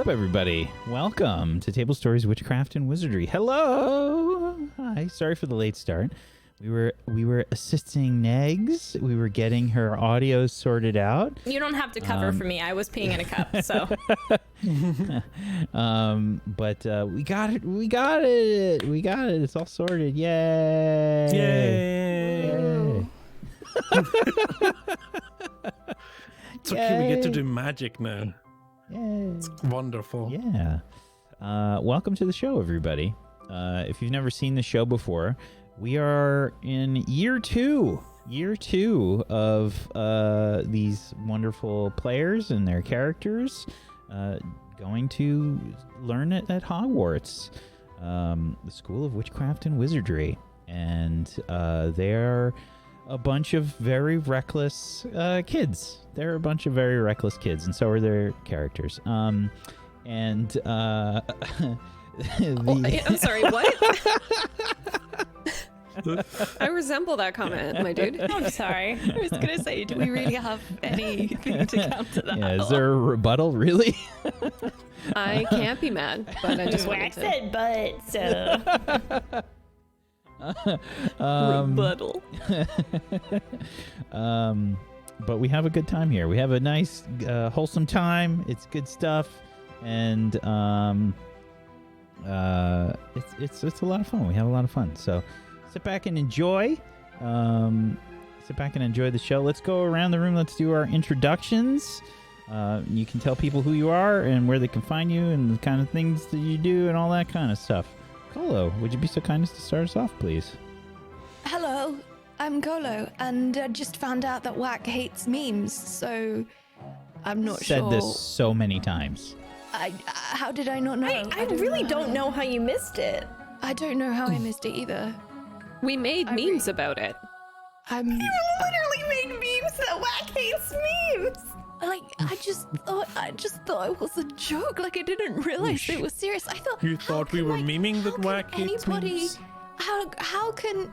up, everybody? Welcome to Table Stories, Witchcraft and Wizardry. Hello! Hi, sorry for the late start. We were assisting Negs. We were getting her audio sorted out. You don't have to cover for me. I was peeing in a cup, so. But we got it. We got it. It's all sorted. Yay! Yay! It's okay. We get to do magic now. Yay! It's wonderful. Yeah. Welcome to the show, everybody. If you've never seen the show before, we are in year two of these wonderful players and their characters going to learn it at Hogwarts, the School of Witchcraft and Wizardry. And they're a bunch of very reckless kids. They're a bunch of very reckless kids, and so are their characters. I'm sorry, what? I resemble that comment, my dude. I'm sorry. I was going to say, do we really have anything to counter that? Yeah, is there a rebuttal, really? I can't be mad, but I just wanted Wax to. said but, so. Rebuttal. But we have a good time here. We have a nice, wholesome time. It's good stuff, and it's a lot of fun. We have a lot of fun. So sit back and enjoy. Sit back and enjoy the show. Let's go around the room. Let's do our introductions. You can tell people who you are and where they can find you and the kind of things that you do and all that kind of stuff. Colo, would you be so kind as to start us off, please? Hello, I'm Colo, and I just found out that Whack hates memes, so I'm not sure. Said this so many times. How did I not know? I really don't know how you missed it. I don't know how I missed it either. We made memes about it. You literally made memes that Whack hates memes. I just thought it was a joke. Like, I didn't realize it was serious. I thought You thought we were memeing that Whack hates anybody? memes? How can?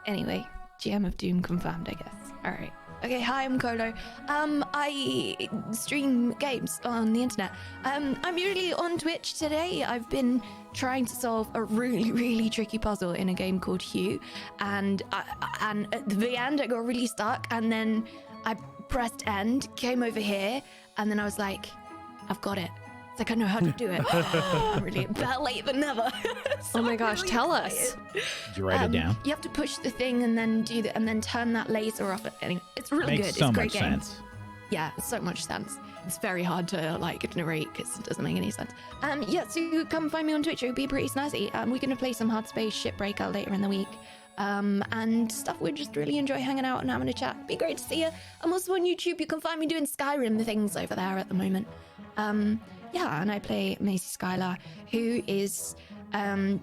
Anyway, GM of Doom confirmed, I guess. All right. Okay, hi, I'm Colo. I stream games on the internet. I'm usually on Twitch today. I've been trying to solve a really, really tricky puzzle in a game called Hue, and at the end I got really stuck, and then I pressed end, came over here, and then I was like, I've got it. It's like I know how to do it. Really, better late than never. So Oh my I'm gosh, really tell excited. us. Did you write it down? You have to push the thing and then do that, and then turn that laser off. Anyway, it's really Makes good. so it's a great much game. sense. Yeah, so much sense. It's very hard to narrate because it doesn't make any sense. Yeah, so come find me on Twitch. It would be pretty snazzy. We're gonna play some Hard Space Shipbreaker later in the week. And stuff. We just really enjoy hanging out and having a chat. Be great to see you. I'm also on YouTube. You can find me doing Skyrim things over there at the moment. Yeah, and I play Macy Skylar, who is, I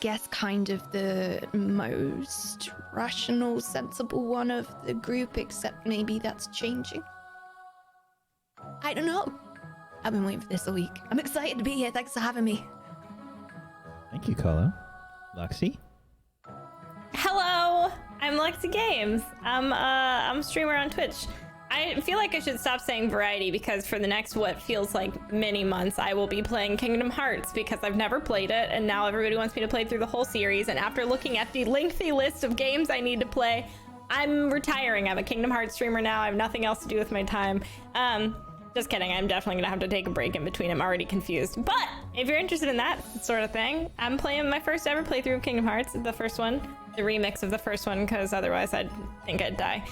guess, kind of the most rational, sensible one of the group, except maybe that's changing. I don't know. I've been waiting for this all week. I'm excited to be here. Thanks for having me. Thank you, Colo. Luxie? Hello, I'm Lexi Games. I'm a streamer on Twitch. I feel like I should stop saying variety because for the next what feels like many months, I will be playing Kingdom Hearts because I've never played it, and now everybody wants me to play through the whole series. And after looking at the lengthy list of games I need to play, I'm retiring. I'm a Kingdom Hearts streamer now. I have nothing else to do with my time. Just kidding. I'm definitely gonna have to take a break in between. I'm already confused. But if you're interested in that sort of thing, I'm playing my first ever playthrough of Kingdom Hearts, the first one, the remix of the first one, because otherwise I'd think I'd die.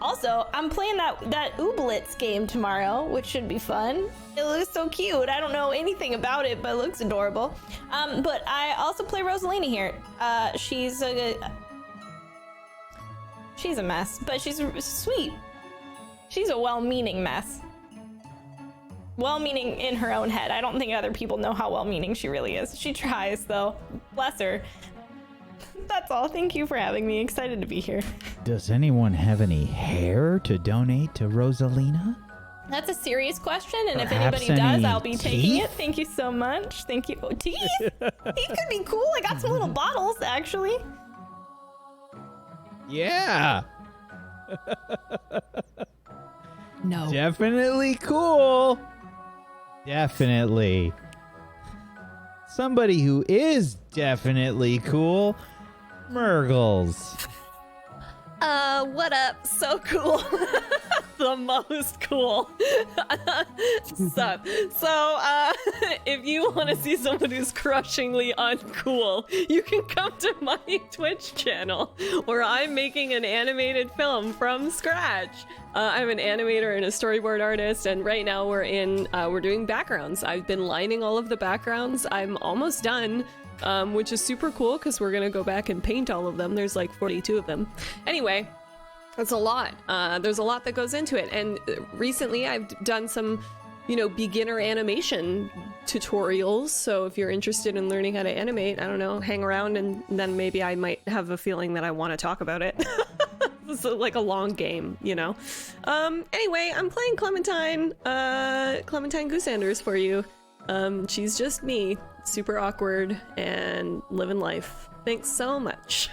Also, I'm playing that Ooblets game tomorrow, which should be fun. It looks so cute. I don't know anything about it, but it looks adorable. But I also play Rosalina here. She's a mess, but she's sweet. She's a well-meaning mess. Well-meaning in her own head. I don't think other people know how well-meaning she really is. She tries, though. Bless her. That's all. Thank you for having me. Excited to be here. Does anyone have any hair to donate to Rosalina? That's a serious question, and if Perhaps anybody does, any I'll be taking teeth? it. Thank you so much. Thank you. Oh, teeth? Teeth could be cool. I got some little bottles, actually. Yeah. No. Definitely cool. Definitely. Somebody who is definitely cool, Murgles. What up? So cool. The most cool. So, if you want to see someone who's crushingly uncool, you can come to my Twitch channel where I'm making an animated film from scratch. I'm an animator and a storyboard artist, and right now we're doing backgrounds. I've been lining all of the backgrounds. I'm almost done. Which is super cool because we're gonna go back and paint all of them. There's like 42 of them. Anyway, that's a lot. There's a lot that goes into it. And recently I've done some, beginner animation tutorials. So if you're interested in learning how to animate, I don't know, hang around and then maybe I might have a feeling that I want to talk about it. It's like a long game, Anyway, I'm playing Clementine Goosanders for you. She's just me. Super awkward and living life. Thanks so much.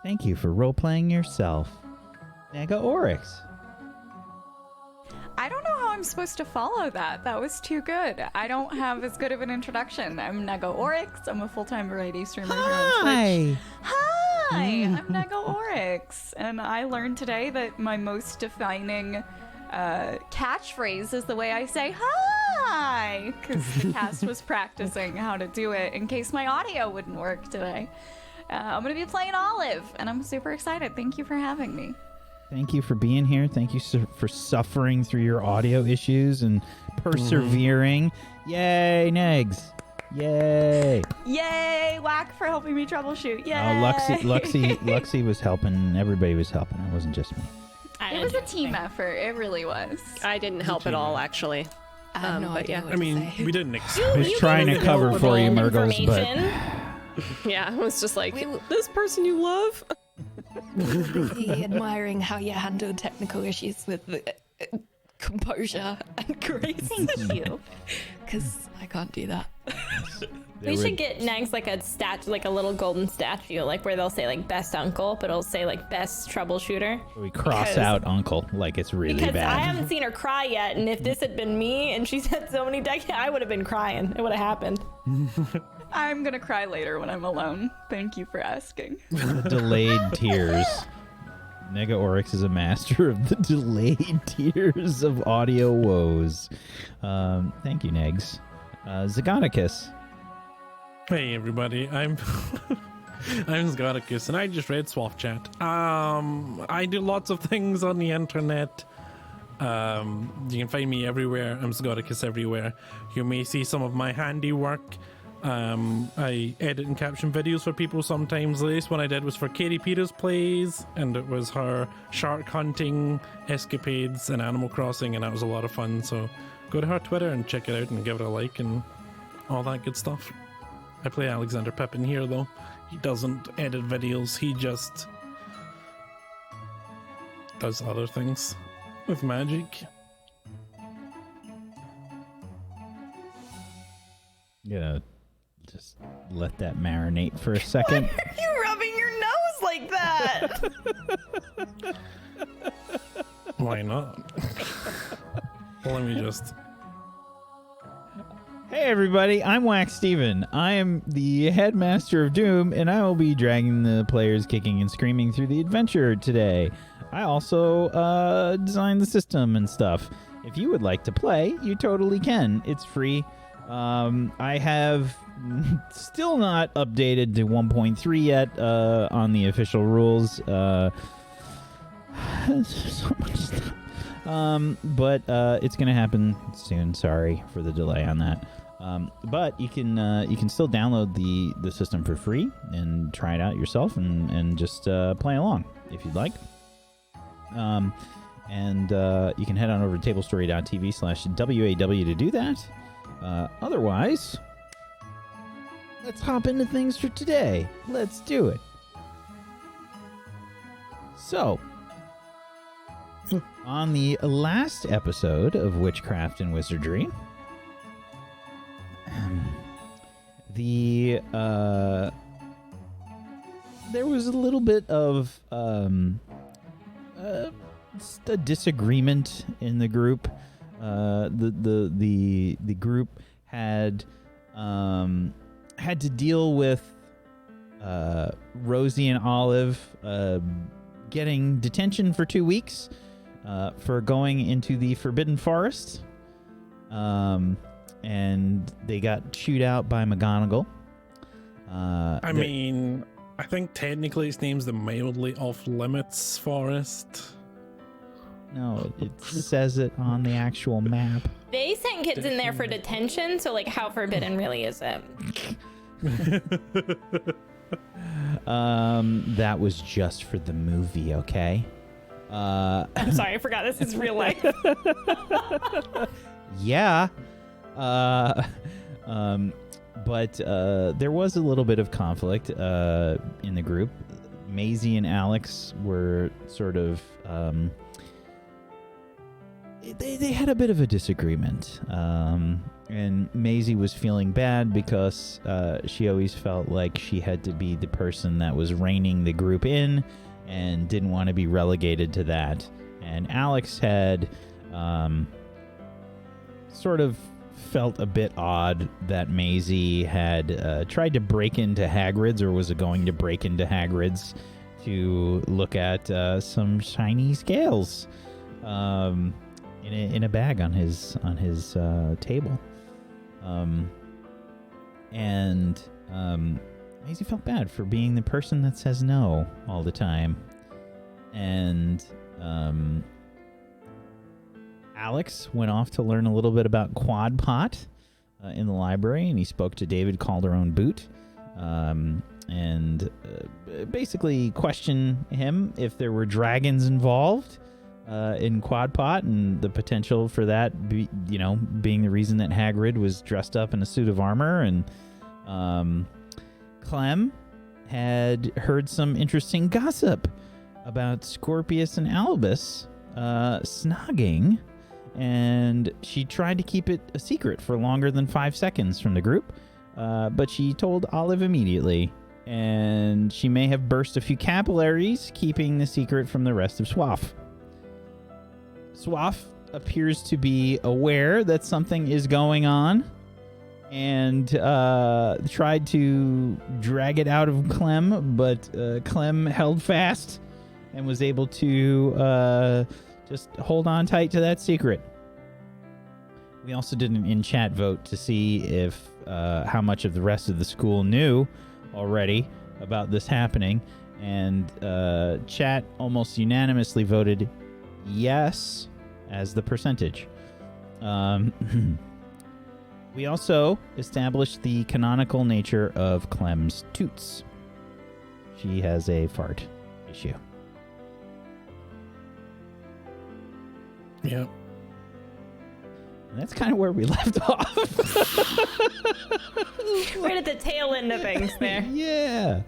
Thank you for role-playing yourself. Nega Oryx. I don't know how I'm supposed to follow that. That was too good. I don't have as good of an introduction. I'm Nega Oryx. I'm a full-time variety streamer here on Twitch. Hi, I'm Nega Oryx. And I learned today that my most defining catchphrase is the way I say hi, because the cast was practicing how to do it in case my audio wouldn't work today. I'm going to be playing Olive, and I'm super excited. Thank you for having me. Thank you for being here. Thank you for suffering through your audio issues and persevering. Yay, Negs. Yay. Yay, Whack for helping me troubleshoot. Yay. Luxie was helping. Everybody was helping. It wasn't just me. It was a team effort. It really was. I didn't help at all, actually. I have no idea. I mean, we didn't I was trying to cover for you, Murgles, but... Yeah, it was just like, this person you love? Really admiring how you handle technical issues with composure and grace. Thank you. Because I can't do that. We should get Negs like a statue, like a little golden statue, like where they'll say like best uncle, but it'll say like best troubleshooter. We cross out uncle like it's really because bad. I haven't seen her cry yet, and if this had been me and she's had so many decades, I would have been crying. It would have happened. I'm gonna cry later when I'm alone. Thank you for asking. The delayed tears. Nega Oryx is a master of the delayed tears of audio woes. Thank you, Negs. Zagonicus. Hey everybody, I'm Zgoticus, and I just read Swap Chat. I do lots of things on the internet. You can find me everywhere. I'm Zgoticus everywhere. You may see some of my handiwork. I edit and caption videos for people sometimes. The latest one I did was for Katie Peters Plays, and it was her shark hunting escapades in Animal Crossing, and that was a lot of fun. So go to her Twitter and check it out and give it a like and all that good stuff. I play Alexander Pepin here, though. He doesn't edit videos, he just does other things with magic. Yeah, just let that marinate for a second. Why are you rubbing your nose like that? Why not? Well, let me just... Hey everybody, I'm Wax Steven. I am the Headmaster of Doom, and I will be dragging the players kicking and screaming through the adventure today. I also designed the system and stuff. If you would like to play, you totally can. It's free. I have still not updated to 1.3 yet on the official rules. So much stuff. But it's gonna happen soon. Sorry for the delay on that. But you can still download the system for free and try it out yourself and just play along if you'd like. And you can head on over to tablestory.tv/WAW to do that. Otherwise, let's hop into things for today. Let's do it. So, on the last episode of Witchcraft and Wizardry, there was a little bit of a disagreement in the group the group had to deal with Rosie and Olive getting detention for 2 weeks for going into the Forbidden Forest. And they got chewed out by McGonagall. I mean, I think technically its name's the mildly off-limits forest. No, it says it on the actual map. They sent kids in there for detention, so like how forbidden really is it? That was just for the movie, okay? I'm sorry, I forgot this is real life. Yeah. But there was a little bit of conflict in the group. Maisie and Alex were sort of they had a bit of a disagreement. And Maisie was feeling bad because she always felt like she had to be the person that was reining the group in and didn't want to be relegated to that. And Alex had sort of felt a bit odd that Maisie had tried to break into Hagrid's, or was going to break into Hagrid's to look at some shiny scales in a bag on his table. And Maisie felt bad for being the person that says no all the time. And Alex went off to learn a little bit about quad pot in the library, and he spoke to David Calderon Boot and basically questioned him if there were dragons involved in quad pot, and the potential for that being the reason that Hagrid was dressed up in a suit of armor. And Clem had heard some interesting gossip about Scorpius and Albus snogging, and she tried to keep it a secret for longer than 5 seconds from the group, but she told Olive immediately, and she may have burst a few capillaries, keeping the secret from the rest of Swaff. Swaff appears to be aware that something is going on, and tried to drag it out of Clem, but Clem held fast and was able to just hold on tight to that secret. We also did an in-chat vote to see if how much of the rest of the school knew already about this happening, and chat almost unanimously voted yes as the percentage. We also established the canonical nature of Clem's toots. She has a fart issue. Yeah. And that's kind of where we left off. Right at the tail end of things there. Yeah.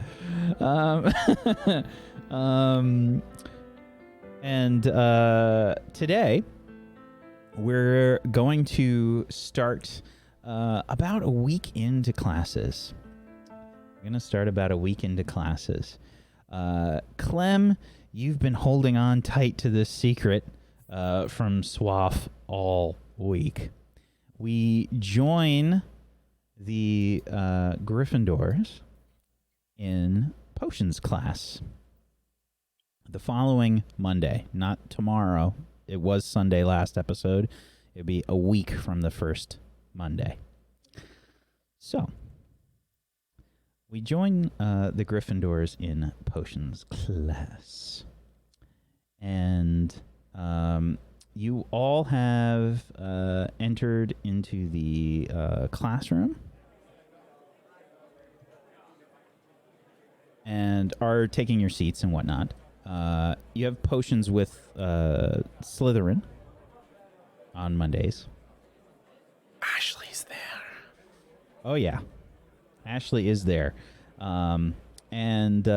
And today we're going to start about a week into classes. We're going to start about a week into classes. Clem, you've been holding on tight to this secret from Swaff all week. We join the Gryffindors in potions class the following Monday, not tomorrow. It was Sunday last episode. It'll be a week from the first Monday. So, we join the Gryffindors in potions class. And you all have entered into the classroom and are taking your seats and whatnot. You have potions with Slytherin on Mondays. Ashley's there. Oh, yeah. Ashley is there. And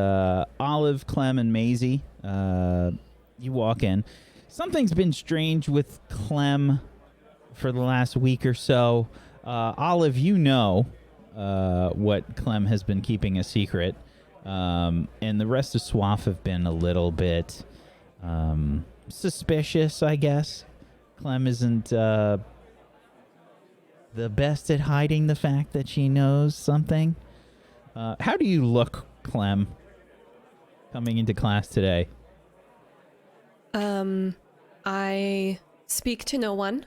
Olive, Clem, and Maisie, you walk in. Something's been strange with Clem for the last week or so. Olive, you know what Clem has been keeping a secret. And the rest of Swaff have been a little bit suspicious, I guess. Clem isn't the best at hiding the fact that she knows something. How do you look, Clem, coming into class today? I speak to no one,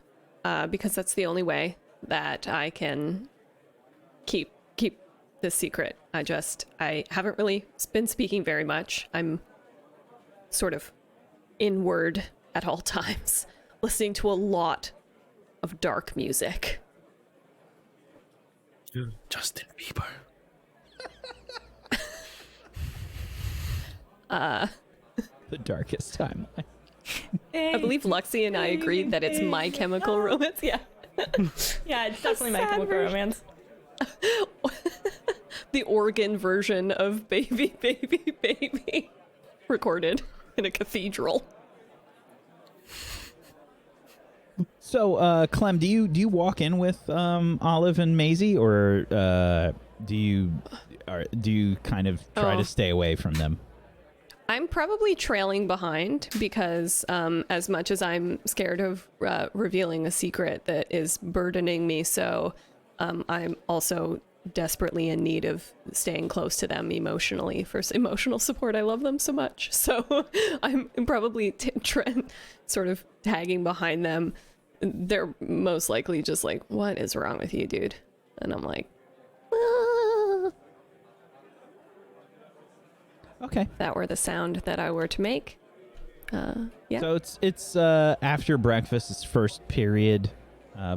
because that's the only way that I can keep this secret. I haven't really been speaking very much. I'm sort of inward at all times, listening to a lot of dark music. Justin Bieber. The darkest timeline. I believe Luxie and I agreed that it's My Chemical Romance. Yeah. Yeah, it's definitely My Chemical Romance. The organ version of Baby, Baby, Baby. Recorded in a cathedral. So, Clem, do you walk in with Olive and Maisie, or do you kind of try to stay away from them? I'm probably trailing behind because as much as I'm scared of revealing a secret that is burdening me, so I'm also desperately in need of staying close to them emotionally for emotional support. I love them so much. So I'm probably sort of tagging behind them. They're most likely just like, what is wrong with you, dude? And I'm like, ah. Okay. If that were the sound that I were to make. Yeah. So it's after breakfast. It's first period,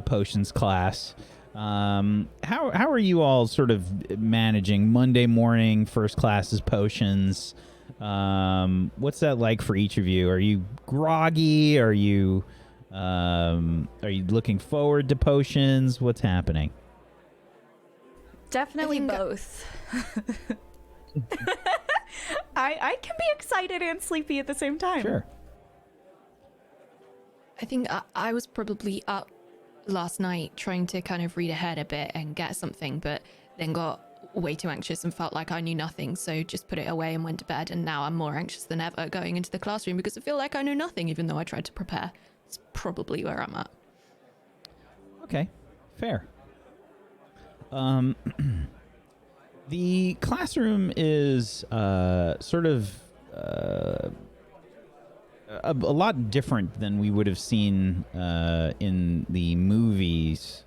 potions class. How are you all sort of managing Monday morning first class is potions? What's that like for each of you? Are you groggy? Are you looking forward to potions? What's happening? Definitely both. I can be excited and sleepy at the same time. Sure. I think I was probably up last night trying to kind of read ahead a bit and get something, but then got way too anxious and felt like I knew nothing, so just put it away and went to bed, and now I'm more anxious than ever going into the classroom because I feel like I know nothing even though I tried to prepare. It's probably where I'm at. Okay, fair. The classroom is sort of a lot different than we would have seen in the movies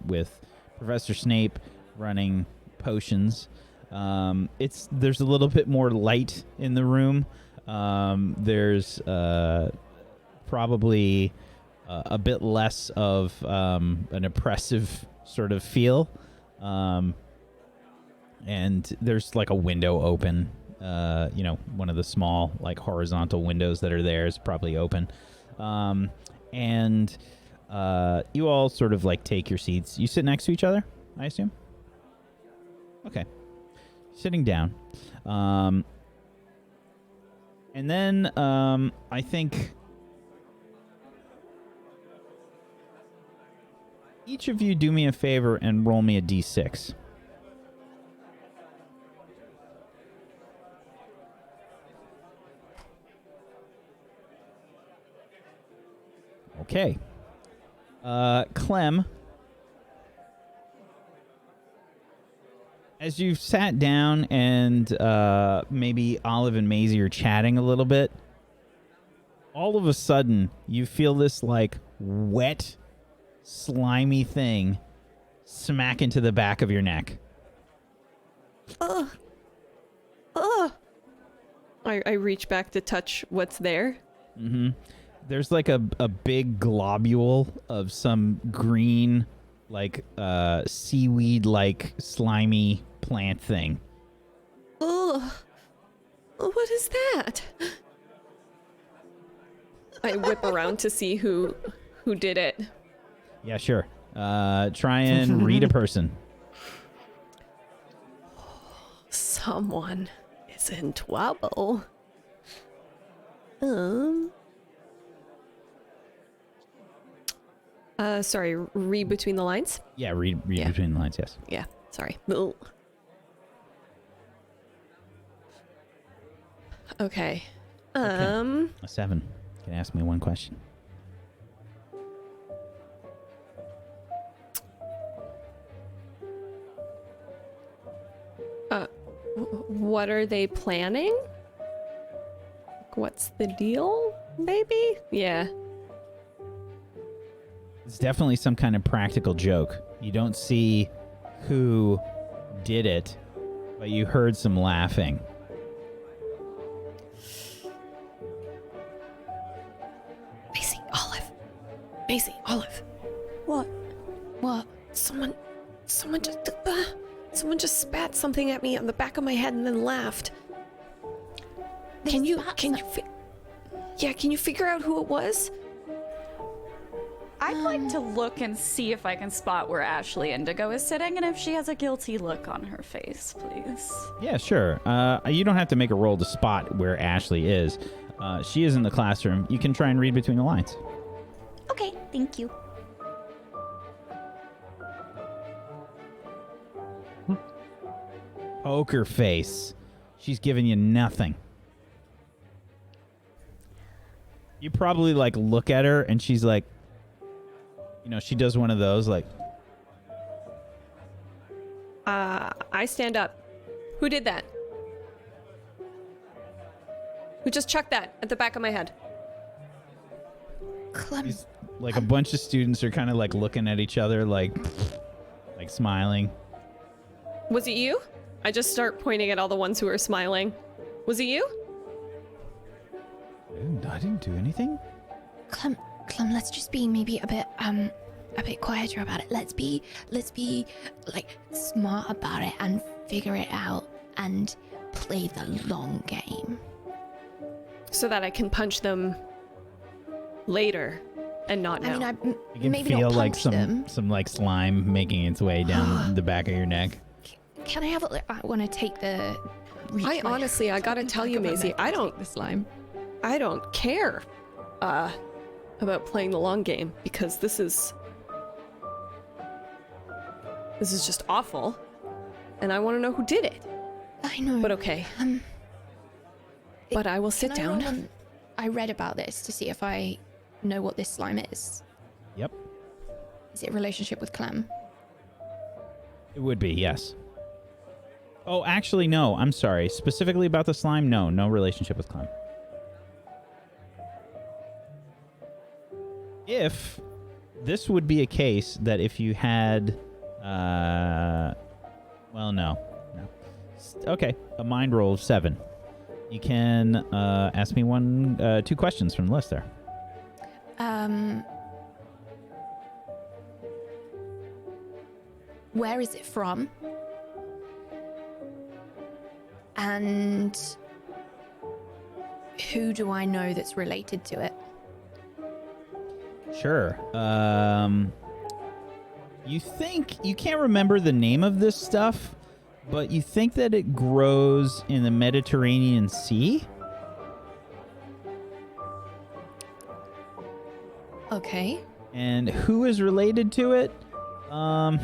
with Professor Snape running potions. There's a little bit more light in the room. There's probably a bit less of an oppressive sort of feel. And there's like a window open. One of the small like horizontal windows that are there is probably open. And you all sort of like take your seats. You sit next to each other, I assume? Okay. Sitting down. And then I think each of you do me a favor and roll me a d6. Okay. Clem, as you've sat down and maybe Olive and Maisie are chatting a little bit, all of a sudden you feel this like wet, slimy thing smack into the back of your neck. I reach back to touch what's there. Mm-hmm. There's like a big globule of some green, like seaweed-like slimy plant thing. Oh, what is that? I whip around to see who did it. Yeah, sure. Try and read a person. Someone is in trouble. Sorry, read between the lines? Yeah, read between the lines, yes. Yeah, sorry. Okay. A 7. Can ask me one question. What are they planning? What's the deal, maybe? Yeah. It's definitely some kind of practical joke. You don't see who did it, but you heard some laughing. Maisie, Olive. What? Someone just spat something at me on the back of my head and then laughed. Can you figure out who it was? I'd like to look and see if I can spot where Ashley Indigo is sitting and if she has a guilty look on her face, please. Yeah, sure. You don't have to make a roll to spot where Ashley is. She is in the classroom. You can try and read between the lines. Okay, thank you. Poker face. She's giving you nothing. You probably look at her and she's like, she does one of those I stand up. Who did that? Who just chucked that at the back of my head? Clem. a bunch of students are kind of looking at each other like smiling. Was it you? I just start pointing at all the ones who are smiling. Was it you? I didn't do anything. Clem, let's just be maybe a bit quieter about it. Let's be smart about it and figure it out and play the long game. So that I can punch them later and not now. I mean, You can maybe feel not punch them. some slime making its way down the back of your neck. Can I have a? I want to take the. I honestly, I gotta tell you, Maisie, I don't. The slime. I don't care about playing the long game because this is just awful, and I want to know who did it. I know. But okay. But I will sit down. I read about this to see if I know what this slime is. Yep. Is it a relationship with Clem? It would be, yes. Oh, actually, no. I'm sorry. Specifically about the slime, no relationship with Clem. If this would be a case that if you had, well, no. Okay, a mind roll of 7. You can ask me 2 questions from the list there. Where is it from? And who do I know that's related to it? Sure. You think you can't remember the name of this stuff, but you think that it grows in the Mediterranean Sea? Okay. And who is related to it? I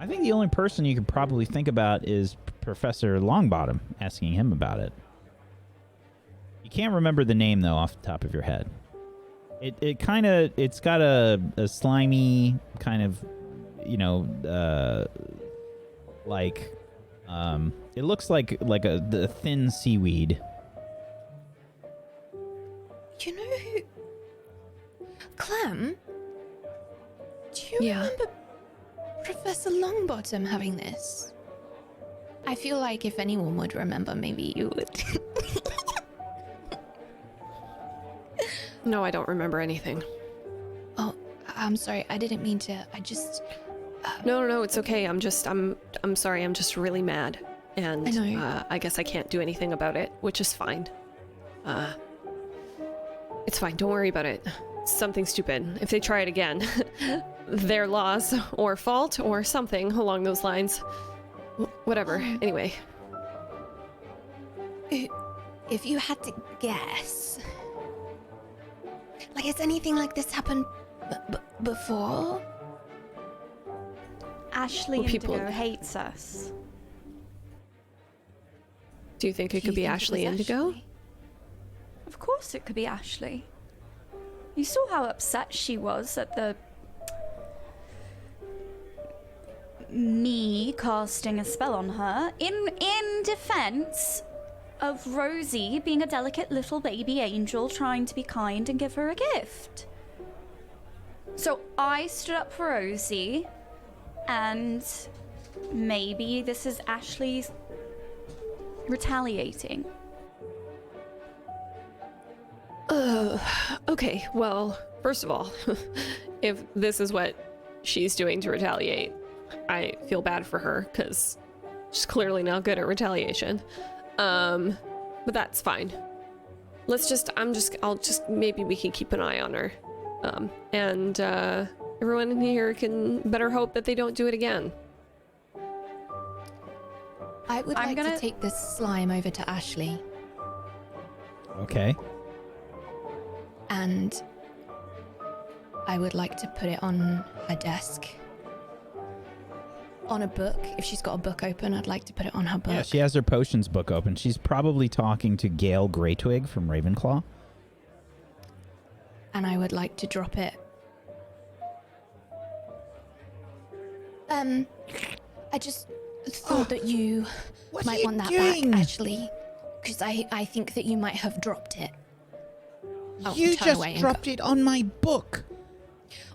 think the only person you could probably think about is Professor Longbottom, asking him about it. You can't remember the name, though, off the top of your head. It's got a slimy kind of, it looks like the thin seaweed. You know who? Clem? Do you remember Professor Longbottom having this? I feel like if anyone would remember, maybe you would. No, I don't remember anything. Oh, I'm sorry. I didn't mean to. I just... No, it's okay. I'm sorry. I'm just really mad. And I know. I guess I can't do anything about it, which is fine. It's fine. Don't worry about it. Something stupid. If they try it again, their loss or fault or something along those lines. Whatever. Anyway. If you had to guess... has anything like this happened before? Ashley Well, people- Indigo hates us. Do you think it Do could you be think it Ashley was Indigo? Ashley? Of course it could be Ashley. You saw how upset she was at the me casting a spell on her in defense of Rosie being a delicate little baby angel trying to be kind and give her a gift. So I stood up for Rosie, and maybe this is Ashley retaliating. Okay, well, first of all, if this is what she's doing to retaliate, I feel bad for her, because she's clearly not good at retaliation. But that's fine. Maybe we can keep an eye on her. And everyone in here can better hope that they don't do it again. I would like to take this slime over to Ashley. Okay. And I would like to put it on her desk. On a book. If she's got a book open, I'd like to put it on her book. Yeah, she has her potions book open. She's probably talking to Gale Greytwig from Ravenclaw. And I would like to drop it. I just thought that you might want that back, Ashley. Because I think that you might have dropped it. Oh, You turn just away and dropped it on my book.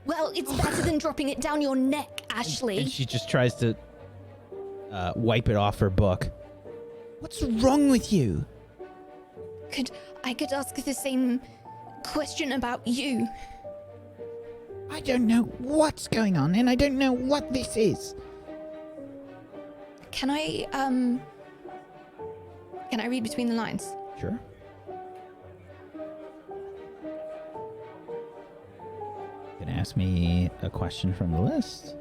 Well, it's better than dropping it down your neck, Ashley. And she just tries to wipe it off her book. What's wrong with you? I could ask the same question about you. I don't know what's going on, and I don't know what this is. Can I read between the lines? Sure. Can ask me a question from the list.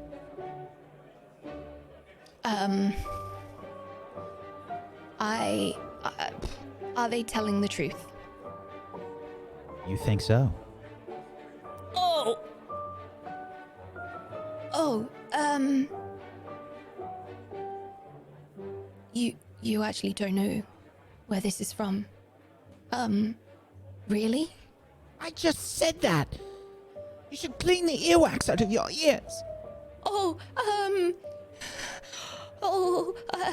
Are they telling the truth? You think so? You actually don't know where this is from? Really? I just said that. You should clean the earwax out of your ears.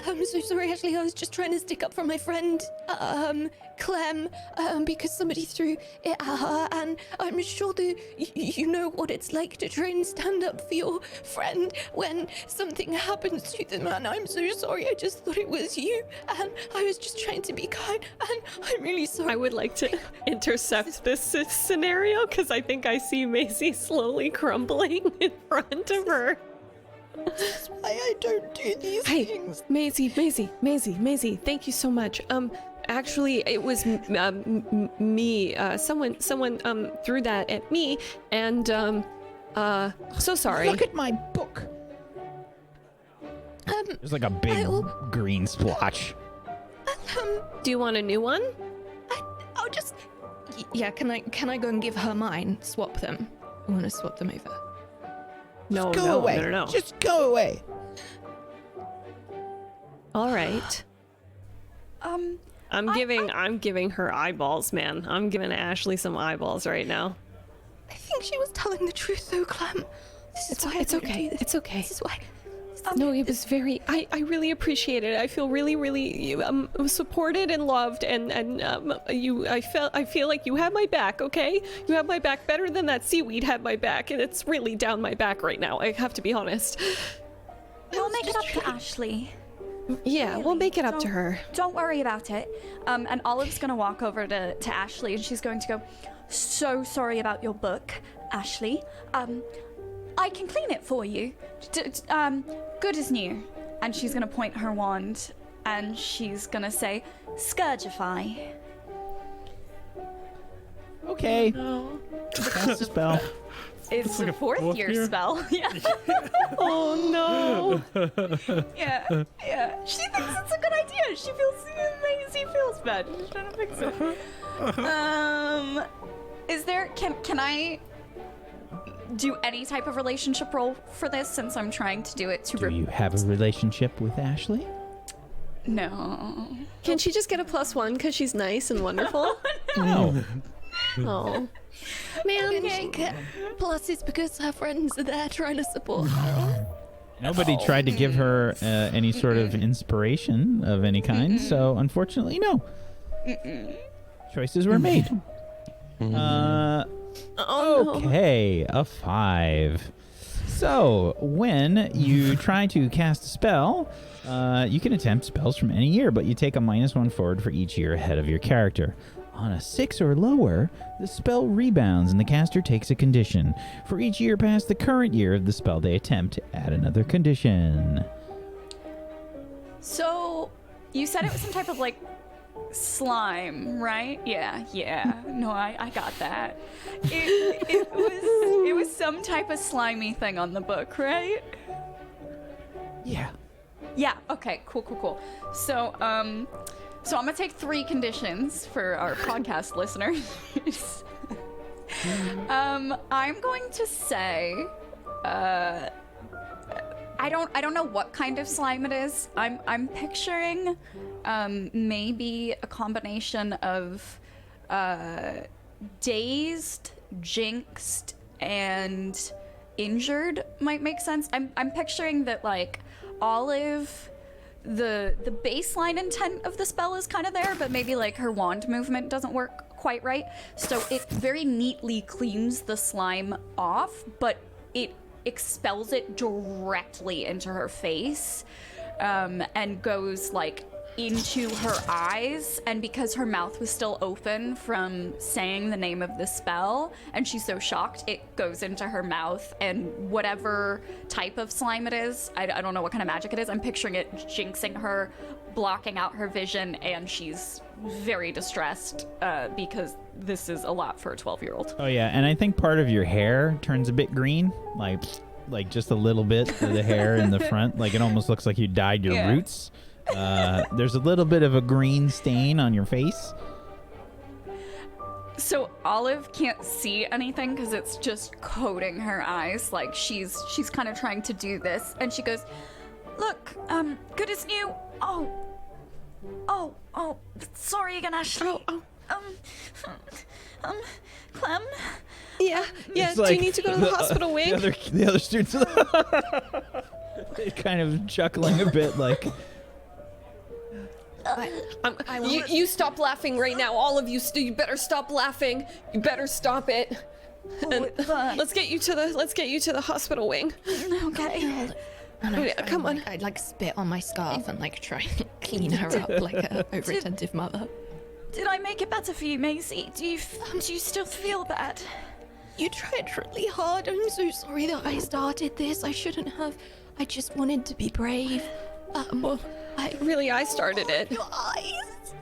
I'm so sorry, Ashley. I was just trying to stick up for my friend, Clem, because somebody threw it at her, and I'm sure that you know what it's like to try and stand up for your friend when something happens to them, and I'm so sorry. I just thought it was you, and I was just trying to be kind, and I'm really sorry. I would like to intercept this scenario, because I think I see Maisie slowly crumbling in front of her. That's why I don't do these things. Maisie, thank you so much. Actually, it was me. Someone threw that at me, and so sorry. Look at my book. There's like a big green splotch. Do you want a new one? I'll just. Yeah, can I go and give her mine? Swap them. I want to swap them over. No, Go away. No. Just go away. All right. I'm giving her eyeballs, man. I'm giving Ashley some eyeballs right now. I think she was telling the truth, though, Clem. It's okay. It's okay. This is why. No, it was very. I really appreciate it. I feel really supported and loved, and I feel like you have my back. Okay, you have my back better than that seaweed had my back, and it's really down my back right now. I have to be honest. We'll make it up to Ashley. Yeah, we'll make it up to her. Don't worry about it. And Olive's gonna walk over to Ashley, and she's going to go, "So sorry about your book, Ashley. I can clean it for you. Good as new." And she's gonna point her wand, and she's gonna say, "Scourgify." Okay. No. Cast a spell. It's a fourth year spell. Yeah. Oh no. Yeah. She thinks it's a good idea. She feels bad. She's trying to fix it. Is there? Can I do any type of relationship roll for this, since I'm trying to do it to... Do you have a relationship with Ashley? No. Can she just get a +1 because she's nice and wonderful? No. Oh. Man. Plus, it's because her friends are there trying to support her. Nobody tried to give her any sort of inspiration of any kind, so unfortunately, no. Choices were made. Okay, a 5. So, when you try to cast a spell, you can attempt spells from any year, but you take a -1 forward for each year ahead of your character. On a 6 or lower, the spell rebounds and the caster takes a condition. For each year past the current year of the spell they attempt, add another condition. So, you said it was some type of like slime, right? Yeah. No, I got that. It was some type of slimy thing on the book, right? Yeah. Yeah, okay, cool. So I'm gonna take 3 conditions for our podcast listeners. I'm going to say, I don't know what kind of slime it is. I'm picturing, maybe a combination of, dazed, jinxed, and injured might make sense. I'm picturing that like Olive, the baseline intent of the spell is kind of there, but maybe like her wand movement doesn't work quite right. So it very neatly cleans the slime off, but it expels it directly into her face, and goes like into her eyes, and because her mouth was still open from saying the name of the spell and she's so shocked, it goes into her mouth, and whatever type of slime it is, I don't know what kind of magic it is, I'm picturing it jinxing her, blocking out her vision, and she's very distressed because this is a lot for a 12-year-old. Oh yeah, and I think part of your hair turns a bit green, like just a little bit of the hair in the front, like it almost looks like you dyed your roots. There's a little bit of a green stain on your face. So Olive can't see anything because it's just coating her eyes, like she's kind of trying to do this, and she goes, "Look, good as new. Oh, sorry again, Ashley. Clem? Yeah, It's do like you need to go to the hospital wing? The other students they're kind of chuckling a bit like... You stop laughing right now. All of you, you better stop laughing. You better stop it. And let's get you to the hospital wing. Okay. Come on. I'd like spit on my scarf and like try and clean her up like a overattentive mother. Did I make it better for you, Maisie? Do you still feel bad? You tried really hard. I'm so sorry that I started this. I shouldn't have. I just wanted to be brave. I started it. Your eyes.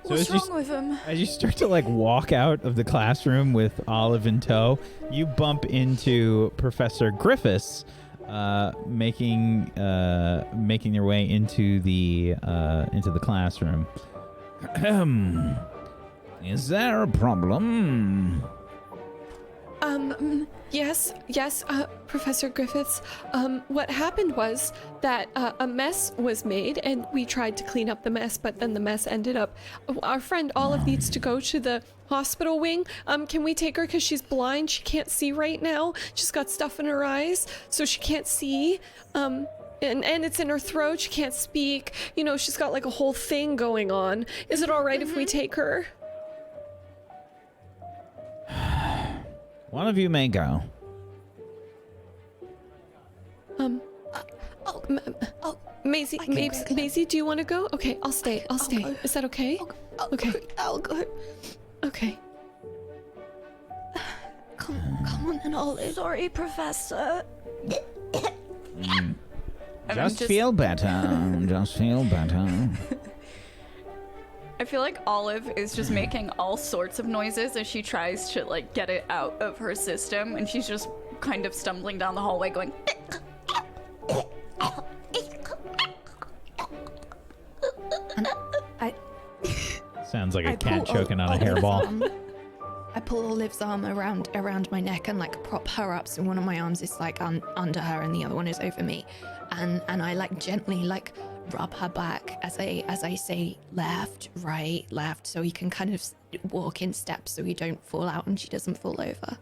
What's wrong with him? As you start to like walk out of the classroom with Olive in tow, you bump into Professor Griffiths, making their way into the classroom. Is there a problem? Yes, Professor Griffiths. What happened was that a mess was made, and we tried to clean up the mess, but then the mess ended up... Our friend Olive needs to go to the hospital wing. Can we take her because she's blind? She can't see right now. She's got stuff in her eyes, so she can't see. And it's in her throat. She can't speak. You know, she's got like a whole thing going on. Is it all right if we take her? One of you may go. Maisie, do you want to go? Okay, I'll stay. I'll stay. go. Is that okay? Okay. I'll go. Okay. Come on, and Olive. Sorry, Professor. Just feel better. Just feel better. I feel like Olive is just making all sorts of noises as she tries to like get it out of her system, and she's just kind of stumbling down the hallway going Sounds like a cat choking on a hairball. I pull Olive's arm around my neck and like prop her up, so one of my arms is like under her and the other one is over me, and I like gently like rub her back as I say left, right, left, so you can kind of walk in steps so you don't fall out and she doesn't fall over.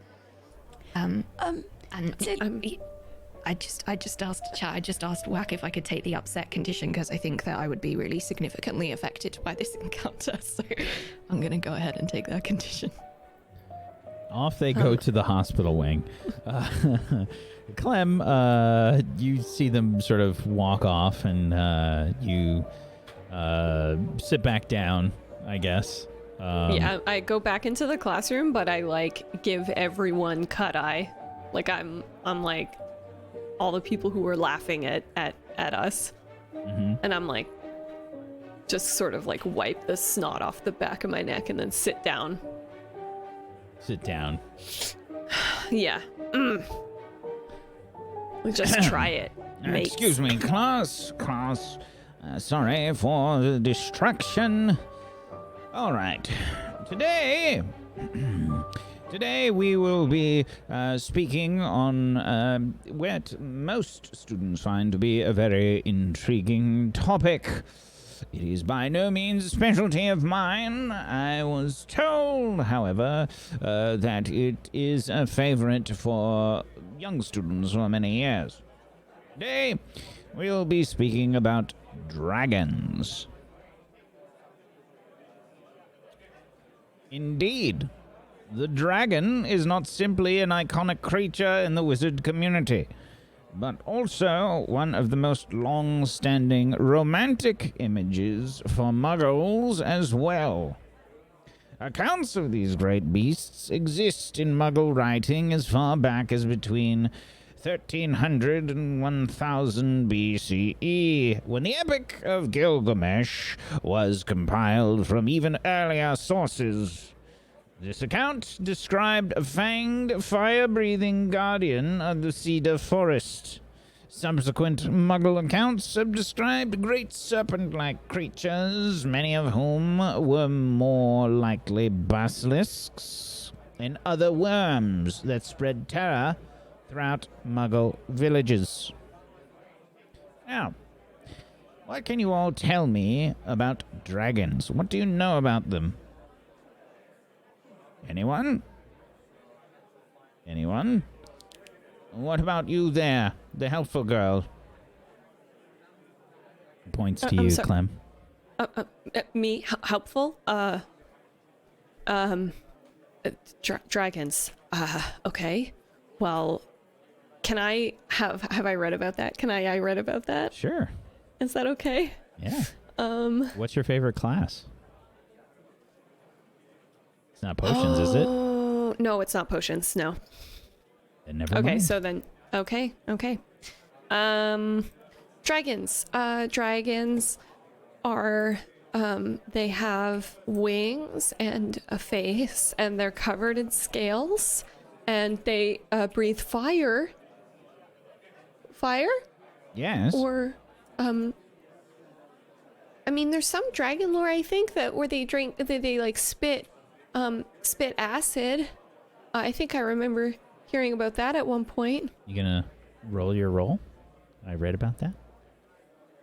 I just asked chat. I just asked Whack if I could take the upset condition because I think that I would be really significantly affected by this encounter. So I'm gonna go ahead and take that condition. Off they go to the hospital wing. Clem, you see them sort of walk off, and you sit back down, I guess. Yeah, I go back into the classroom, but I like give everyone cut eye. Like I'm like all the people who were laughing at us, and I'm like just sort of like wipe the snot off the back of my neck and then sit down. Sit down. Yeah. Just try it. Mates. Excuse me, class. Sorry for the distraction. All right. Today we will be speaking on what most students find to be a very intriguing topic. It is by no means a specialty of mine. I was told, however, that it is a favorite for young students for many years. Today, we'll be speaking about dragons. Indeed, the dragon is not simply an iconic creature in the wizard community, but also one of the most long-standing romantic images for muggles as well. Accounts of these great beasts exist in muggle writing as far back as between 1300 and 1000 BCE, when the Epic of Gilgamesh was compiled from even earlier sources. This account described a fanged, fire-breathing guardian of the cedar forest. Subsequent Muggle accounts have described great serpent-like creatures, many of whom were more likely basilisks, and other worms that spread terror throughout Muggle villages. Now, what can you all tell me about dragons? What do you know about them? Anyone? What about you there, the helpful girl? Points to you, sorry. Clem. Me? Helpful? Dragons. Okay. Well, can I have I read about that? Can I read about that? Sure. Is that okay? Yeah. What's your favorite class? It's not potions, is it? Oh, no, it's not potions. No. Then never Okay, mind. so then okay. Dragons. Dragons are they have wings and a face, and they're covered in scales, and they breathe fire. Fire? Yes. Or I mean, there's some dragon lore, I think, that where they drink, they like spit acid. I think I remember hearing about that at one point. You gonna roll your roll? I read about that.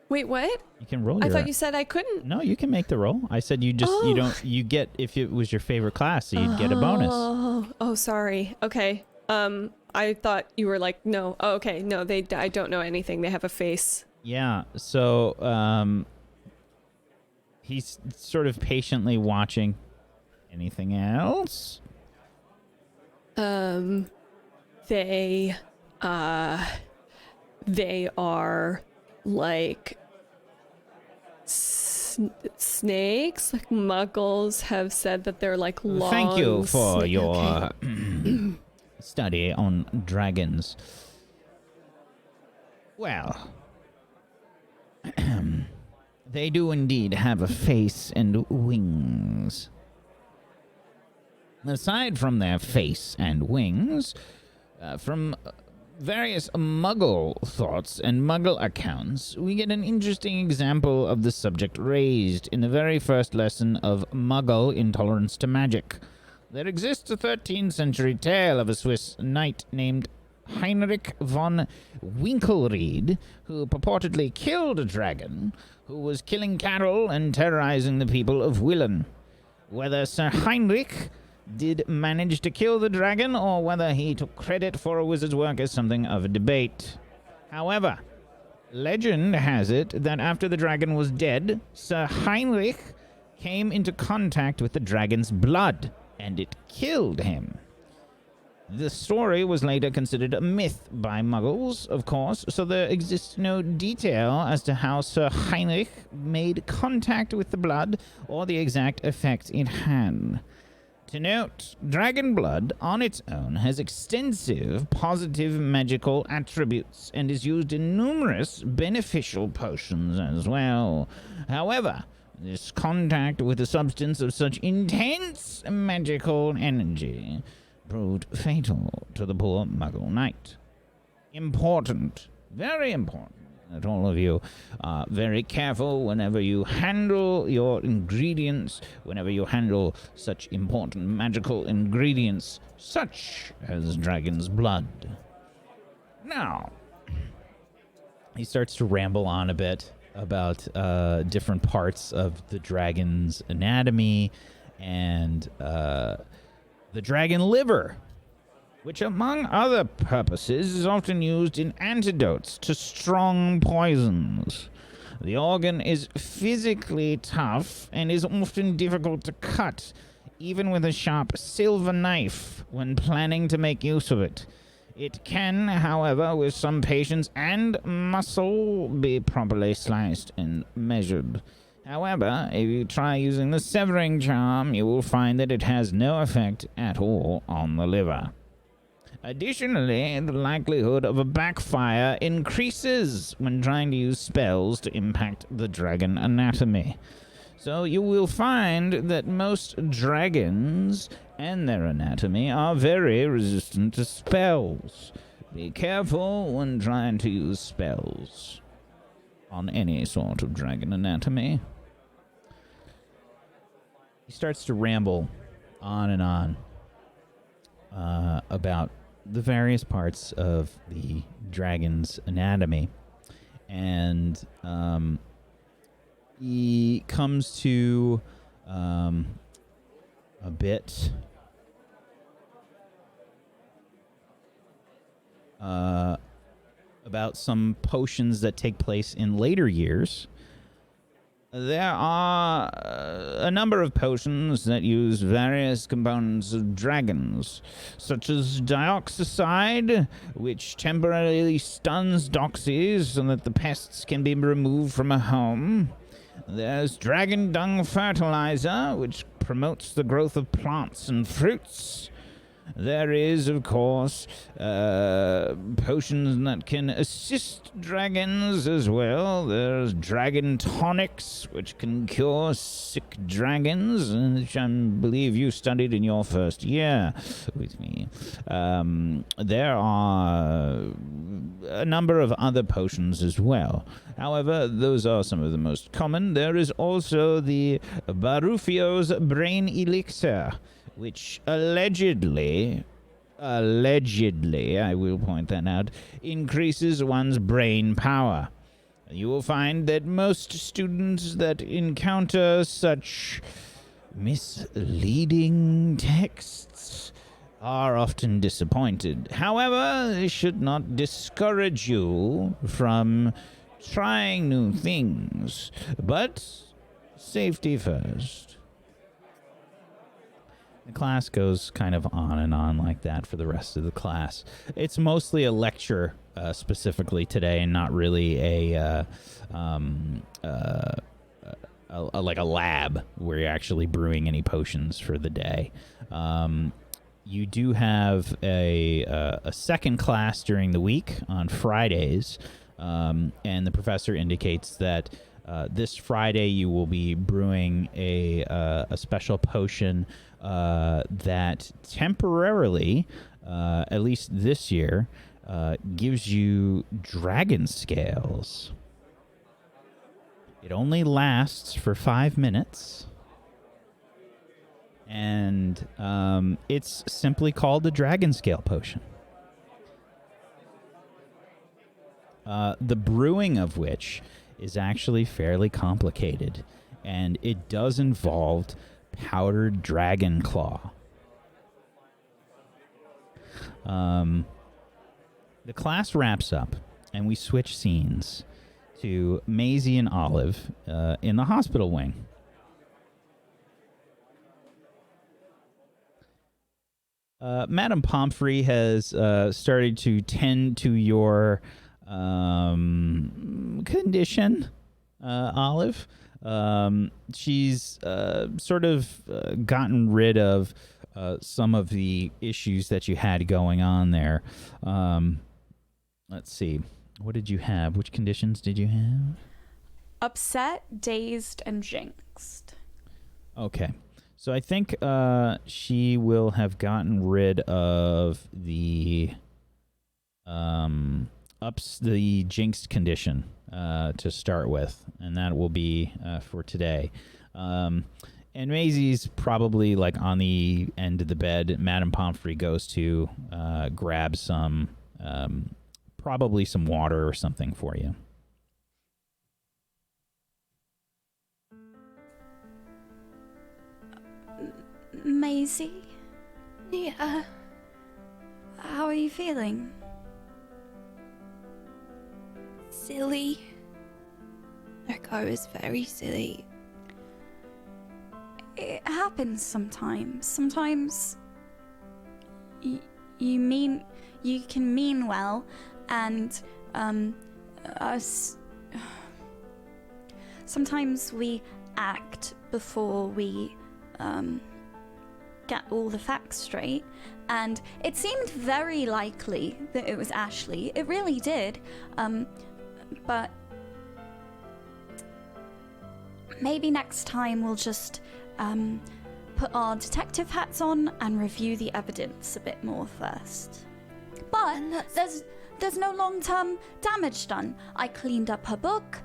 Wait, what? You can roll. I thought you said I couldn't. No, you can make the roll. I said you just you get, if it was your favorite class, so you'd get a bonus. Oh, sorry. Okay. I thought you were like, no. Oh, okay. No, I don't know anything. They have a face. Yeah. So he's sort of patiently watching. Anything else? They are like snakes. Like muggles have said that they're like long. Thank you for your Okay. study on dragons. Well, they do indeed have a face and wings. Aside from their face and wings, from various Muggle thoughts and Muggle accounts, we get an interesting example of the subject raised in the very first lesson of Muggle Intolerance to Magic. There exists a 13th century tale of a Swiss knight named Heinrich von Winkelried, who purportedly killed a dragon who was killing cattle and terrorizing the people of Willen. Whether Sir Heinrich did manage to kill the dragon, or whether he took credit for a wizard's work, is something of a debate. However, legend has it that after the dragon was dead, Sir Heinrich came into contact with the dragon's blood, and it killed him. The story was later considered a myth by Muggles, of course, so there exists no detail as to how Sir Heinrich made contact with the blood or the exact effect it had. To note, dragon blood on its own has extensive positive magical attributes and is used in numerous beneficial potions as well. However, this contact with a substance of such intense magical energy proved fatal to the poor Muggle knight. Important, very important, that all of you are very careful whenever you handle your ingredients, whenever you handle such important magical ingredients, such as dragon's blood. Now, he starts to ramble on a bit about different parts of the dragon's anatomy and the dragon liver, which among other purposes is often used in antidotes to strong poisons. The organ is physically tough and is often difficult to cut, even with a sharp silver knife when planning to make use of it. It can, however, with some patience and muscle, be properly sliced and measured. However, if you try using the severing charm, you will find that it has no effect at all on the liver. Additionally, the likelihood of a backfire increases when trying to use spells to impact the dragon anatomy. So you will find that most dragons and their anatomy are very resistant to spells. Be careful when trying to use spells on any sort of dragon anatomy. He starts to ramble on and on about the various parts of the dragon's anatomy. And he comes to a bit about some potions that take place in later years. There are a number of potions that use various components of dragons, such as dioxicide, which temporarily stuns doxies so that the pests can be removed from a home. There's dragon dung fertilizer, which promotes the growth of plants and fruits. There is, of course, potions that can assist dragons as well. There's dragon tonics, which can cure sick dragons, which I believe you studied in your first year with me. There are a number of other potions as well. However, those are some of the most common. There is also the Barufio's Brain Elixir, which allegedly, I will point that out, increases one's brain power. You will find that most students that encounter such misleading texts are often disappointed. However, this should not discourage you from trying new things, but safety first. The class goes kind of on and on like that for the rest of the class. It's mostly a lecture specifically today, and not really like a lab where you're actually brewing any potions for the day. You do have a second class during the week on Fridays, and the professor indicates that this Friday you will be brewing a special potion that temporarily, at least this year, gives you dragon scales. It only lasts for 5 minutes, and it's simply called the dragon scale potion. The brewing of which is actually fairly complicated, and it does involve powdered dragon claw. The class wraps up, and we switch scenes to Maisie and Olive in the hospital wing. Madame Pomfrey has started to tend to your condition, Olive. She's sort of gotten rid of some of the issues that you had going on there. Let's see. What did you have? Which conditions did you have? Upset, dazed, and jinxed. Okay. So I think she will have gotten rid of the the jinxed condition to start with, and that will be for today. And Maisie's probably like on the end of the bed. Madame Pomfrey goes to grab some, probably some water or something for you. Maisie, Yeah. how are you feeling? Silly. Like, I was very silly. It happens sometimes. Sometimes you can mean well, and us. Sometimes we act before we get all the facts straight, and it seemed very likely that it was Ashley. It really did. But maybe next time we'll just put our detective hats on and review the evidence a bit more first. But there's no long-term damage done. I cleaned up her book.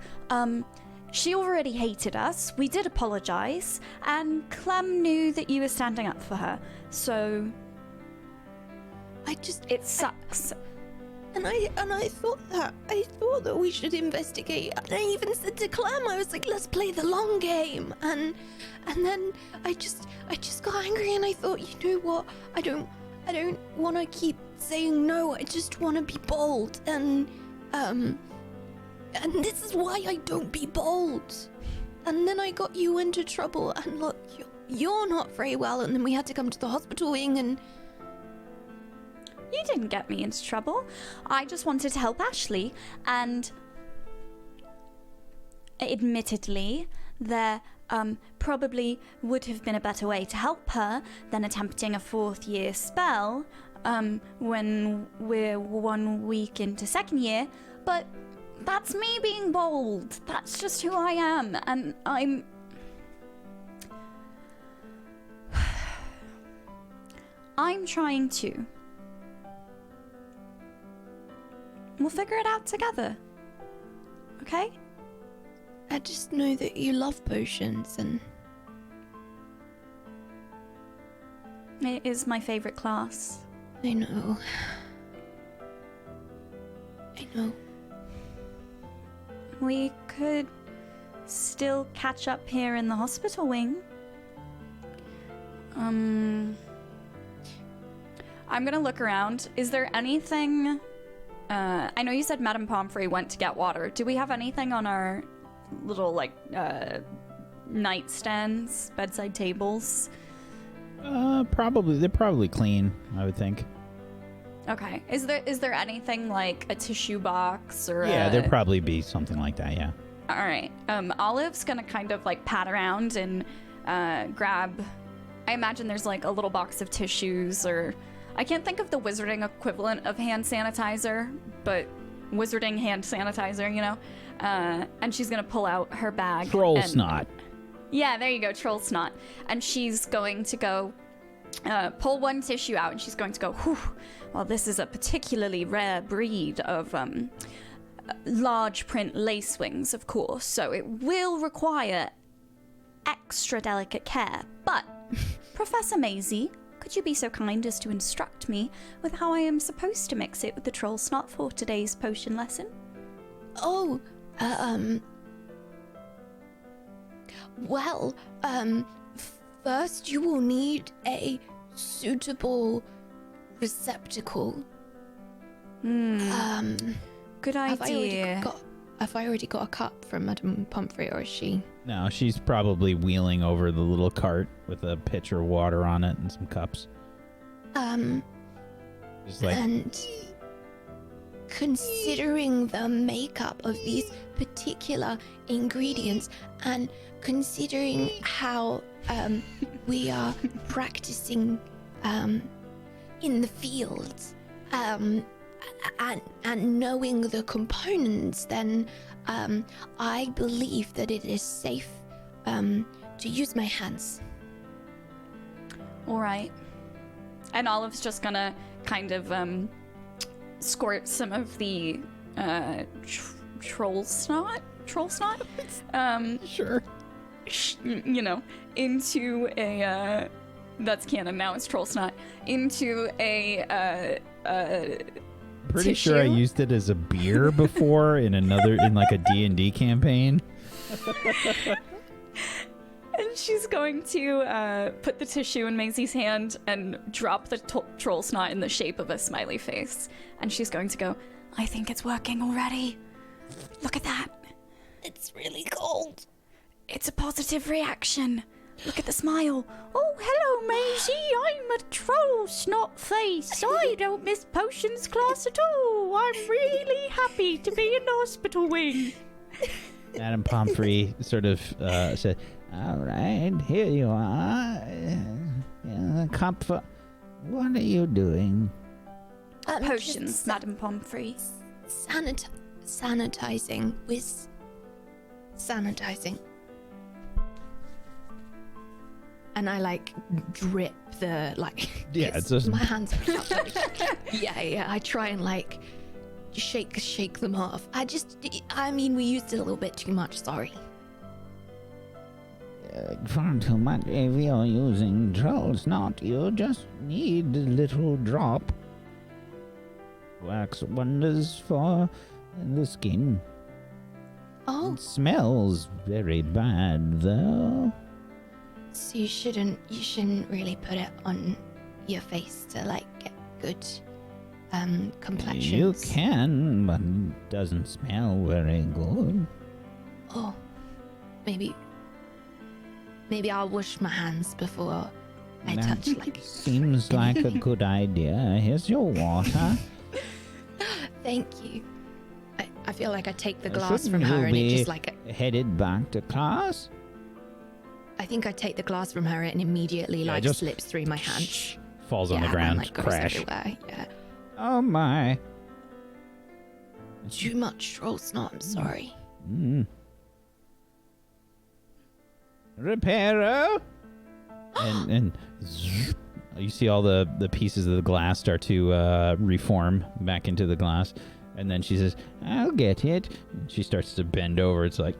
She already hated us. We did apologize, and Clem knew that you were standing up for her. So it sucks. And I thought that we should investigate. And I even said to Clem, I was like, let's play the long game. And then I just got angry, and I thought, you know what? I don't want to keep saying no. I just want to be bold. And this is why I don't be bold. And then I got you into trouble. And look, you're not very well. And then we had to come to the hospital wing and. You didn't get me into trouble. I just wanted to help Ashley, and admittedly, there probably would have been a better way to help her than attempting a 4th year spell when we're 1 week into 2nd year, but that's me being bold. That's just who I am, and I'm trying to. We'll figure it out together. Okay? I just know that you love potions, and it is my favorite class. I know. We could still catch up here in the hospital wing. I'm gonna look around. Is there anything... I know you said Madame Pomfrey went to get water. Do we have anything on our little, nightstands, bedside tables? Probably. They're probably clean, I would think. Okay. Is there anything like a tissue box or Yeah, there'd probably be something like that, yeah. All right. Olive's gonna kind of pat around and grab... I imagine there's a little box of tissues, or... I can't think of the wizarding equivalent of hand sanitizer, but wizarding hand sanitizer, you know? And she's gonna pull out her bag. Troll snot. Yeah, there you go, troll snot. And she's going to go pull one tissue out, and she's going to go, whew, well, this is a particularly rare breed of large print lace wings, of course, so it will require extra delicate care. But, Professor Maisie, could you be so kind as to instruct me with how I am supposed to mix it with the troll snot for today's potion lesson? Oh, well, first you will need a suitable receptacle. good idea. Have I already got a cup from Madame Pomfrey, or is she? No, she's probably wheeling over the little cart with a pitcher of water on it and some cups. Just like, And considering the makeup of these particular ingredients, and considering how we are practicing in the fields, and knowing the components, then I believe that it is safe to use my hands. All right. And Olive's just gonna kind of squirt some of the troll snot, sure. you know, into a that's canon now. It's troll snot into a Pretty tissue. sure I used it as a beer before in like a D&D campaign. And she's going to put the tissue in Maisie's hand and drop the troll snot in the shape of a smiley face. And she's going to go, I think it's working already. Look at that. It's really cold. It's a positive reaction. Look at the smile. Oh, hello, Maisie. I'm a troll snot face. I don't miss potions class at all. I'm really happy to be in the hospital wing. Madame Pomfrey sort of said, all right, here you are. A cup for... What are you doing? Potions, Madame Pomfrey. Sanitizing with sanitizing. And I like drip the like. Yeah, it's just... my hands are up, like, yeah. I try and like shake them off. I mean, we used it a little bit too much. Sorry. Far too much. If you're using troll snot, you just need a little drop. Works wonders for the skin. Oh, It smells very bad, though. so you shouldn't really put it on your face to like get good complexions. You can, but it doesn't smell very good. Oh, maybe I'll wash my hands before I That touch like. Seems like a good idea. Here's your water. Thank you. I feel like I take the glass Shouldn't from her you and it be just like. headed back to class? I think I take the glass from her and immediately Yeah, like just slips through my hands. Falls on the Yeah, ground. and, like, goes Crash. everywhere. Yeah. Oh my. Too much troll snot. I'm sorry. Reparo. and zzz, you see all the pieces of the glass start to reform back into the glass, and then she says, "I'll get it." And she starts to bend over. It's like.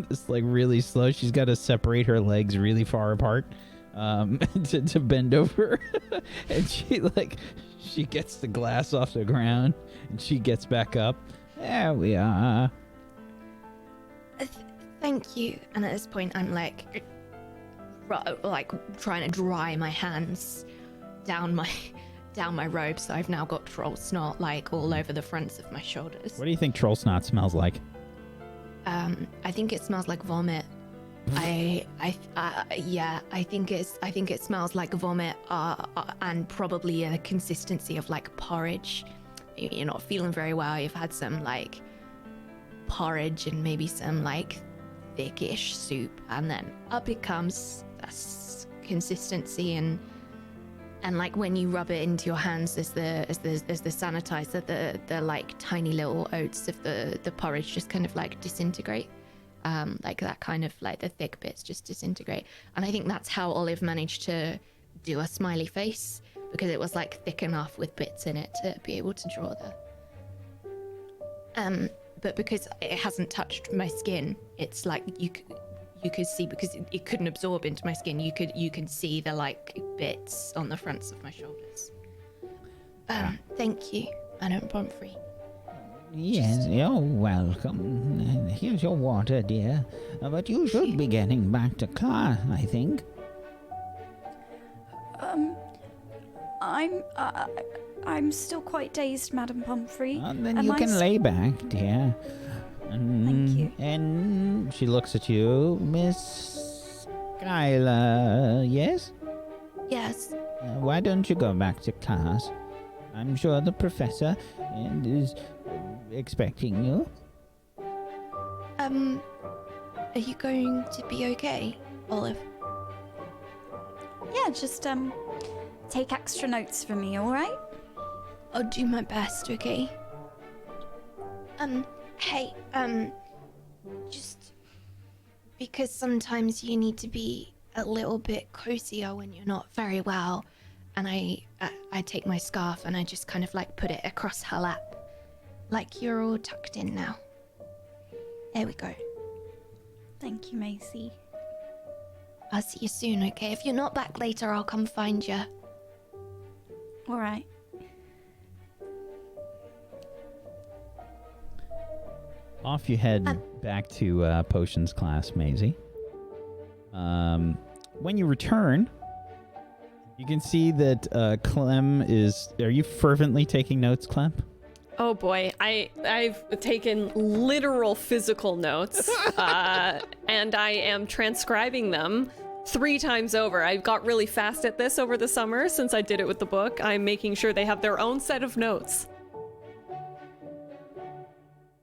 It's like really slow. She's got to separate her legs really far apart to bend over. And she gets the glass off the ground and she gets back up. There we are. Thank you. And at this point, I'm like trying to dry my hands down my robe, so I've now got troll snot like all over the fronts of my shoulders. What do you think troll snot smells like? I think it smells like vomit. I think it smells like vomit, and probably a consistency of like porridge. You're not feeling very well. You've had some like porridge and maybe some like thickish soup, and then up it comes. That's consistency, and like when you rub it into your hands, there's the sanitizer, the like tiny little oats of the porridge just kind of like disintegrate. Like that kind of like the thick bits just disintegrate. And I think that's how Olive managed to do a smiley face, because it was like thick enough with bits in it to be able to draw the. But because it hasn't touched my skin, it's like you could see, because it couldn't absorb into my skin. You could see the like bits on the fronts of my shoulders. Thank you, Madame Pomfrey. Yes, you're welcome. Here's your water, dear. But you should be getting back to class, I think. I'm still quite dazed, Madam Pumphrey. Then Am you I can lay back, dear. Thank you. And she looks at you, Miss Skylar. Yes? Yes. Why don't you go back to class? I'm sure the professor is expecting you. Are you going to be okay, Olive? Yeah, just take extra notes for me, all right? I'll do my best, okay? Hey, just because sometimes you need to be a little bit cozier when you're not very well, and I take my scarf and I just kind of like put it across her lap, like you're all tucked in now. There we go. Thank you, Macy. I'll see you soon, okay? If you're not back later, I'll come find you. All right. Off you head back to potions class, Maisie. When you return, you can see that Clem is... Are you fervently taking notes, Clem? Oh boy, I've taken literal physical notes, and I am transcribing them 3 times over. I got really fast at this over the summer since I did it with the book. I'm making sure they have their own set of notes.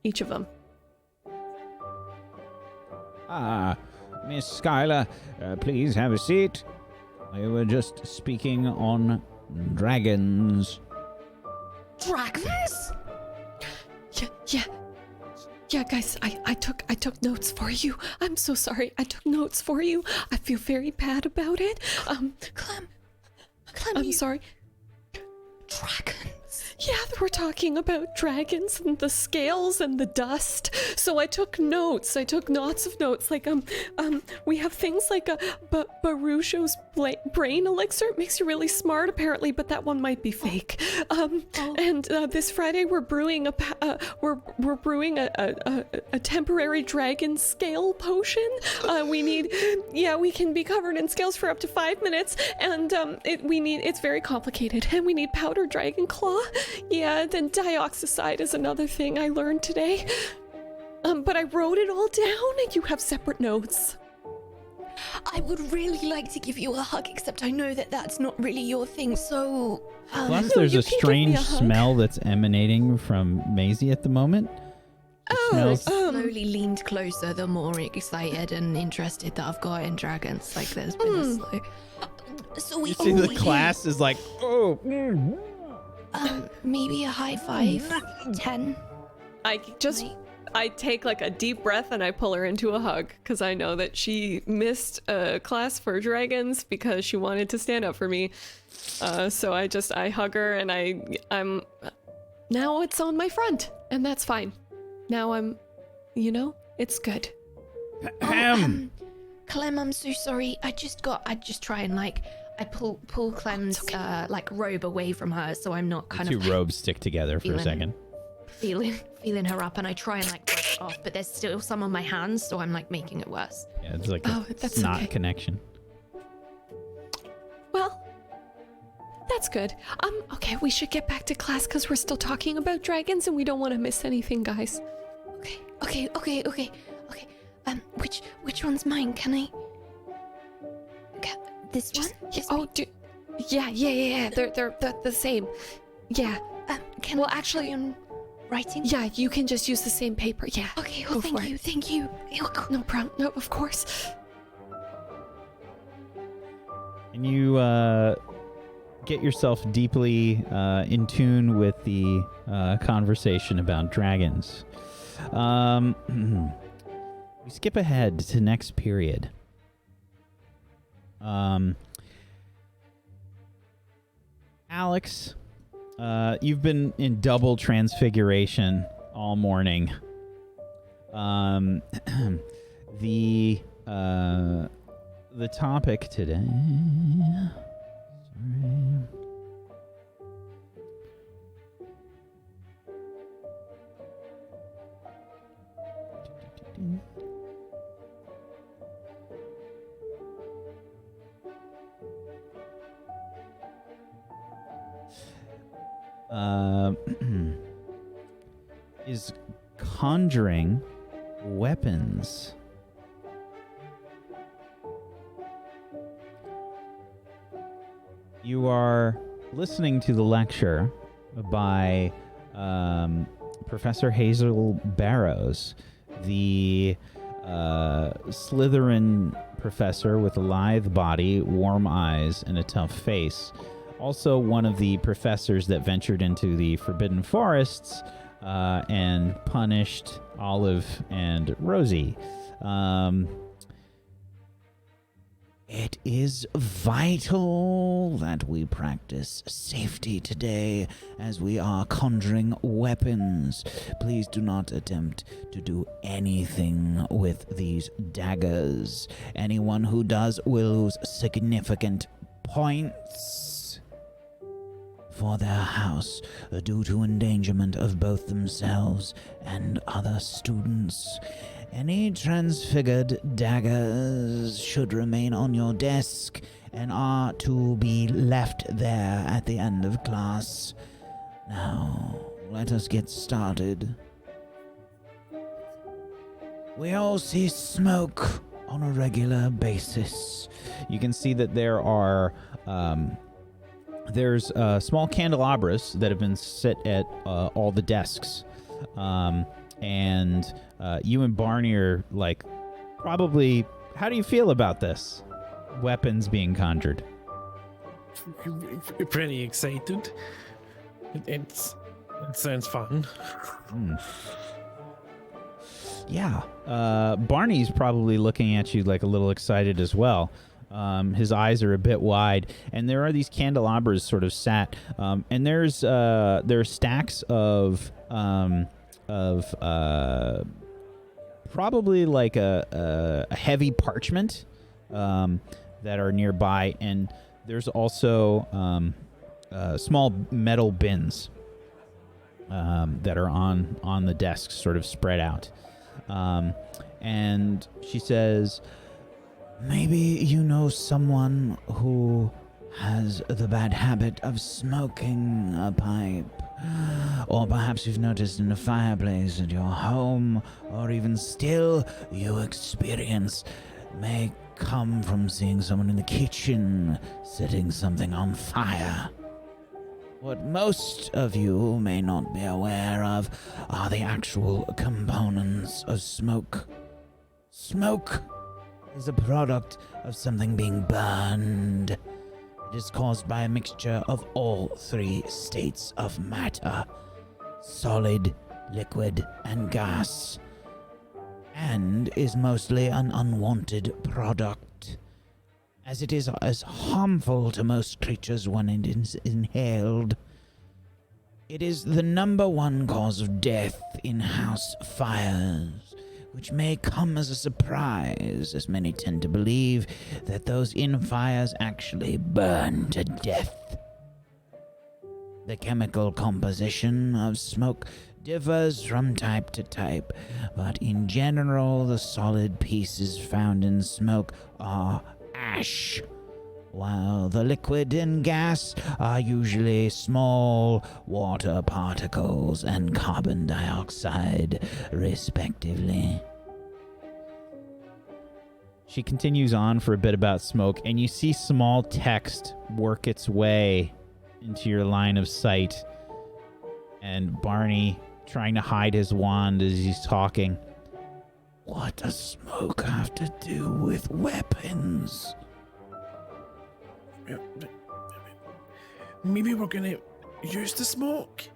Each of them. Miss Skylar, please have a seat. We were just speaking on dragons. Dragons? Yeah, guys, I took notes for you. I'm so sorry. I took notes for you. I feel very bad about it. Clem, I'm sorry. Dragons? Yeah, we're talking about dragons and the scales and the dust. So I took notes. I took lots of notes. Like, we have things like a Barucho's brain elixir. It makes you really smart, apparently, but that one might be fake. And this Friday we're brewing we're brewing a temporary dragon scale potion. We can be covered in scales for up to 5 minutes, and it's very complicated, and we need powdered dragon claw. Yeah, then dioxicide is another thing I learned today. But I wrote it all down, and you have separate notes. I would really like to give you a hug, except I know that that's not really your thing, so... Plus, there's you a can give me strange a hug. smell that's emanating from Maisie at the moment. It smells... slowly leaned closer, the more excited and interested that I've got in dragons. Like, there's been a slow... So we You see the class is like, oh... maybe a high 5, 10. I take like a deep breath and I pull her into a hug because I know that she missed a class for dragons because she wanted to stand up for me. So I hug her and I'm now it's on my front and that's fine. Now it's good. Clem, I'm so sorry. I just try and I pull Clem's robe away from her, so I'm not kind Two of robes stick together for a second. feeling her up, and I try and brush it off, but there's still some on my hands, so I'm making it worse. Yeah, it's like that's snot okay. connection. Well, that's good. Okay, we should get back to class because we're still talking about dragons and we don't want to miss anything, guys. Okay. Which one's mine? Can I? This one? Yeah. They're the same. Yeah. Can I actually on writing? Yeah, you can just use the same paper. Yeah. Okay. Go for it. Thank you. No problem. No, of course. And you get yourself deeply in tune with the conversation about dragons. We skip ahead to next period. Alex, you've been in double transfiguration all morning. The topic today. Sorry. is conjuring weapons. You are listening to the lecture by Professor Hazel Barrows, the Slytherin professor with a lithe body, warm eyes, and a tough face. Also one of the professors that ventured into the Forbidden Forests and punished Olive and Rosie. It is vital that we practice safety today as we are conjuring weapons. Please do not attempt to do anything with these daggers. Anyone who does will lose significant points for their house due to endangerment of both themselves and other students. Any transfigured daggers should remain on your desk and are to be left there at the end of class. Now, let us get started. We all see smoke on a regular basis. You can see that there are there's small candelabras that have been set at all the desks. And you and Barney are like, probably, how do you feel about this? Weapons being conjured. Pretty excited. It sounds fun. Yeah. Barney's probably looking at you like a little excited as well. His eyes are a bit wide, and there are these candelabras sort of sat, and there are stacks of probably like a heavy parchment that are nearby, and there's also small metal bins that are on the desks, sort of spread out. And she says, maybe you know someone who has the bad habit of smoking a pipe. Or perhaps you've noticed in a fireplace at your home, or even still, your experience may come from seeing someone in the kitchen setting something on fire. What most of you may not be aware of are the actual components of smoke. Smoke is a product of something being burned. It is caused by a mixture of all three states of matter: solid, liquid, and gas, and is mostly an unwanted product, as it is as harmful to most creatures when it is inhaled. It is the #1 cause of death in house fires, which may come as a surprise, as many tend to believe that those in fires actually burn to death. The chemical composition of smoke differs from type to type, but in general, the solid pieces found in smoke are ash, while the liquid and gas are usually small water particles and carbon dioxide, respectively. She continues on for a bit about smoke, and you see small text work its way into your line of sight. And Barney, trying to hide his wand as he's talking. What does smoke have to do with weapons? Maybe we're gonna use the smoke.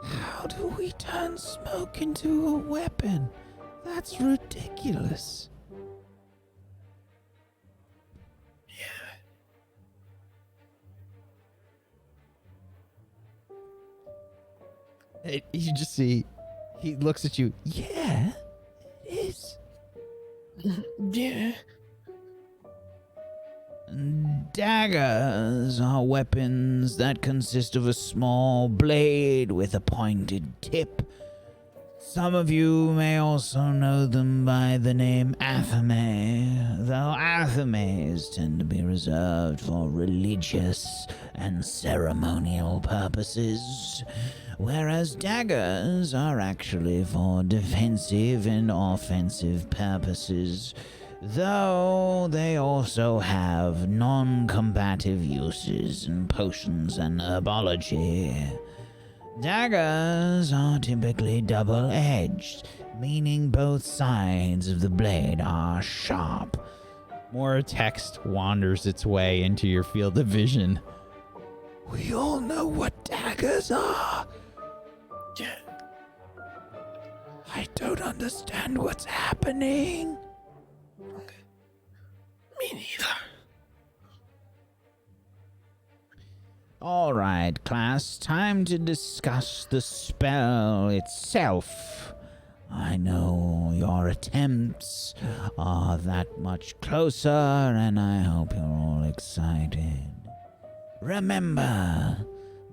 How do we turn smoke into a weapon? That's ridiculous. Yeah. You just see, he looks at you. Yeah, it is. Yeah. Daggers are weapons that consist of a small blade with a pointed tip. Some of you may also know them by the name Athame, though Athames tend to be reserved for religious and ceremonial purposes, whereas daggers are actually for defensive and offensive purposes, though they also have non-combative uses in potions and herbology. Daggers are typically double-edged, meaning both sides of the blade are sharp. More text wanders its way into your field of vision. We all know what daggers are. Yeah. I don't understand what's happening. Me neither. All right, class, time to discuss the spell itself. I know your attempts are that much closer, and I hope you're all excited. Remember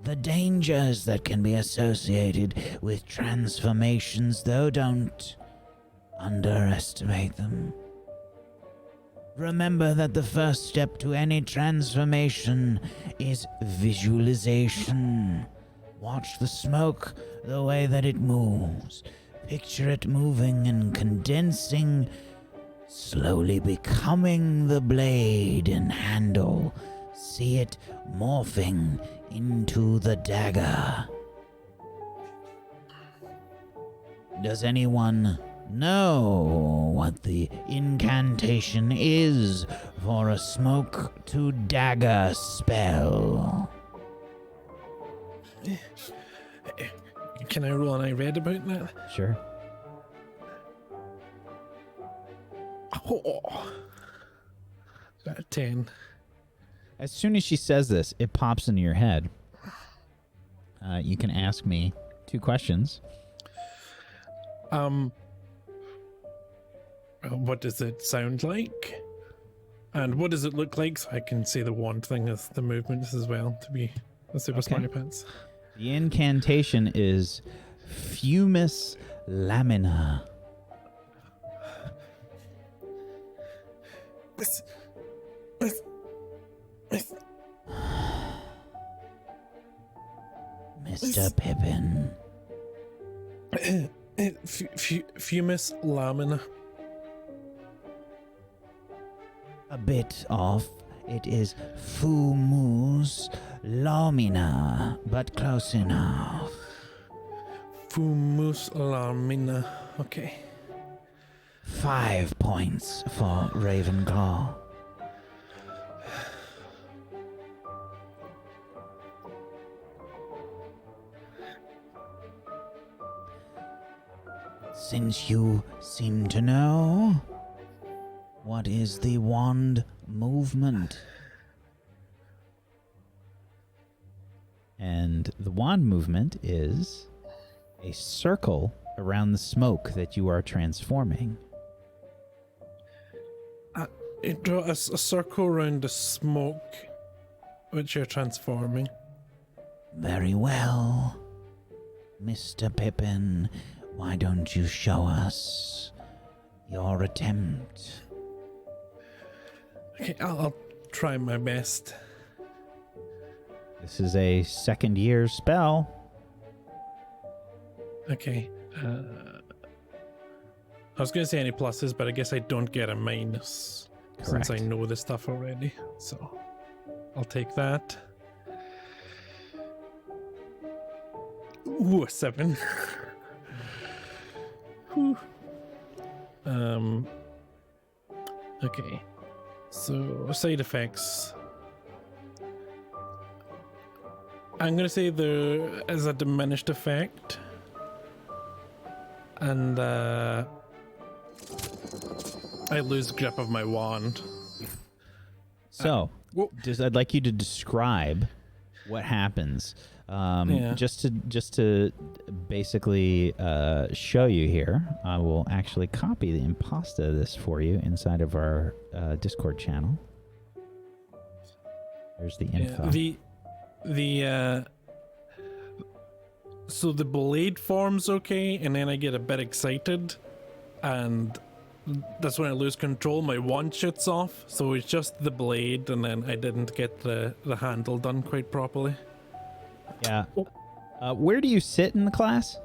the dangers that can be associated with transformations, though don't underestimate them. Remember that the first step to any transformation is visualization. Watch the smoke, the way that it moves. Picture it moving and condensing, slowly becoming the blade and handle. See it morphing into the dagger. Does anyone know what the incantation is for a smoke to dagger spell? Can I roll an I read about that? Sure. Oh. Got a 10. As soon as she says this, it pops into your head. You can ask me 2 questions. What does it sound like? And what does it look like? So I can say the wand thing as the movements as well to be the super smarty pants. The incantation is Fumus Lamina. Mr. Pippin. Fumus Lamina. A bit off. It is Fumus Lamina, but close enough. Fumus Lamina. Okay. 5 points for Ravenclaw. Since you seem to know, what is the wand movement? And the wand movement is a circle around the smoke that you are transforming. It draw a circle around the smoke which you're transforming. Very well. Mr. Pippin, why don't you show us your attempt? Okay, I'll try my best. This is a second year spell. Okay. I was going to say any pluses, but I guess I don't get a minus. Correct. Since I know this stuff already. So I'll take that. Ooh, a 7. Whew. Okay. So side effects. I'm gonna say there is a diminished effect, and I lose grip of my wand. So, I'd like you to describe what happens. Just to basically show you here, I will actually copy the impasta of this for you inside of our Discord channel. There's the info. So the blade form's okay, and then I get a bit excited, and that's when I lose control. My wand shoots off, so it's just the blade, and then I didn't get the handle done quite properly. Yeah. Where do you sit in the class?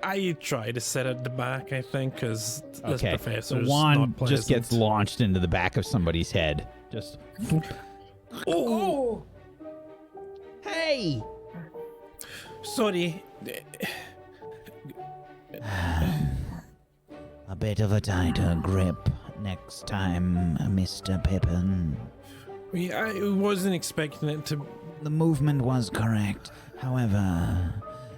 I try to sit at the back, I think, because this Okay. professor's The wand not pleasant. just gets launched into the back of somebody's head. Just. Oh! Hey! Sorry. A bit of a tighter grip next time, Mr. Pippin. I wasn't expecting it to. The movement was correct. However,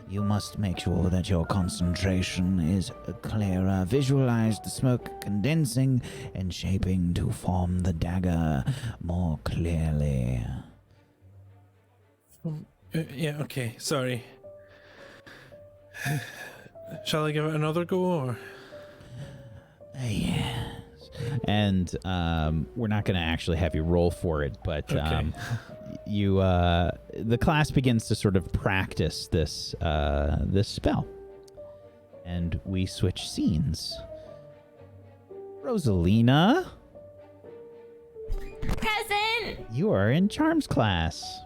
you must make sure that your concentration is clearer. Visualize the smoke condensing and shaping to form the dagger more clearly. Yeah, okay, sorry. Shall I give it another go, or? Yes. And we're not going to actually have you roll for it, but Okay. the class begins to sort of practice this this spell, and we switch scenes. Rosalina, Present. you are in Charms class.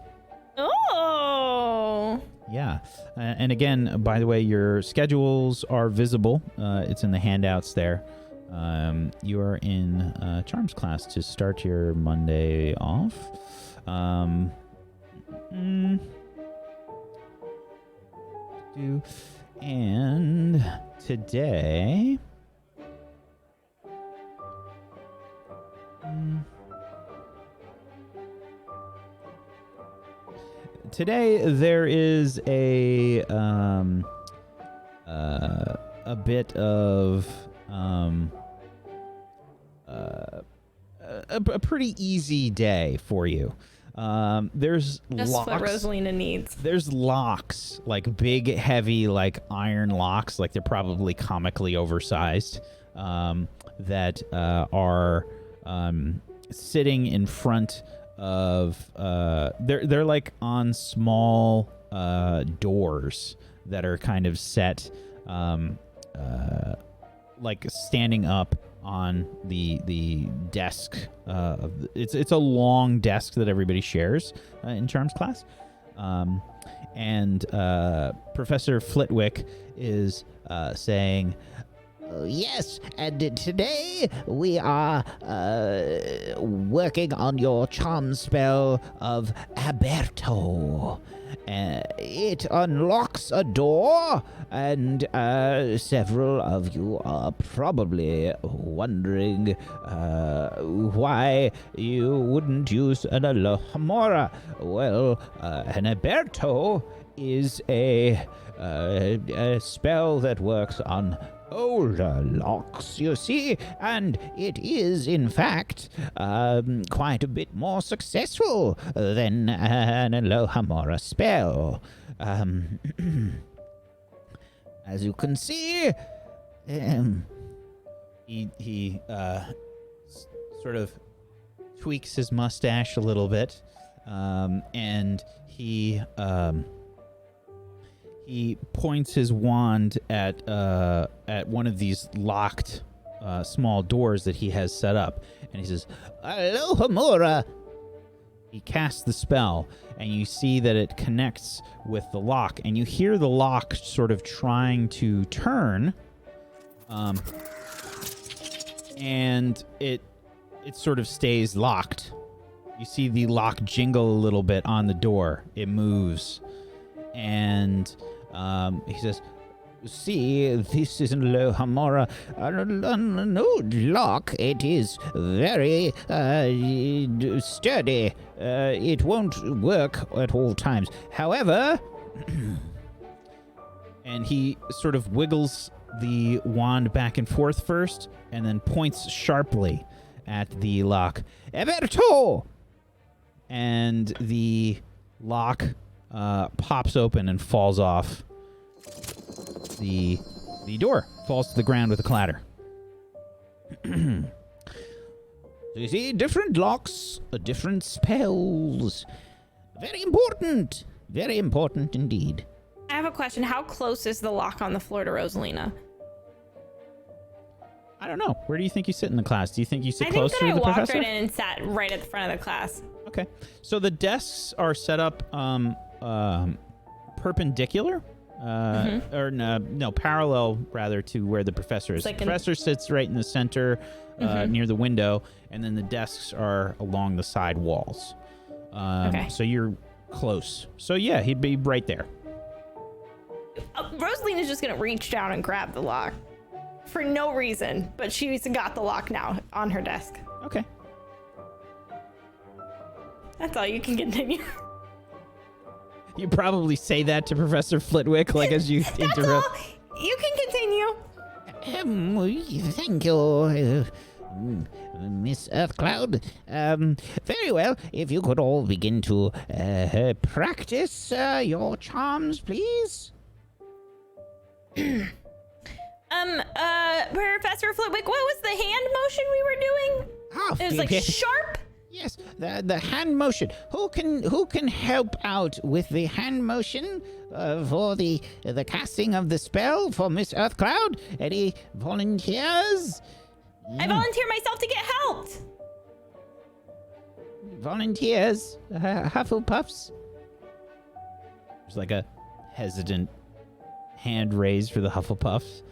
Oh. Yeah, and again, by the way, your schedules are visible. It's in the handouts there. You are in Charms class to start your Monday off. And today, today there is a bit of a pretty easy day for you. There's Just locks. what Rosalina needs. There's locks, like big, heavy, like iron locks, like they're probably comically oversized, that are sitting in front of. They're like on small doors that are kind of set, like standing up on the desk. It's a long desk that everybody shares in Charms class, and Professor Flitwick is saying, yes, and today we are working on your charm spell of Aberto. It unlocks a door, and several of you are probably wondering why you wouldn't use an Alohomora. Well, an Aberto is a spell that works on older locks, you see, and it is, in fact, quite a bit more successful than an Alohomora spell. As you can see, he sort of tweaks his mustache a little bit, and he points his wand at one of these locked small doors that he has set up, and he says, "Alohomora." He casts the spell, and you see that it connects with the lock, and you hear the lock sort of trying to turn, and it sort of stays locked. You see the lock jingle a little bit on the door. It moves, and he says, "See, this is an Alohomora, an old lock. It is very sturdy. It won't work at all times. However," and he sort of wiggles the wand back and forth first, and then points sharply at the lock. "Aberto!" And the lock pops open and falls off. The door falls to the ground with a clatter. So you see, different locks, different spells. Very important. Very important indeed. I have a question. How close is the lock on the floor to Rosalina? I don't know. Where do you think you sit in the class? Do you think you sit I think closer that to I the walked professor? right in and sat right at the front of the class. Okay. So the desks are set up perpendicular. Or no, parallel rather to where the professor is. The professor sits right in the center near the window, and then the desks are along the side walls. Okay. So you're close. So yeah, he'd be right there. Rosalina's just going to reach down and grab the lock. For no reason, but she's got the lock now on her desk. Okay. That's all. You can continue. You probably say that to Professor Flitwick, like as you That's interrupt. all. You can continue. Thank you, Miss Earthcloud. Very well. If you could all begin to practice your charms, please. Professor Flitwick, what was the hand motion we were doing? It was like sharp. Yes, the hand motion. Who can help out with the hand motion for the casting of the spell for Miss Earthcloud? Any volunteers? I volunteer myself to get helped. Volunteers? Hufflepuffs? There's like a hesitant hand raised for the Hufflepuffs.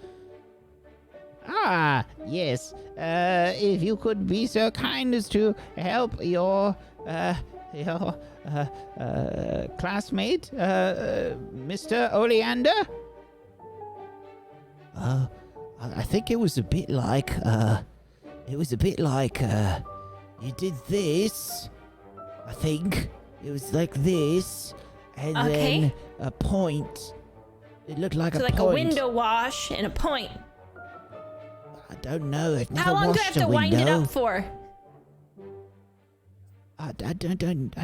Ah, yes. If you could be so kind as to help your classmate, Mr. Oleander. I think it was a bit like, you did this. I think it was like this, and then a point. It looked like So a like point. a window wash and a point. I don't know. I've never How long do I washed have to a wind window. it up for? I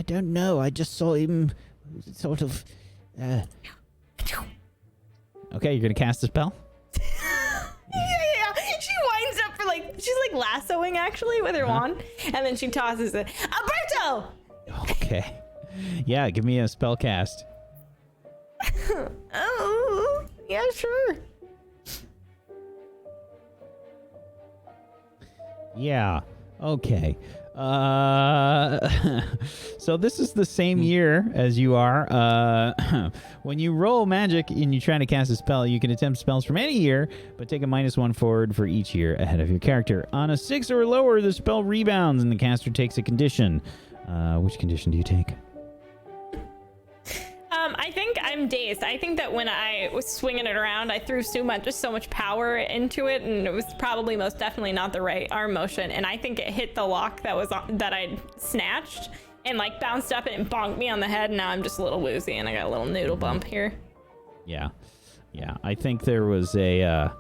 don't know. I just saw him sort of. Okay, you're gonna cast a spell? Yeah. She winds up for she's like lassoing actually with her wand, and then she tosses it. Alberto! Okay. Yeah, give me a spell cast. Oh, yeah, sure. Yeah. Okay. So this is the same year as you are. When you roll magic and you're trying to cast a spell, you can attempt spells from any year, but take a -1 forward for each year ahead of your character. On a 6 or lower, the spell rebounds and the caster takes a condition. Which condition do you take? I think I'm dazed. I think that when I was swinging it around, I threw so much power into it, and it was probably most definitely not the right arm motion. And I think it hit the lock that I'd snatched, and bounced up and it bonked me on the head. And now I'm just a little woozy, and I got a little noodle bump here. Yeah. I think there was a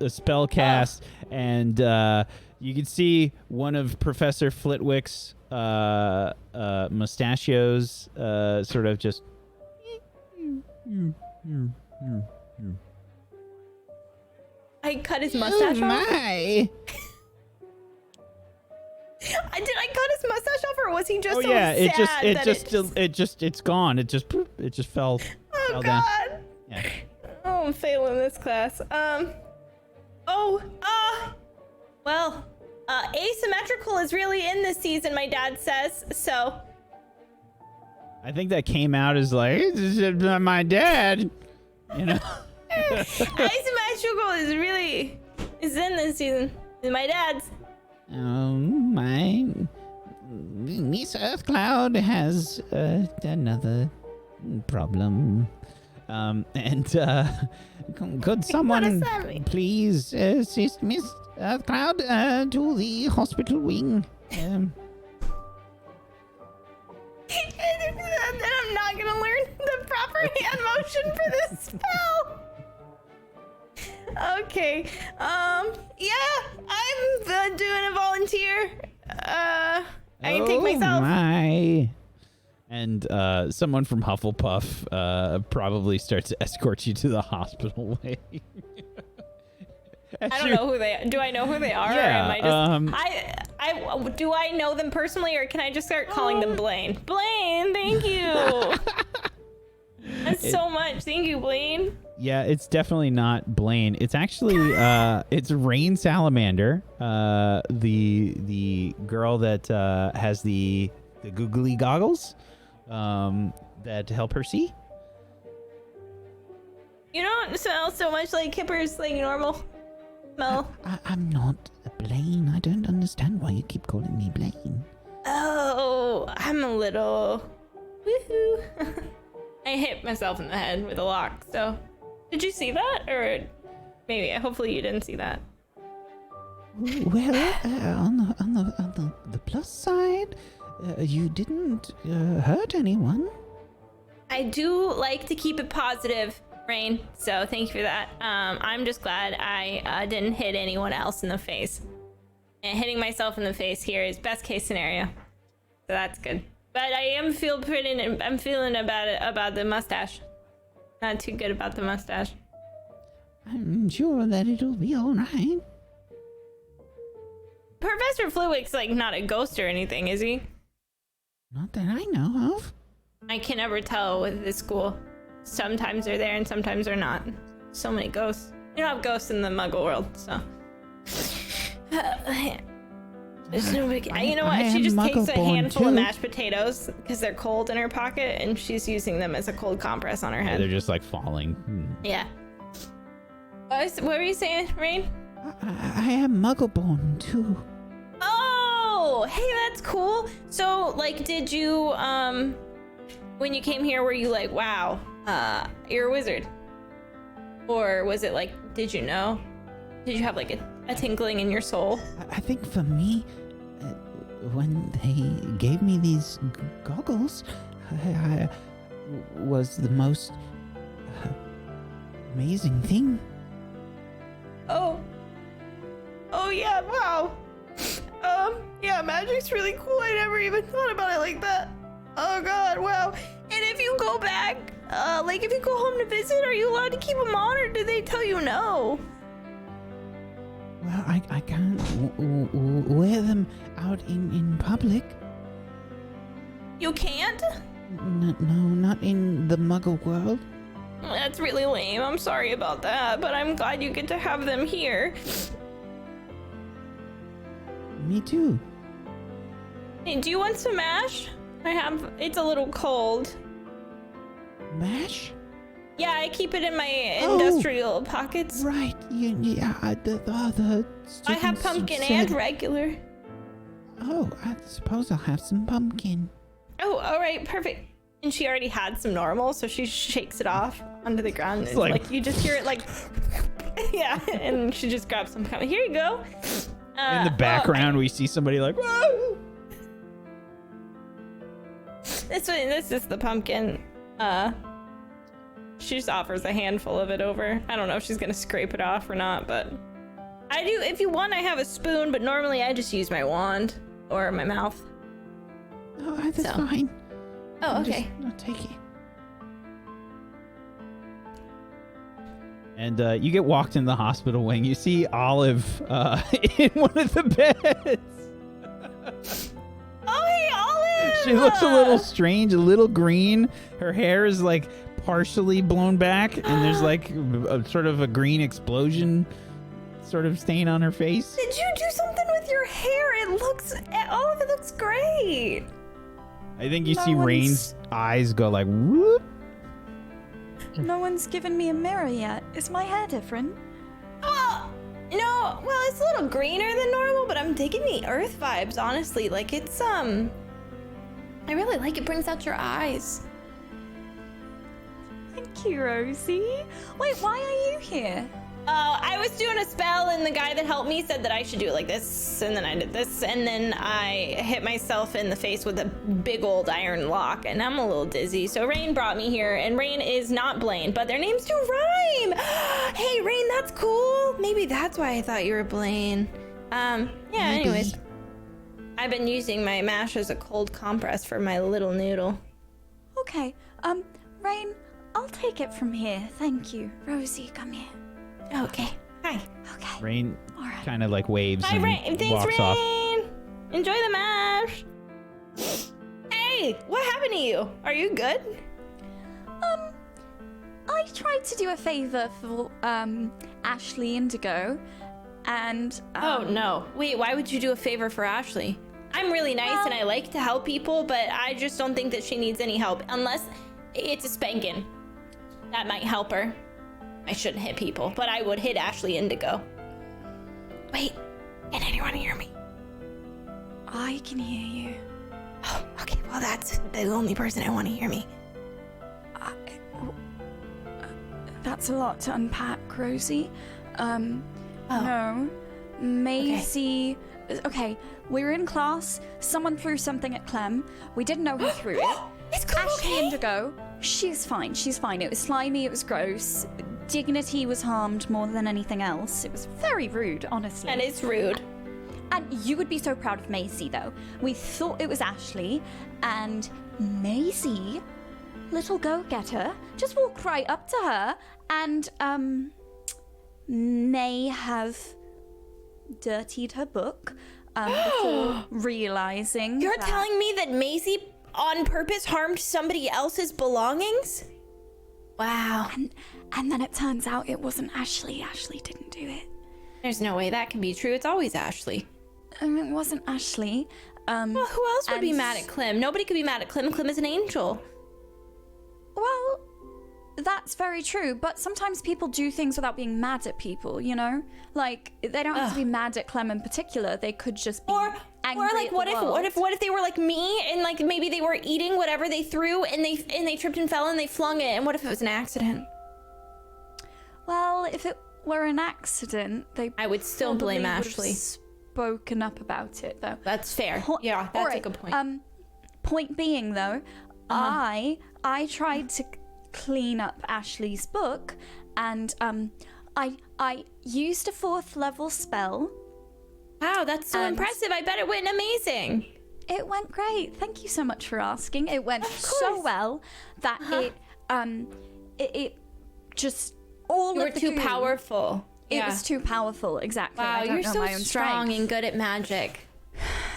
spell cast, and you can see one of Professor Flitwick's mustachios sort of just. I cut his mustache Oh off. my! Did I cut his mustache off, or was he just Oh so yeah, sad it's gone. It just fell. Oh fell down. God. Yeah. Oh, I'm failing this class. Well, asymmetrical is really in this season, my dad says, so. I think that came out as like, this is my dad. You know? Asymmetrical is in this season. It's my dad's. Oh my! Miss Earthcloud has another problem. Could someone that mean? please assist Miss Earthcloud to the hospital wing? Then I'm not gonna learn the proper hand motion for this spell. Okay. Yeah, I'm doing a volunteer. I can take myself. Oh my! And someone from Hufflepuff probably starts to escort you to the hospital way. I don't know who they. Do I know who they are? Yeah, Or am I just? Do I know them personally, or can I just start calling them Blaine? Blaine, thank you. That's so much. Thank you, Blaine. Yeah, it's definitely not Blaine. It's actually it's Rain Salamander, the girl that has the googly goggles that help her see. You don't smell so much like Kipper's like normal smell. I'm not Blaine. I don't understand why you keep calling me Blaine. Oh, I'm a little woohoo. I hit myself in the head with a lock. So, did you see that, or maybe? Hopefully, you didn't see that. Well, on the plus side, you didn't hurt anyone. I do like to keep it positive, Rain. So thank you for that. I'm just glad I didn't hit anyone else in the face. And hitting myself in the face here is best case scenario. So that's good. But I am I'm feeling about the mustache. Not too good about the mustache. I'm sure that it'll be all right. Professor Fluick's like not a ghost or anything, is he? Not that I know of. I can never tell with this school. Sometimes they're there and sometimes they're not. So many ghosts. You don't have ghosts in the Muggle world, so. There's no big. You know what? She just takes a handful of mashed potatoes because they're cold in her pocket, and she's using them as a cold compress on her head. They're just like falling. Yeah. What were you saying, Rain? I am Muggle-born too. Oh, hey, that's cool. So, like, did you, when you came here, were you like, wow, you're a wizard? Or was it like, did you know? Did you have like a tinkling in your soul? I think for me, when they gave me these goggles, I was the most amazing thing. Oh yeah, wow. Yeah, magic's really cool. I never even thought about it like that. Oh god, wow. And if you go back, like if you go home to visit, are you allowed to keep them on, or do they tell you no? Well, I can't wear them out in public. You can't? No, not in the Muggle world. That's really lame. I'm sorry about that, but I'm glad you get to have them here. Me too. Hey, do you want some mash? It's a little cold. Mash? Yeah, I keep it in my industrial pockets. Right. Yeah. I have pumpkin and regular. Oh, I suppose I'll have some pumpkin. Oh, all right, perfect. And she already had some normal, so she shakes it off onto the ground. It's like you just hear it like, yeah, and she just grabs some pumpkin. Here you go. In the background, we see somebody like, whoa! This is the pumpkin. She just offers a handful of it over. I don't know if she's gonna scrape it off or not, but I do. If you want, I have a spoon, but normally I just use my wand or my mouth. Oh, that's fine. Oh, okay. I'll take it. And you get walked in the hospital wing. You see Olive in one of the beds. Oh, hey, Olive! She looks a little strange, a little green. Her hair is like partially blown back, and there's like a sort of a green explosion sort of stain on her face. Did you do something with your hair? All of it looks great. I think you see Rain's eyes go like whoop. No one's given me a mirror yet. Is my hair different? No, well, it's a little greener than normal, but I'm digging the earth vibes, honestly. Like, it's, I really like it. Brings out your eyes. Thank you, Rosie. Wait, why are you here? I was doing a spell, and the guy that helped me said that I should do it like this, and then I did this, and then I hit myself in the face with a big old iron lock, and I'm a little dizzy. So Rain brought me here, and Rain is not Blaine, but their names do rhyme. Hey, Rain, that's cool. Maybe that's why I thought you were Blaine. Yeah, anyways. I've been using my mash as a cold compress for my little noodle. Okay, Rain, I'll take it from here. Thank you. Rosie, come here. Okay. Hi. Okay. Rain All right. kind of like waves Hi, and Rain. Thanks, walks off. Rain. Enjoy the mash. Hey, what happened to you? Are you good? I tried to do a favor for Ashley Indigo, and Oh no. Wait, why would you do a favor for Ashley? I'm really nice and I like to help people, but I just don't think that she needs any help unless it's a spanking. That might help her. I shouldn't hit people, but I would hit Ashley Indigo. Wait, can anyone hear me? I can hear you. Oh, okay, well that's the only person I want to hear me. That's a lot to unpack, Rosie. No. Maisie... Okay, we were in class. Someone threw something at Clem. We didn't know who threw it. Is Clem Ashley okay? Indigo, she's fine. It was slimy, it was gross. Dignity was harmed more than anything else. It was very rude, honestly. And it's rude. And you would be so proud of Maisie, though. We thought it was Ashley, and Maisie, little go-getter, just walked right up to her and, may have dirtied her book, before realizing You're that... telling me that Maisie on purpose harmed somebody else's belongings? Wow. And then it turns out it wasn't Ashley. Ashley didn't do it. There's no way that can be true. It's always Ashley. It wasn't Ashley. Well, who else would be and- mad at Clem? Nobody could be mad at Clem. Clem is an angel. Well, that's very true, but sometimes people do things without being mad at people, you know? Like, they don't have to be mad at Clem in particular. They could just be angry Or like at what the if world. what if they were like me and like maybe they were eating whatever they threw and they tripped and fell and they flung it, and what if it was an accident? Well, if it were an accident, I would still blame probably would've Ashley. spoken up about it, though. That's fair. Po- Yeah, that's alright, a good point. Point being, though, I tried to clean up Ashley's book, and I used a 4th level spell. Wow, that's so and- impressive. I bet it went amazing. It went great. Thank you so much for asking. It went so well that it just all You were of the too goo- powerful. It was too powerful. Exactly. Wow, I don't you're know so my own strong strength. and good at magic.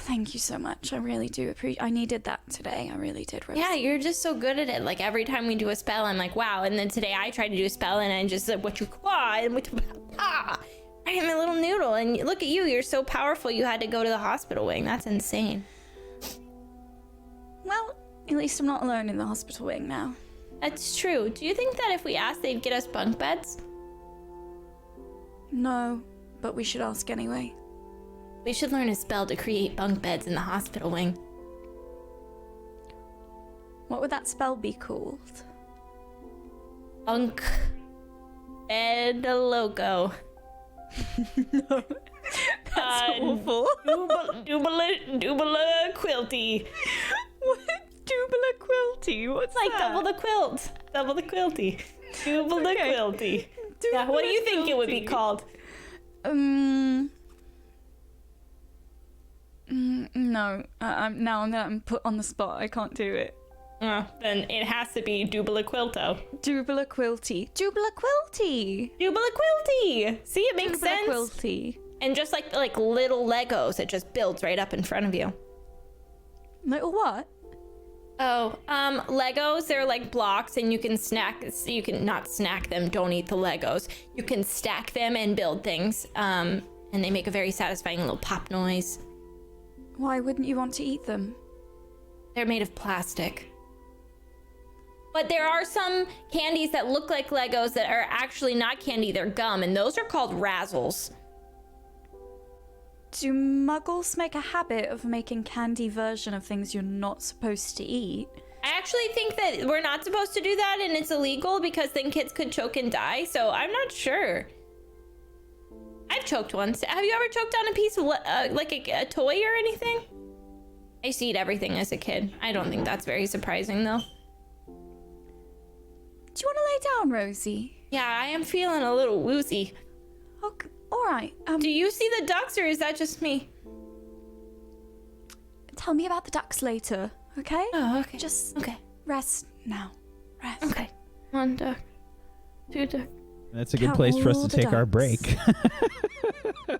Thank you so much. I really do appreciate. I needed that today. I really did. Rose. Yeah, you're just so good at it. Like every time we do a spell, I'm like, wow. And then today I tried to do a spell and I just said, what you and what I am a little noodle. And look at you, you're so powerful. You had to go to the hospital wing. That's insane. Well, at least I'm not alone in the hospital wing now. That's true. Do you think that if we asked, they'd get us bunk beds? No, but we should ask anyway. We should learn a spell to create bunk beds in the hospital wing. What would that spell be called? Bunk bed loco. That's awful. Dubala quilty. What? Dubala quilty? What's Like that? double the quilt. Double the quilty. Double the quilty. Yeah, what do you think it would be called? No. I'm put on the spot. I can't do it. Then it has to be Dubala quilto. Dubala quilty. Dubala quilty. Dubala quilty. See, it makes Dubala sense. quilty. And just like little Legos, it just builds right up in front of you. Little what? Oh, Legos, they're like blocks and you can not snack them, don't eat the Legos. You can stack them and build things. And they make a very satisfying little pop noise. Why wouldn't you want to eat them? They're made of plastic. But there are some candies that look like Legos that are actually not candy, they're gum, and those are called Razzles. Do muggles make a habit of making candy version of things you're not supposed to eat? I actually think that we're not supposed to do that and it's illegal because then kids could choke and die, so I'm not sure. I've choked once. Have you ever choked on a piece of like a toy or anything? I used to eat everything as a kid. I don't think that's very surprising though. Do you want to lay down, Rosie? Yeah, I am feeling a little woozy. Okay, all right. Do you see the ducks or is that just me? Tell me about the ducks later, okay? Oh, okay. Just okay. rest now. Rest. Okay. 1 duck. 2 duck. That's a good Count place for us all to the take our ducks. break.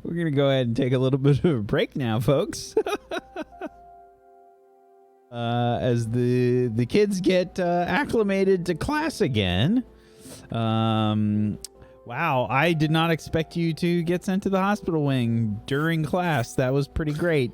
We're going to go ahead and take a little bit of a break now, folks. As the kids get acclimated to class again. Wow, I did not expect you to get sent to the hospital wing during class. That was pretty great.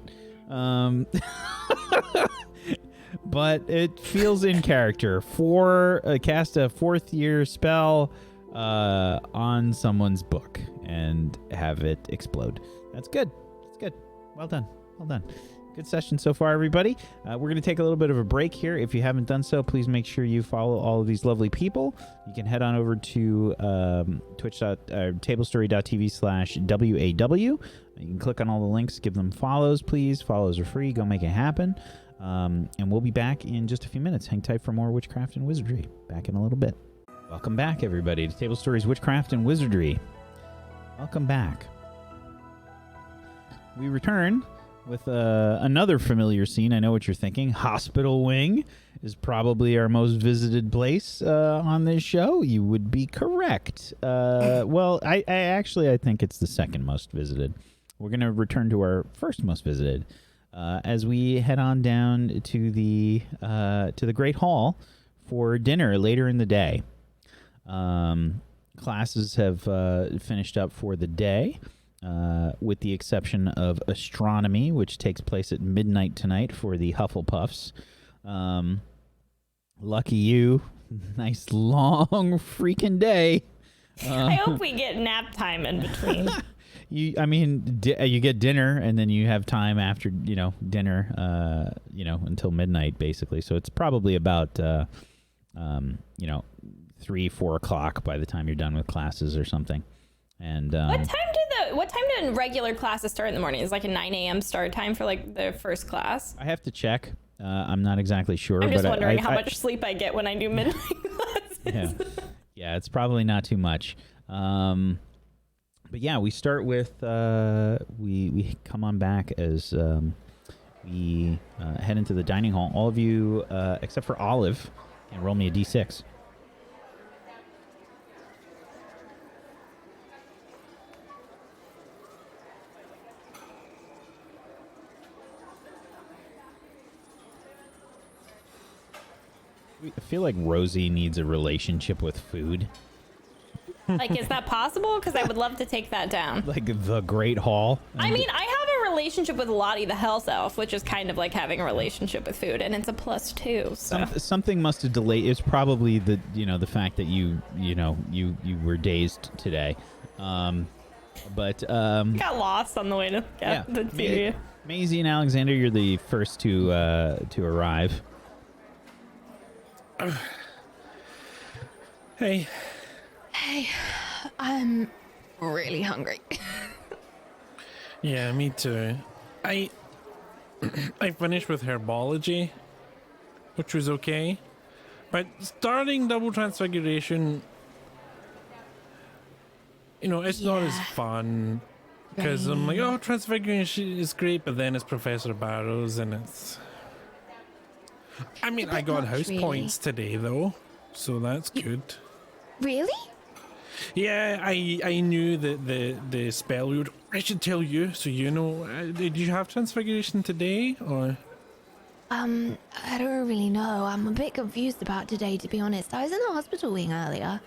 But it feels in character. Cast a 4th year spell on someone's book and have it explode. That's good. That's good. Well done. Well done. Good session so far, everybody. We're going to take a little bit of a break here. If you haven't done so, please make sure you follow all of these lovely people. You can head on over to tablestory.tv/WAW. You can click on all the links, give them follows, please. Follows are free. Go make it happen. And we'll be back in just a few minutes. Hang tight for more Witchcraft and Wizardry. Back in a little bit. Welcome back, everybody, to Table Stories Witchcraft and Wizardry. Welcome back. We return with another familiar scene. I know what you're thinking. Hospital Wing is probably our most visited place on this show. You would be correct. Well, I think it's the second most visited. We're going to return to our first most visited as we head on down to the Great Hall for dinner later in the day. Classes have finished up for the day. With the exception of astronomy, which takes place at midnight tonight for the Hufflepuffs. Lucky you. Nice long freaking day. I hope we get nap time in between. You get dinner, and then you have time after, dinner, until midnight, basically. So it's probably about, 3-4 o'clock by the time you're done with classes or something. And what time did regular classes start in the morning? Is like a 9 a.m. start time for like the first class? I have to check. I'm not exactly sure. I'm just wondering how much sleep I get when I do midnight classes. Yeah, it's probably not too much. But yeah, we start with we come on back as we head into the dining hall. All of you, except for Olive, can roll me a d6. I feel like Rosie needs a relationship with food. Like, is that possible? Because I would love to take that down. Like the Great Hall. I mean, I have a relationship with Lottie the Health Elf, which is kind of like having a relationship with food, and it's a +2. So. Something must have delayed. It's probably the fact that you were dazed today. But got lost on the way to the TV. Maisie and Alexander, you're the first to arrive. Hey. Hey, I'm really hungry. Yeah, me too. I finished with herbology, which was okay. But starting double transfiguration, it's not as fun. Because I'm like, oh, transfiguration is great, but then it's Professor Barrows and it's... I mean, I got house points today, though, so that's good. Really? Yeah, I knew that the spell would... I should tell you, so you know. Did you have transfiguration today, or...? I don't really know. I'm a bit confused about today, to be honest. I was in the hospital wing earlier,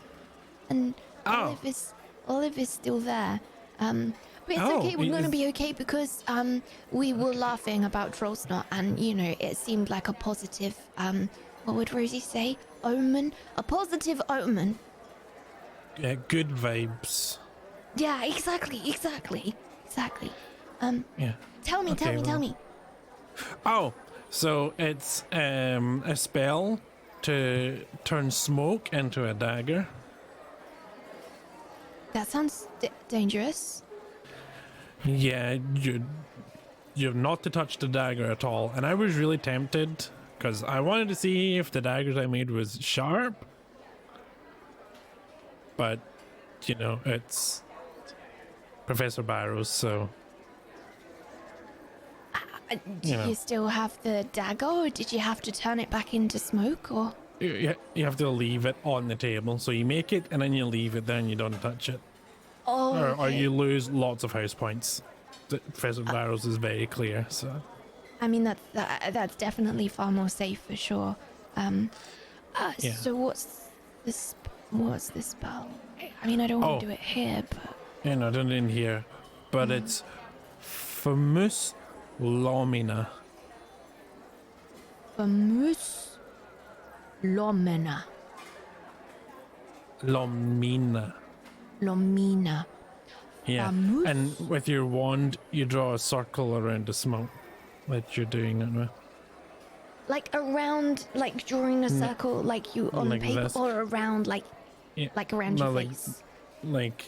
and Olive is still there. But it's okay, we're going to be okay because we were laughing about Trollsnot and, it seemed like a positive, what would Rosie say? Omen? A positive omen. Yeah, good vibes. Yeah, exactly. Yeah. Tell me. Oh, so it's a spell to turn smoke into a dagger. That sounds dangerous. Yeah, you're not to touch the dagger at all. And I was really tempted because I wanted to see if the daggers I made was sharp. But, it's Professor Barrows, so... Do you still have the dagger, or did you have to turn it back into smoke, or...? You have to leave it on the table. So you make it, and then you leave it there, and you don't touch it. Oh, or okay. you lose lots of house points. The Pheasant Barrows is very clear, so. I mean, that's definitely far more safe for sure. Yeah. So what's this spell? I mean, I don't want to do it here, but... Yeah, no, done it in here. But it's Famus Lomina. Famus Lomina. Lomina. Lomina. Yeah. Famus? And with your wand, you draw a circle around the smoke that you're doing it with. Like around, like drawing a circle, like you on Like paper, this. or around, like, Yeah. like around No, your like- face. Like,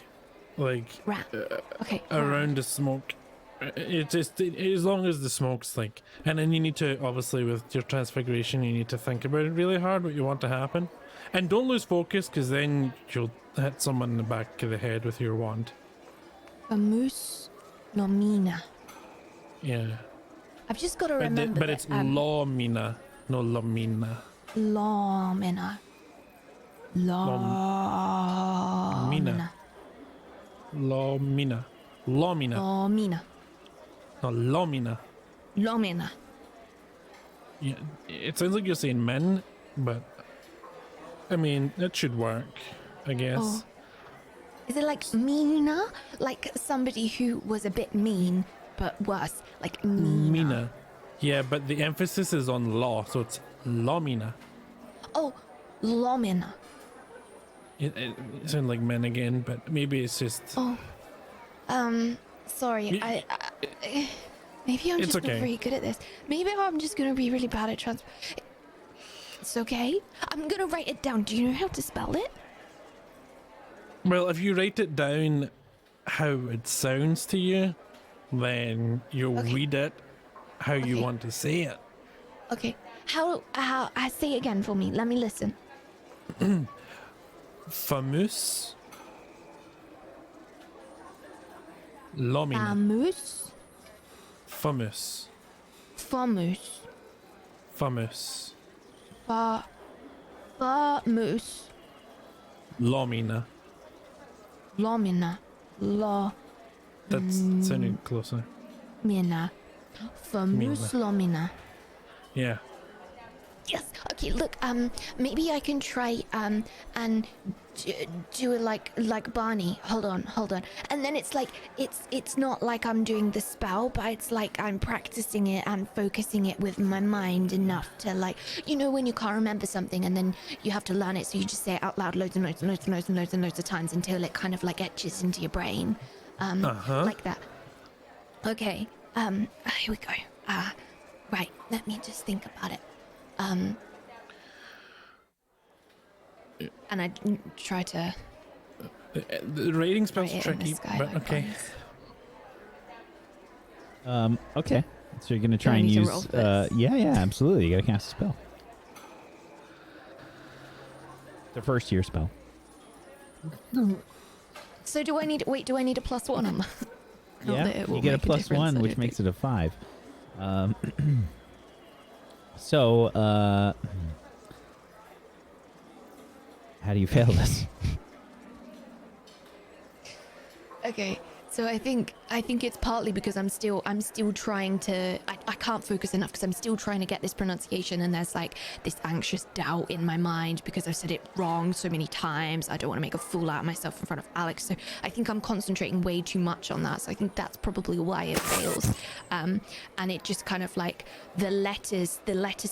Okay. around the smoke. It's just as long as the smoke's like, and then you need to, obviously with your transfiguration, you need to think about it really hard what you want to happen, and don't lose focus, because then you'll hit someone in the back of the head with your wand. Famus Lomina. Yeah, I've just got to but, remember but it's Lomina, no Lomina. Lomina. Lomina. Lomina. Lomina. Lomina. No, Lomina. Lomina. Yeah, it sounds like you're saying men, but I mean, it should work, I guess. Oh. Is it like Mina? Like somebody who was a bit mean, but worse. Like Mina. Mina. Yeah, but the emphasis is on law, so it's Lomina. Oh, Lomina. It sounds like men again, but maybe it's just. Oh. Sorry. I maybe I'm It's just not okay. very good at this. Maybe I'm just gonna be really bad at trans. It's okay. I'm gonna write it down. Do you know how to spell it? Well, if you write it down how it sounds to you, then you'll Okay. read it how you Okay. want to say it. Okay. How? Say it again for me. Let me listen. Famus. Lomina. Famus. Famus. Famus. Famus. Famus. Lomina. Lomina. That's sounding closer. Mina. Famus Lomina. Yeah. Yes. Okay. Look. Maybe I can try. And do it like Barney. Hold on. And then it's like it's not like I'm doing the spell, but it's like I'm practicing it and focusing it with my mind enough to, like, you know, when you can't remember something and then you have to learn it, so you just say it out loud loads and loads of times until it kind of like etches into your brain. Like that. Okay. Here we go. Right. Let me just think about it. And I try to The rating spell's write it in the tricky, sky but like okay. bonus. Okay. So you're gonna try I and need to use. roll for this? Yeah, absolutely. You gotta cast a spell. The first year spell. So do I need a +1 on that? Not that Yeah, it will you get a make difference, +1, I which don't makes think. it a 5. So, how do you fail this? Okay, so I think it's partly because I'm still trying to. I can't focus enough because I'm still trying to get this pronunciation, and there's like this anxious doubt in my mind because I've said it wrong so many times. I don't want to make a fool out of myself in front of Alex, so I think I'm concentrating way too much on that. So I think that's probably why it fails. And it just kind of like the letters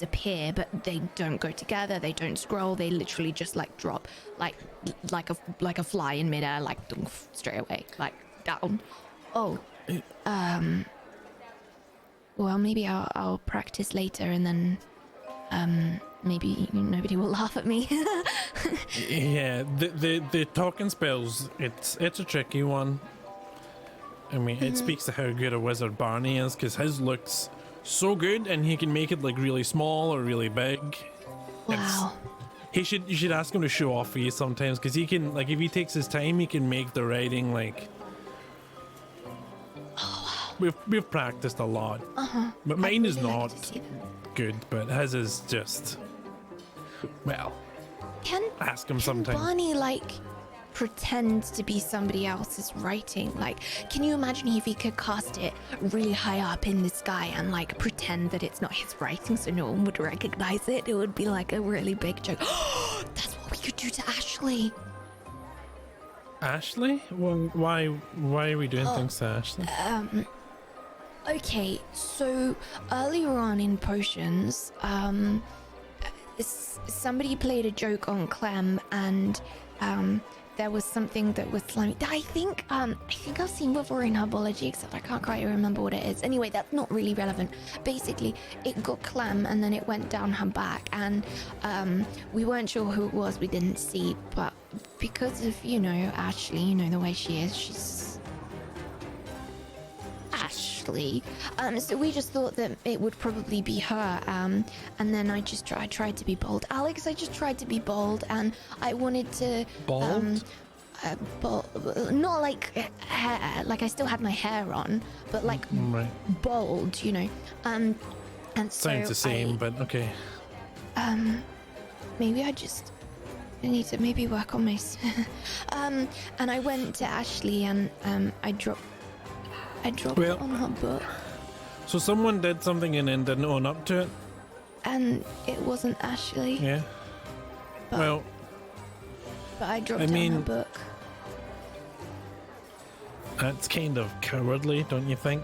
appear, but they don't go together. They don't scroll. They literally just like drop like a fly in midair, like straight away, like down. Oh, well, maybe I'll practice later, and then maybe nobody will laugh at me. Yeah, the talking spells, it's a tricky one. I mean, it speaks to how good a wizard Barney is, because his looks so good, and he can make it like really small or really big. Wow. You should ask him to show off for you sometimes, because he can, like, if he takes his time, he can make the writing like. We've practiced a lot, but mine is really like not to see that. good, but his is just. Well, Can ask him sometime. Barney like pretend to be somebody else's writing. Like, can you imagine if he could cast it really high up in the sky and like pretend that it's not his writing so no one would recognize it? It would be like a really big joke. That's what we could do to Ashley. Ashley? Well, why are we doing things to Ashley? Okay, so earlier on in potions, somebody played a joke on Clem, and there was something that was slimy. I think I've seen before in herbology, except I can't quite remember what it is. Anyway, that's not really relevant. Basically, it got Clem, and then it went down her back, and we weren't sure who it was. We didn't see, but because of Ashley, the way she is, she's Ashley. So we just thought that it would probably be her. And then I tried to be bold. Alex, I just tried to be bold, and I wanted to Bold? Not like hair, like I still had my hair on, but like Right. bold, And so Sounds the same, but okay. maybe I need to maybe work on my. And I went to Ashley, and I dropped Well- it on her book, So someone did something and then didn't own up to it? and it wasn't Ashley. Yeah. But, Well, but I dropped I it on mean- her book. that's kind of cowardly, don't you think?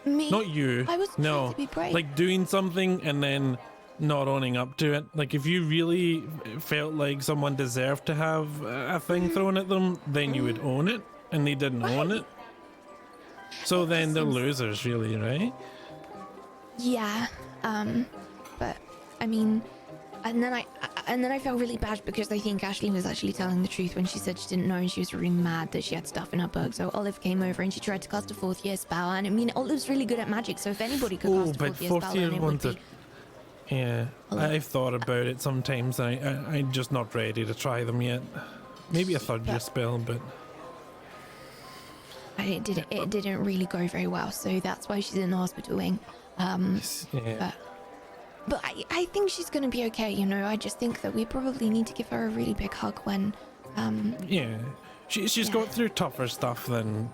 Me? Not you. I was no. trying to be brave. Like doing something and then not owning up to it. Like if you really felt like someone deserved to have a thing thrown at them, then you would own it, and they didn't own it. So then they're losers, really, right? Yeah. But I mean, and then I felt really bad because I think Ashley was actually telling the truth when she said she didn't know, and she was really mad that she had stuff in her book. So Olive came over and she tried to cast a 4th year spell, and I mean, Olive's really good at magic, so if anybody could Oh, cast a but 4th year 4th spell, year then it would ones are. be. Yeah, Olive. I've thought about it sometimes. I'm just not ready to try them yet. Maybe a 3rd year spell, but. And it didn't really go very well, so that's why she's in the hospital wing. Yeah. But I think she's gonna be okay, I just think that we probably need to give her a really big hug when Yeah. She's got through tougher stuff than.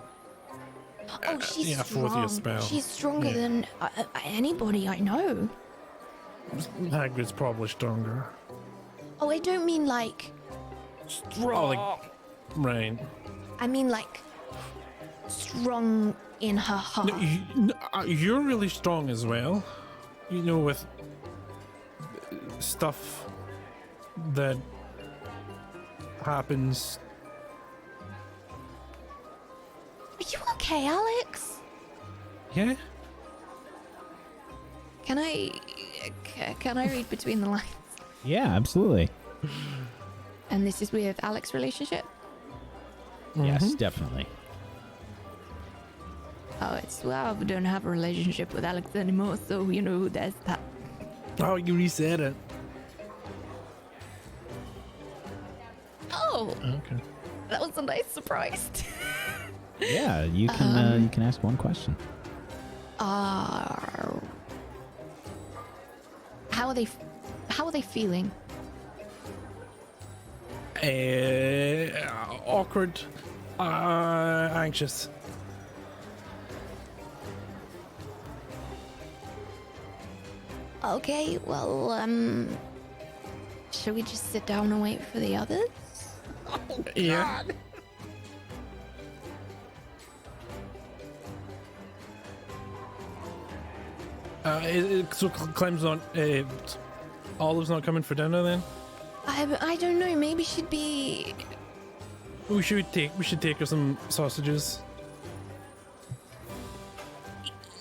oh, she's yeah, 4th strong. year spell. She's stronger Yeah. than anybody I know. Hagrid's probably stronger. Oh, I don't mean like, Oh, like. Right. I mean like strong in her heart. No, you're really strong as well. With stuff that happens. Are you okay, Alex? Yeah. Can I read between the lines? Yeah, absolutely. And this is with Alex's relationship? Yes, definitely. Oh, I don't have a relationship with Alex anymore, so there's that. Oh, you reset it. Oh, Okay. that was a nice surprise. Yeah, you can ask one question. How are they feeling? Awkward. Anxious. Okay, well, shall we just sit down and wait for the others? Yeah. So Clem's not. Olive's not coming for dinner then. I don't know. Maybe she'd be. We should take her some sausages.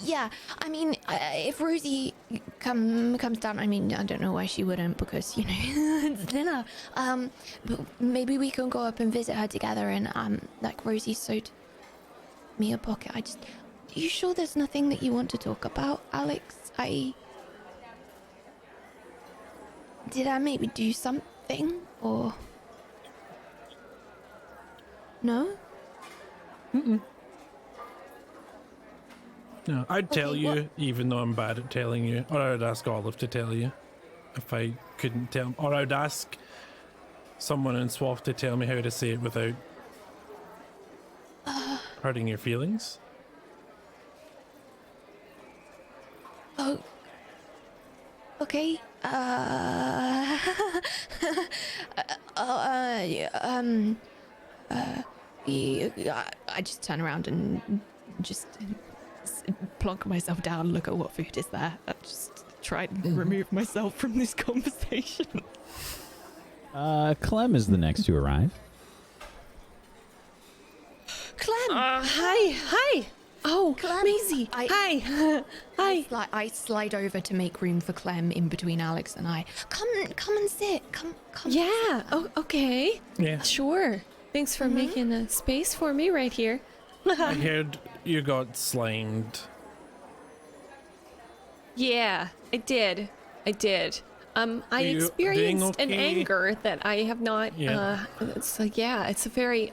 Yeah, I mean, if Rosie comes down, I mean, I don't know why she wouldn't, because it's dinner. But maybe we can go up and visit her together, and like Rosie sewed me a pocket. Are you sure there's nothing that you want to talk about, Alex? Did I maybe do something, or no? No, I'd tell Okay, you, what- even though I'm bad at telling you, or I'd ask Olive to tell you if I couldn't tell, or I'd ask someone in Swaff to tell me how to say it without hurting your feelings? Oh. Okay. I just turn around and just plonk myself down, look at what food is there. I just try and remove myself from this conversation. Clem is the next to arrive. Clem! Hi! Oh, Clem, Maisie! Hi! Hi! I slide over to make room for Clem in between Alex and I. Come and sit. Come. Yeah, oh, okay. Yeah. Sure. Thanks for making a space for me right here. I heard you got slimed. Yeah, I did. I Are you experienced doing an okay? anger that I have not. Yeah. It's a very.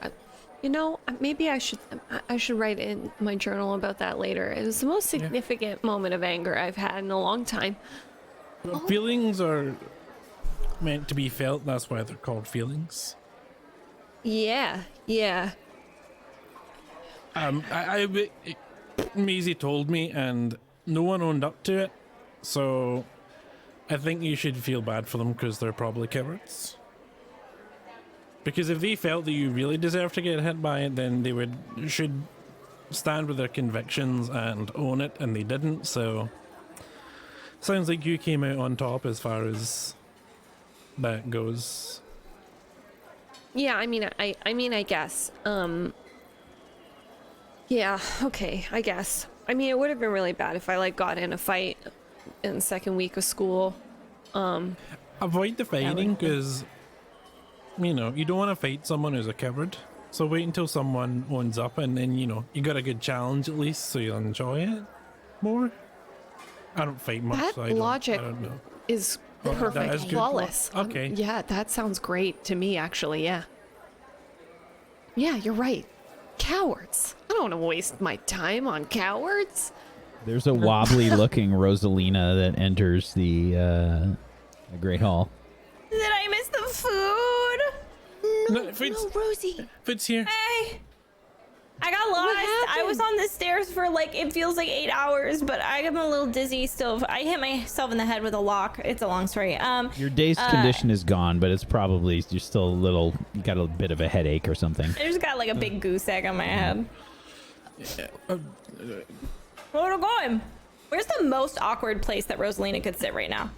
Maybe I should write in my journal about that later. It was the most significant moment of anger I've had in a long time. Well, feelings are meant to be felt. That's why they're called feelings. Yeah. Maisie told me, and no one owned up to it. So, I think you should feel bad for them because they're probably cowards. Because if they felt that you really deserve to get hit by it, then they should stand with their convictions and own it, and they didn't. So, sounds like you came out on top as far as that goes. Yeah, I guess. Yeah, okay, I guess. I mean, it would have been really bad if I got in a fight in the second week of school. Avoid the fighting because, you don't want to fight someone who's a coward. So wait until someone owns up and then, you got a good challenge at least so you'll enjoy it more. I don't fight much. That so I don't know. is Oh, that perfect, is good. flawless. Okay. Yeah, that sounds great to me, actually, yeah. Yeah, you're right. Cowards. I don't want to waste my time on cowards. There's a wobbly-looking Rosalina that enters the Great Hall. Did I miss the food? No, Rosie. Fitz here. Hey! I got lost. I was on the stairs for it feels like 8 hours, but I am a little dizzy still. I hit myself in the head with a lock. It's a long story. Your dazed condition is gone, but it's probably you're still you got a bit of a headache or something. I just got a big goose egg on my head. Where are we going? Where's the most awkward place that Rosalina could sit right now?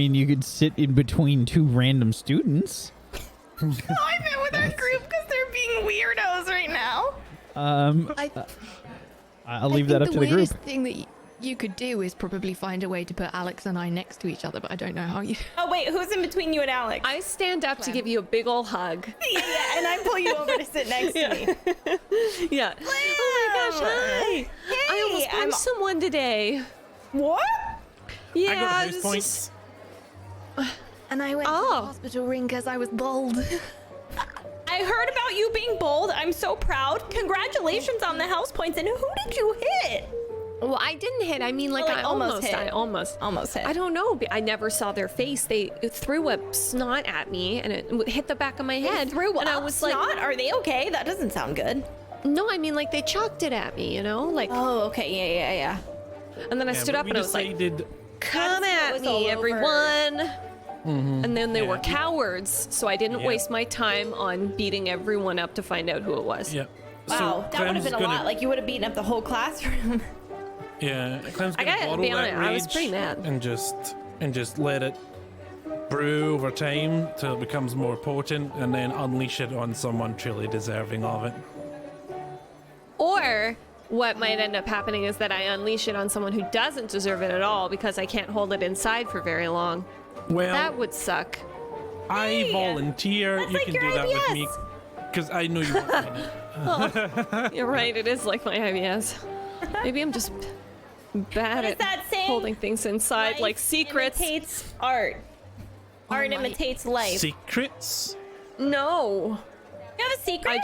You could sit in between two random students. No, I met with our group because they're being weirdos right now. I'll leave that up to the group. The weirdest thing that you could do is probably find a way to put Alex and I next to each other, but I don't know how you... Oh, wait, who's in between you and Alex? I stand up to give you a big ol' hug. Yeah, and I pull you over to sit next to me. Yeah. Clem! Oh my gosh, hi. Hey, I almost punched someone today. What? Yeah, I got house this points. And I went to the hospital ring because I was bold. I heard about you being bold. I'm so proud. Congratulations on the house points. And who did you hit? Well, I didn't hit. I mean, I almost hit. I almost hit. I don't know. I never saw their face. They threw a snot at me, and it hit the back of my head. And I was snot? Are they okay? That doesn't sound good. No, I mean, they chucked it at me, Oh, okay. Yeah. And then I stood up and I was like, come at me, everyone. And then they were cowards, so I didn't waste my time on beating everyone up to find out who it was. Yeah. Wow, that would have been a lot. You would have beaten up the whole classroom. Yeah, Clem's gonna gotta bottle be that honest, I was rage pretty mad. and just let it brew over time till it becomes more potent, and then unleash it on someone truly deserving of it. Or what might end up happening is that I unleash it on someone who doesn't deserve it at all because I can't hold it inside for very long. Well, That would suck. I volunteer. You can do that with me because I know you want it. You're right, it is like my IBS. Maybe I'm just bad at holding things inside, like secrets. Imitates art. Art imitates life. Secrets? No. You have a secret?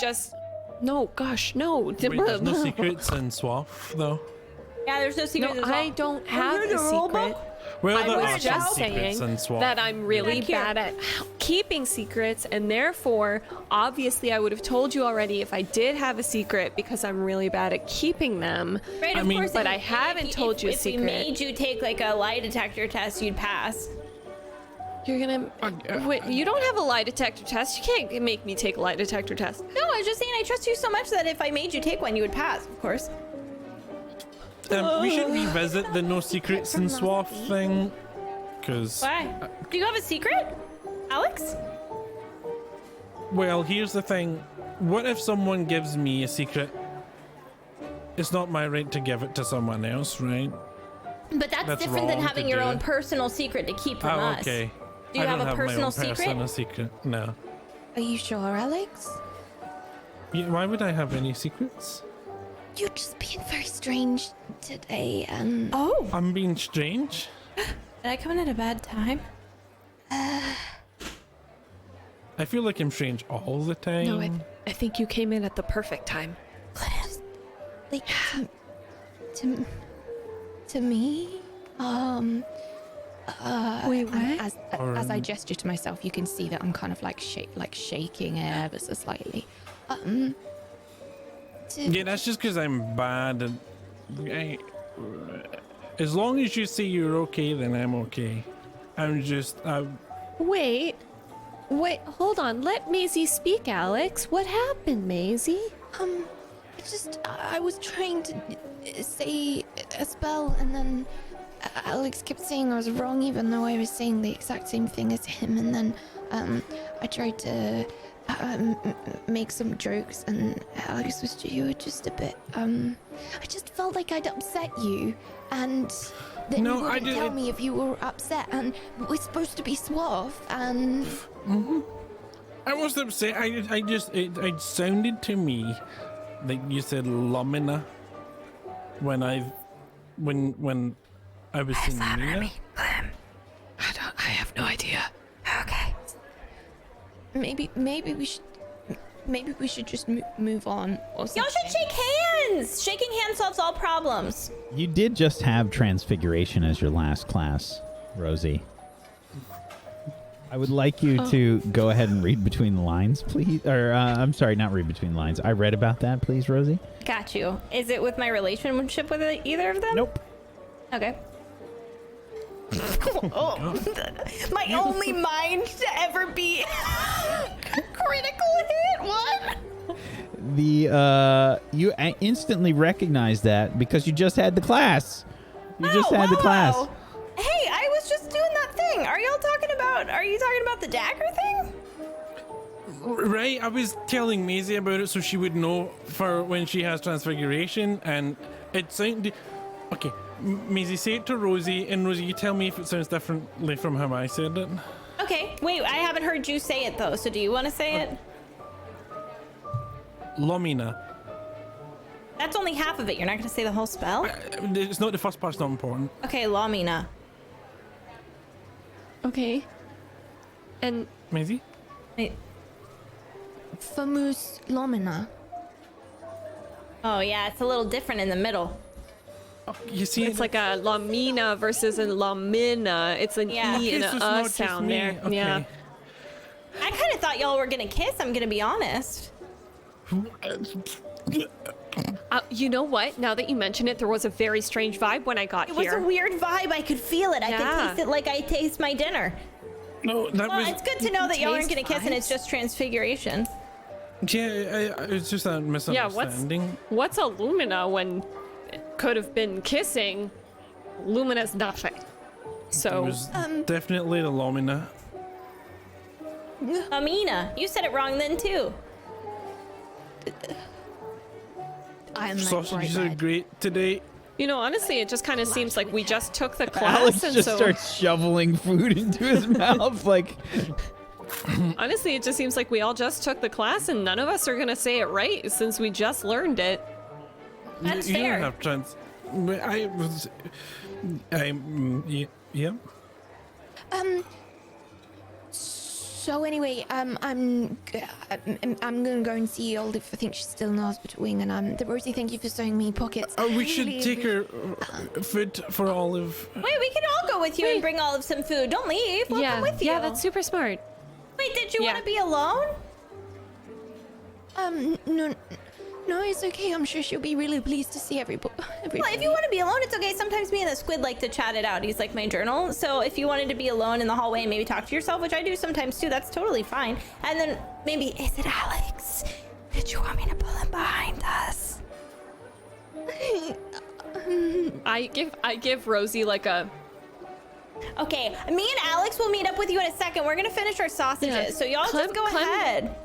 No, gosh, no. Wait, there's no secrets in Swaff, though. Yeah, there's no secrets. No, I don't have a secret. Well, I there are was some just secrets saying in SWAT. that I'm really Back here. bad at keeping secrets, and therefore, obviously, I would have told you already if I did have a secret because I'm really bad at keeping them. Right, I of mean- course. But if- I haven't if- told you a If we secret. made you take like a lie detector test, you'd pass. You're gonna. Wait, you don't have a lie detector test. You can't make me take a lie detector test. No, I was just saying I trust you so much that if I made you take one, you would pass. Of course. We should revisit the no secrets in SWAT thing. Because, Why? Do you have a secret, Alex? well, here's the thing. What if someone gives me a secret? It's not my right to give it to someone else, right? But that's different than wrong having to your do. own personal secret to keep from Oh, us. okay. Do you I have don't a my own personal secret? personal secret. No. Are you sure, Alex? Yeah, why would I have any secrets? You're just being very strange today, and Oh, I'm being strange. did I come in at a bad time? I feel like I'm strange all the time. No, I think you came in at the perfect time. like to me, Wait, what? as I gesture to myself, you can see that I'm kind of like shaking ever so slightly. Yeah, that's just because I'm bad. And as long as you say you're okay, then I'm okay. I'm just. Wait, hold on. Let Maisie speak, Alex. What happened, Maisie? I was trying to say a spell, and then Alex kept saying I was wrong, even though I was saying the exact same thing as him. And then I tried to make some jokes, and Alex you were just a bit. I just felt like I'd upset you, and then No, you I wouldn't tell didn't- me if you were upset. And we're supposed to be suave, and I wasn't upset. I just. It sounded to me like you said Lumina when I was saying Mina. Clem. I have no idea. Okay. maybe we should just move on or something. Y'all should shake hands. Shaking hands solves all problems. You did just have Transfiguration as your last class, Rosie. I would like you to go ahead and read between the lines, please. Or, I'm sorry, not read between the lines. I read about that, please, Rosie. Got you. Is it with my relationship with either of them? Nope. Okay. Oh, my only mind to ever be critical hit. What? You instantly recognize that because you just had the class. You just had the class. Hey, I was just doing that thing. Are you talking about the dagger thing? Right, I was telling Maisie about it so she would know for when she has Transfiguration, and it sounded. Okay, Maisie, say it to Rosie, and Rosie, you tell me if it sounds differently from how I said it. Okay, wait, I haven't heard you say it though, so do you want to say it? Lumina. That's only half of it. You're not going to say the whole spell? It's not the first part's not important. Okay, Lamina. Okay. And Maisie? Wait. Famus Lomina. Oh yeah, it's a little different in the middle. You see, it's like a lamina versus a lamina. It's an Yeah. E and Okay, so a it's not just sound me. there. Okay. Yeah. I kind of thought y'all were going to kiss, I'm going to be honest. You know what? Now that you mention it, there was a very strange vibe when I got It was here. a weird vibe. I could feel it. I Yeah. could taste it like I taste my dinner. No, that Well, was. it's good to know that y'all aren't taste going to kiss and it's just transfiguration. Yeah, it's just a Yeah, misunderstanding. what's a lumina when it could have been kissing? Lumina's nothing. It So was definitely the Lumina. Amina, you said it wrong then too. I am like Sausages bright are red. great today. you know, honestly, it just kind of seems like we just took the class, Alex and just so starts shoveling food into his mouth like. honestly, it just seems like we all just took the class, and none of us are gonna say it right since we just learned it. That's you fair. don't have trans. But I was. Yeah. So So anyway, I'm gonna go and see Olive. I think she's still in the hospital wing. And Rosie, thank you for sewing me pockets. We should take her food for Olive. Wait, we can all go with you and bring Olive some food. Don't leave. We'll come with you. Yeah, that's super smart. Wait, did you want to be alone? No, it's okay. I'm sure she'll be really pleased to see everybody. Well, if you want to be alone, it's okay. Sometimes me and the squid like to chat it out. He's like my journal. So if you wanted to be alone in the hallway and maybe talk to yourself, which I do sometimes too, that's totally fine. And then maybe, is it Alex? Did you want me to pull him behind us? I give Rosie like a. Okay, me and Alex will meet up with you in a second. We're gonna finish our sausages, Yeah. so y'all just go ahead.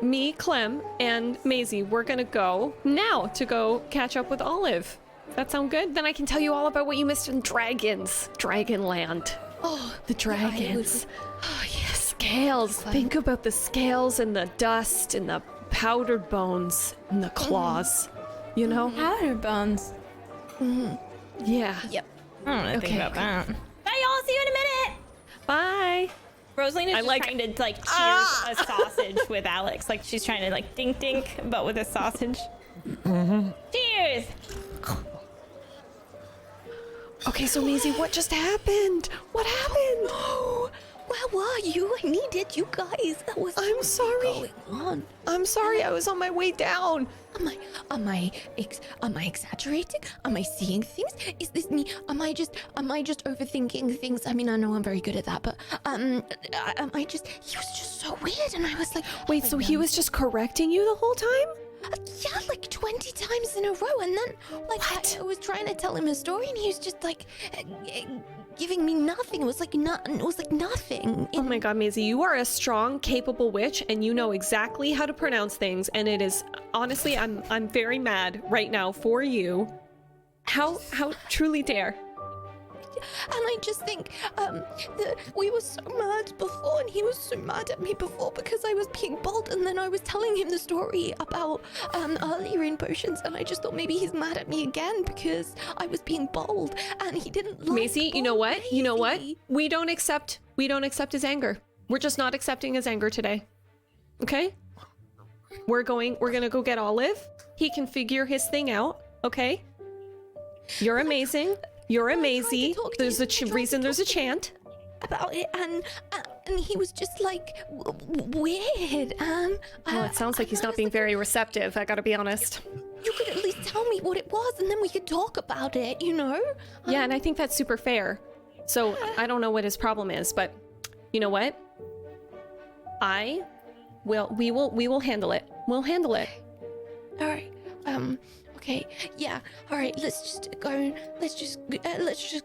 Me, Clem, and Maisie, we're gonna go now to go catch up with Olive. That sound good? Then I can tell you all about what you missed in Dragonland. Oh, The dragons. Oh, yes, scales. Think about the scales and the dust and the powdered bones and the claws. You know? Powder bones. Yeah. Yep. I don't know think about that. Bye, y'all. See you in a minute. Bye. Rosaline is I just like- trying to like cheers a sausage with Alex. Like she's trying to like dink dink, but with a sausage. Cheers. Okay, so Maisie, what just happened? What happened? Where were you? I needed you guys. That was I'm sorry. going on. I'm sorry, I was on my way down. Am I exaggerating? Am I seeing things? Is this me? Am I just overthinking things? I mean, I know I'm very good at that, but am I just? He was just so weird, and I was like, Wait, so he was just correcting you the whole time? yeah, like 20 times in a row, and then like I was trying to tell him a story, and he was just like giving me nothing. It was like nothing. Oh my god, Maisie, you are a strong, capable witch, and you know exactly how to pronounce things, and it is honestly, I'm very mad right now for you. How truly dare. And I just think that we were so mad before, and he was so mad at me before because I was being bold, and then I was telling him the story about earlier in potions, and I just thought maybe he's mad at me again because I was being bold, and he didn't like Maisie, you know what? You know what? Maisie. We don't accept his anger. We're just not accepting his anger today. Okay? We're gonna go get Olive. He can figure his thing out, okay? You're amazing. You're amazing. There's a reason there's a chant. About it, and he was just like weird. Well, it sounds like he's not being very receptive, I gotta be honest. You could at least tell me what it was, and then we could talk about it, you know? Yeah, and I think that's super fair. So I don't know what his problem is, but you know what? We will handle it. We'll handle it. All right. Okay. Yeah. All right. Let's just go. Let's just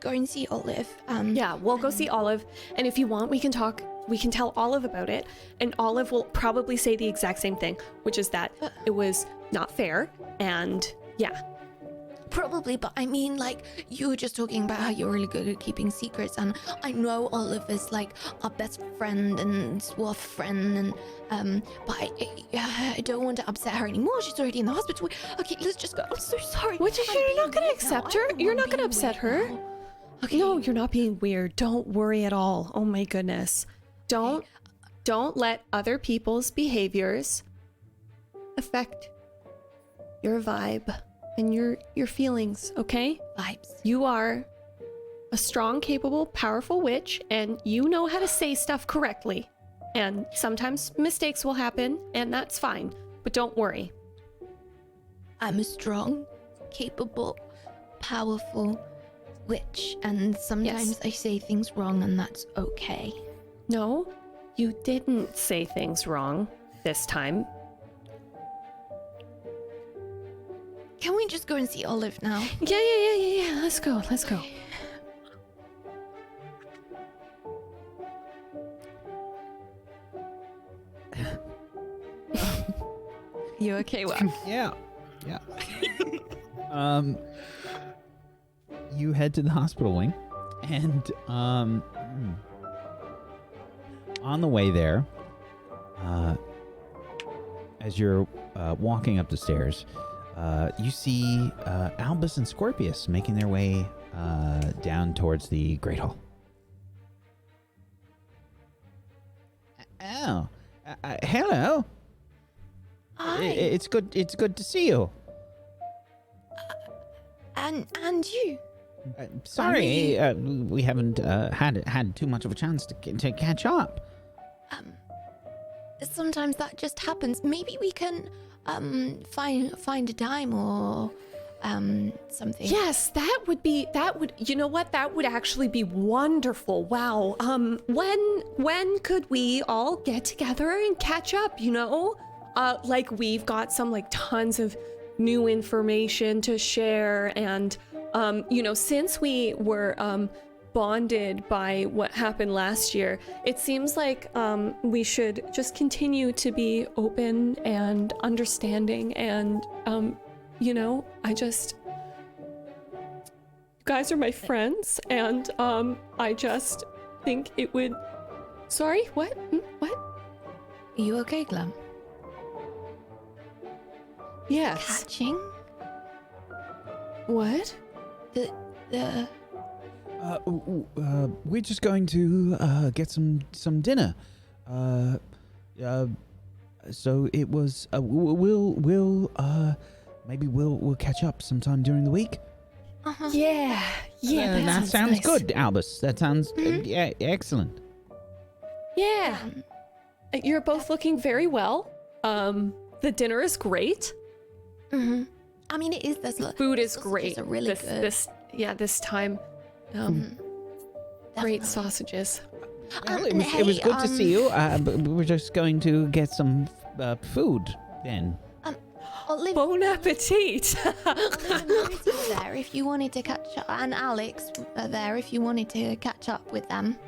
go and see Olive. Yeah, we'll go see Olive, and if you want, we can talk. We can tell Olive about it, and Olive will probably say the exact same thing, which is that it was not fair, and yeah. Probably, but I mean, like, you were just talking about how you're really good at keeping secrets, and I know Olive is like our best friend and swath friend, and but I don't want to upset her anymore. She's already in the hospital. Okay, let's just go. I'm so sorry. What? You're not gonna accept her? You're not gonna upset her? Okay. No, you're not being weird. Don't worry at all. Oh my goodness. Don't let other people's behaviors affect your vibe and your feelings, okay? Vibes. You are a strong, capable, powerful witch, and you know how to say stuff correctly. And sometimes mistakes will happen, and that's fine. But don't worry. I'm a strong, capable, powerful witch, and sometimes I say things wrong, and that's okay. No, you didn't say things wrong this time. Can we just go and see Olive now? Yeah. Let's go. You okay, Wax? Yeah. You head to the hospital wing, and on the way there, as you're walking up the stairs, you see Albus and Scorpius making their way down towards the Great Hall. Oh, hello. Hi. It's good. It's good to see you. And you. Sorry, we haven't had too much of a chance to catch up. Sometimes that just happens. Maybe we can find a time or something. Yes, that would you know what? That would actually be wonderful. Wow. When could we all get together and catch up, you know? Like we've got some like tons of new information to share and you know, since we were bonded by what happened last year, it seems like we should just continue to be open and understanding and you know, you guys are my friends and I just think it would. Sorry, what? What? Are you okay, Clem? Yes. Catching? What? The We're just going to get some dinner. So it was. Maybe we'll catch up sometime during the week. Yeah. Yeah, that sounds nice. good, Albus. That sounds yeah, excellent. Yeah. You're both looking very well. The dinner is great. Mm-hmm. I mean, it is. Food is sausages great. Are really good. This time. Great sausages. Well, it was good to see you. But we're just going to get some food then. Olive, Bon appetit. Olive was there if you wanted to catch up, and Alex there if you wanted to catch up with them.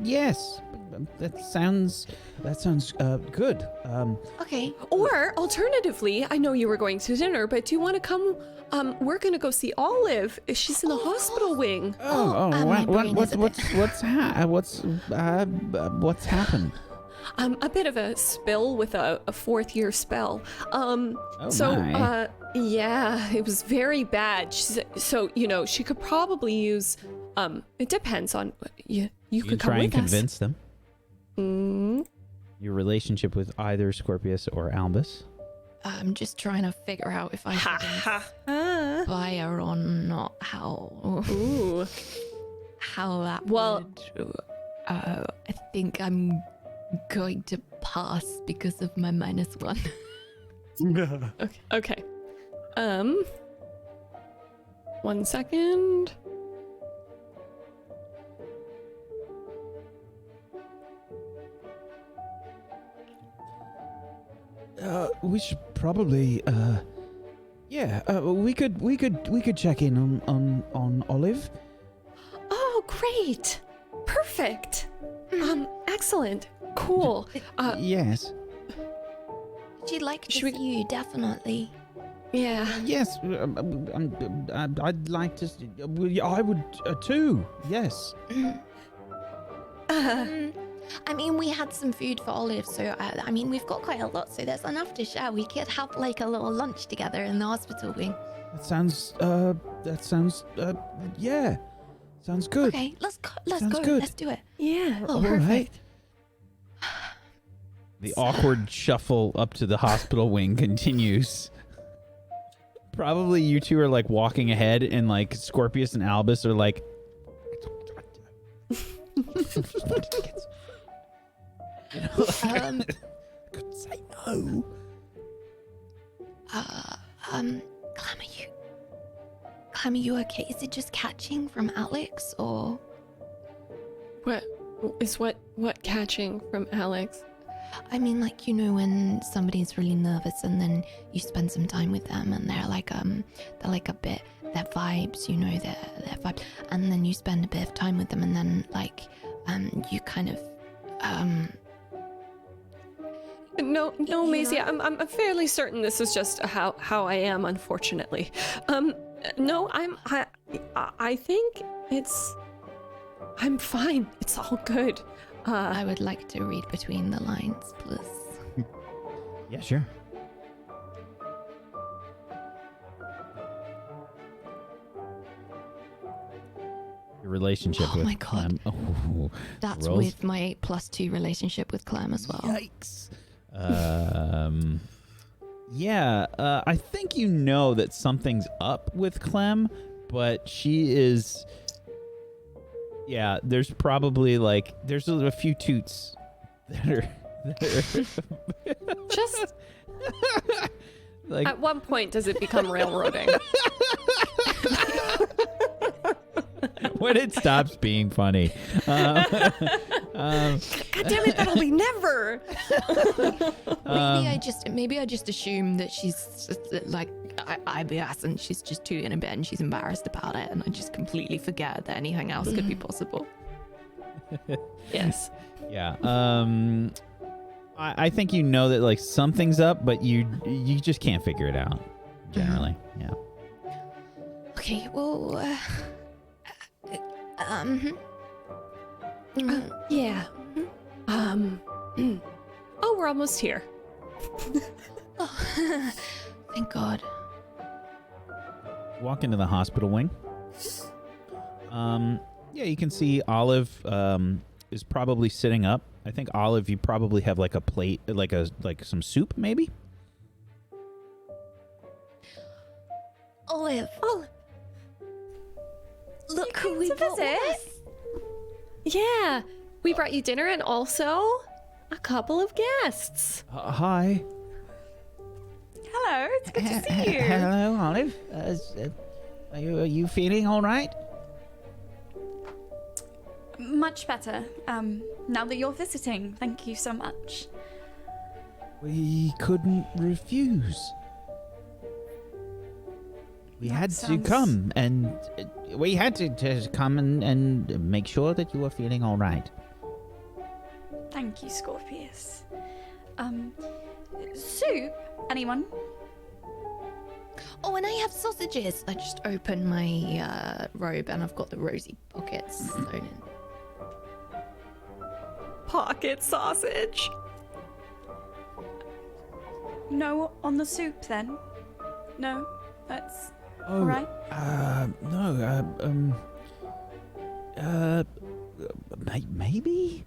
Yes. That sounds good. Okay. Or alternatively, I know you were going to dinner, but do you want to come? We're gonna go see Olive. She's in the hospital wing. my brain is a bit- What's happened? A bit of a spill with a fourth year spell. My. Yeah, it was very bad. So you know, she could probably use. It depends on you. You could come try and with us. convince them. Mm. Your relationship with either Scorpius or Albus. I'm just trying to figure out if I should inspire or not. Ooh. How that Well- would. I think I'm going to pass because of my -1. Okay. 1 second. We should probably. We could check in on Olive. Oh, great. Perfect. Excellent. Cool. Yes. She'd like to Should we- see you, definitely. Yeah. Yes. I'd like to. I would too. Yes. I mean, we had some food for Olive, so I mean, we've got quite a lot, so there's enough to share. We could have like a little lunch together in the hospital wing. That sounds. Yeah. Sounds good. Okay, let's Sounds go. good. Let's do it. Yeah. Oh, All right. perfect. The awkward shuffle up to the hospital wing continues. Probably you two are like walking ahead, and like Scorpius and Albus are like. Could say no. Clem, are you okay? Is it just catching from Alex, or? What catching from Alex? I mean, like, you know, when somebody's really nervous and then you spend some time with them and they're like a bit, their vibes, you know, their vibes, and then you spend a bit of time with them and then like, you kind of, No, you Maisie. know? I'm fairly certain this is just how I am, unfortunately. No, I think I'm fine. It's all good. I would like to read between the lines, please. Yeah, sure. Your relationship Oh with my God. Clem. Oh, That's rolls. with my 8+2 relationship with Clem as well. Yikes. Yeah, I think you know that something's up with Clem, but she is. Yeah, there's probably there's a few toots that are Just like. at one point, does it become railroading? When it stops being funny. God damn it, that'll be never. Maybe I just assume that she's like IBS and she's just too in bed and she's embarrassed about it, and I just completely forget that anything else could be possible. Yes. Yeah. I think you know that something's up, but you just can't figure it out. Generally, yeah. Okay, well, Yeah. Oh, we're almost here. oh, thank God. Walk into the hospital wing. Yeah, you can see Olive is probably sitting up. I think Olive, you probably have a plate, like some soup, maybe. Olive. Look You who we came to brought visit? with us. Yeah. We brought you dinner and also a couple of guests. Hi. Hello, it's good to see you. Hello, Olive. Are you feeling all right? Much better. Now that you're visiting, thank you so much. We couldn't refuse. We had to sounds- come, and We had to come and make sure that you were feeling all right. Thank you, Scorpius. Soup? Anyone? Oh, and I have sausages. I just open my robe and I've got the rosy pockets sewn in. Pocket sausage. No on the soup then? No? That's oh, alright? no, maybe.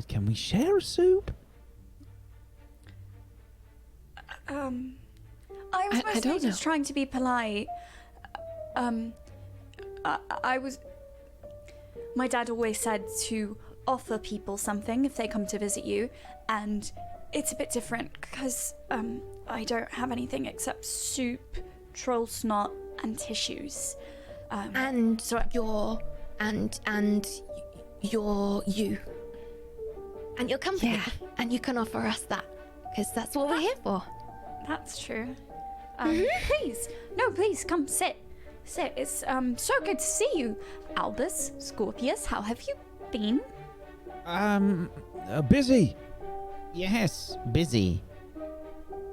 Can we share a soup? I was I mostly don't just know. trying to be polite. I was. My dad always said to offer people something if they come to visit you, and it's a bit different because I don't have anything except soup, troll snot, and tissues. And so you're you. And your company. Yeah. And you can offer us that. Because that's what we're here for. that's true. Please come sit. It's so good to see you, Albus, Scorpius. How have you been? Busy. Yes, busy.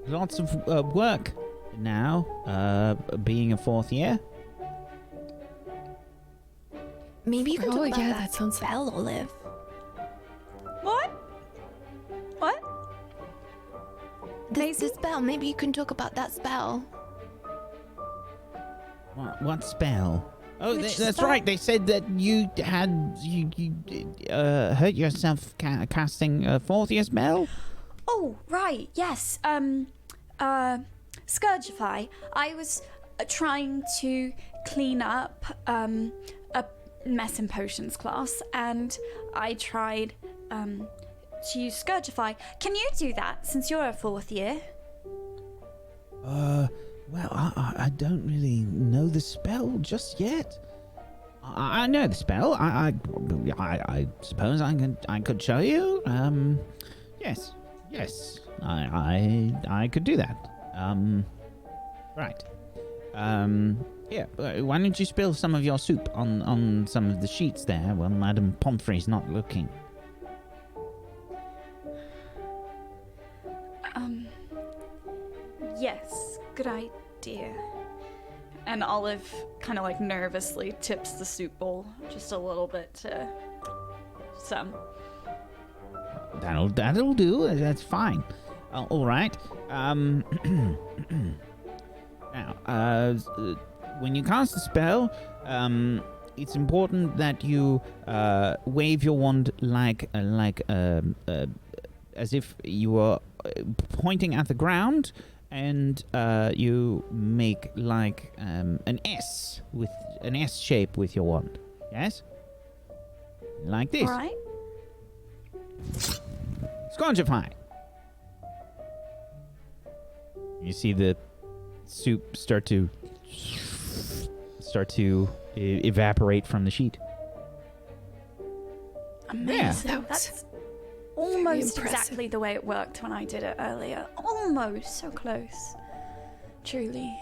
Lots of work now, being a fourth year. Maybe you can talk Oh, about yeah, that that sounds- spell, Olive. What? The spell. Maybe you can talk about that spell. What spell? Oh, Which that's spell? right. They said that you had hurt yourself casting a fourth year spell. Oh, right, yes. Scourgify. I was trying to clean up a mess in potions class, and I tried to use Scourgify. Can you do that since you're a fourth year? Well, I don't really know the spell just yet. I know the spell. I suppose I could show you. Yes, I could do that. Right. Here, why don't you spill some of your soup on some of the sheets there while Madame Pomfrey's not looking? Yes, good idea. And Olive kind of nervously tips the soup bowl just a little bit to some. That'll do. That's fine. All right. Now, when you cast a spell, it's important that you wave your wand like as if you were pointing at the ground, and you make like an S with an S shape with your wand. Yes, like this. All right. Scongify. You see the soup start to evaporate from the sheet. Amazing. That was That's almost impressive. exactly the way it worked when I did it earlier. Almost so close. Truly.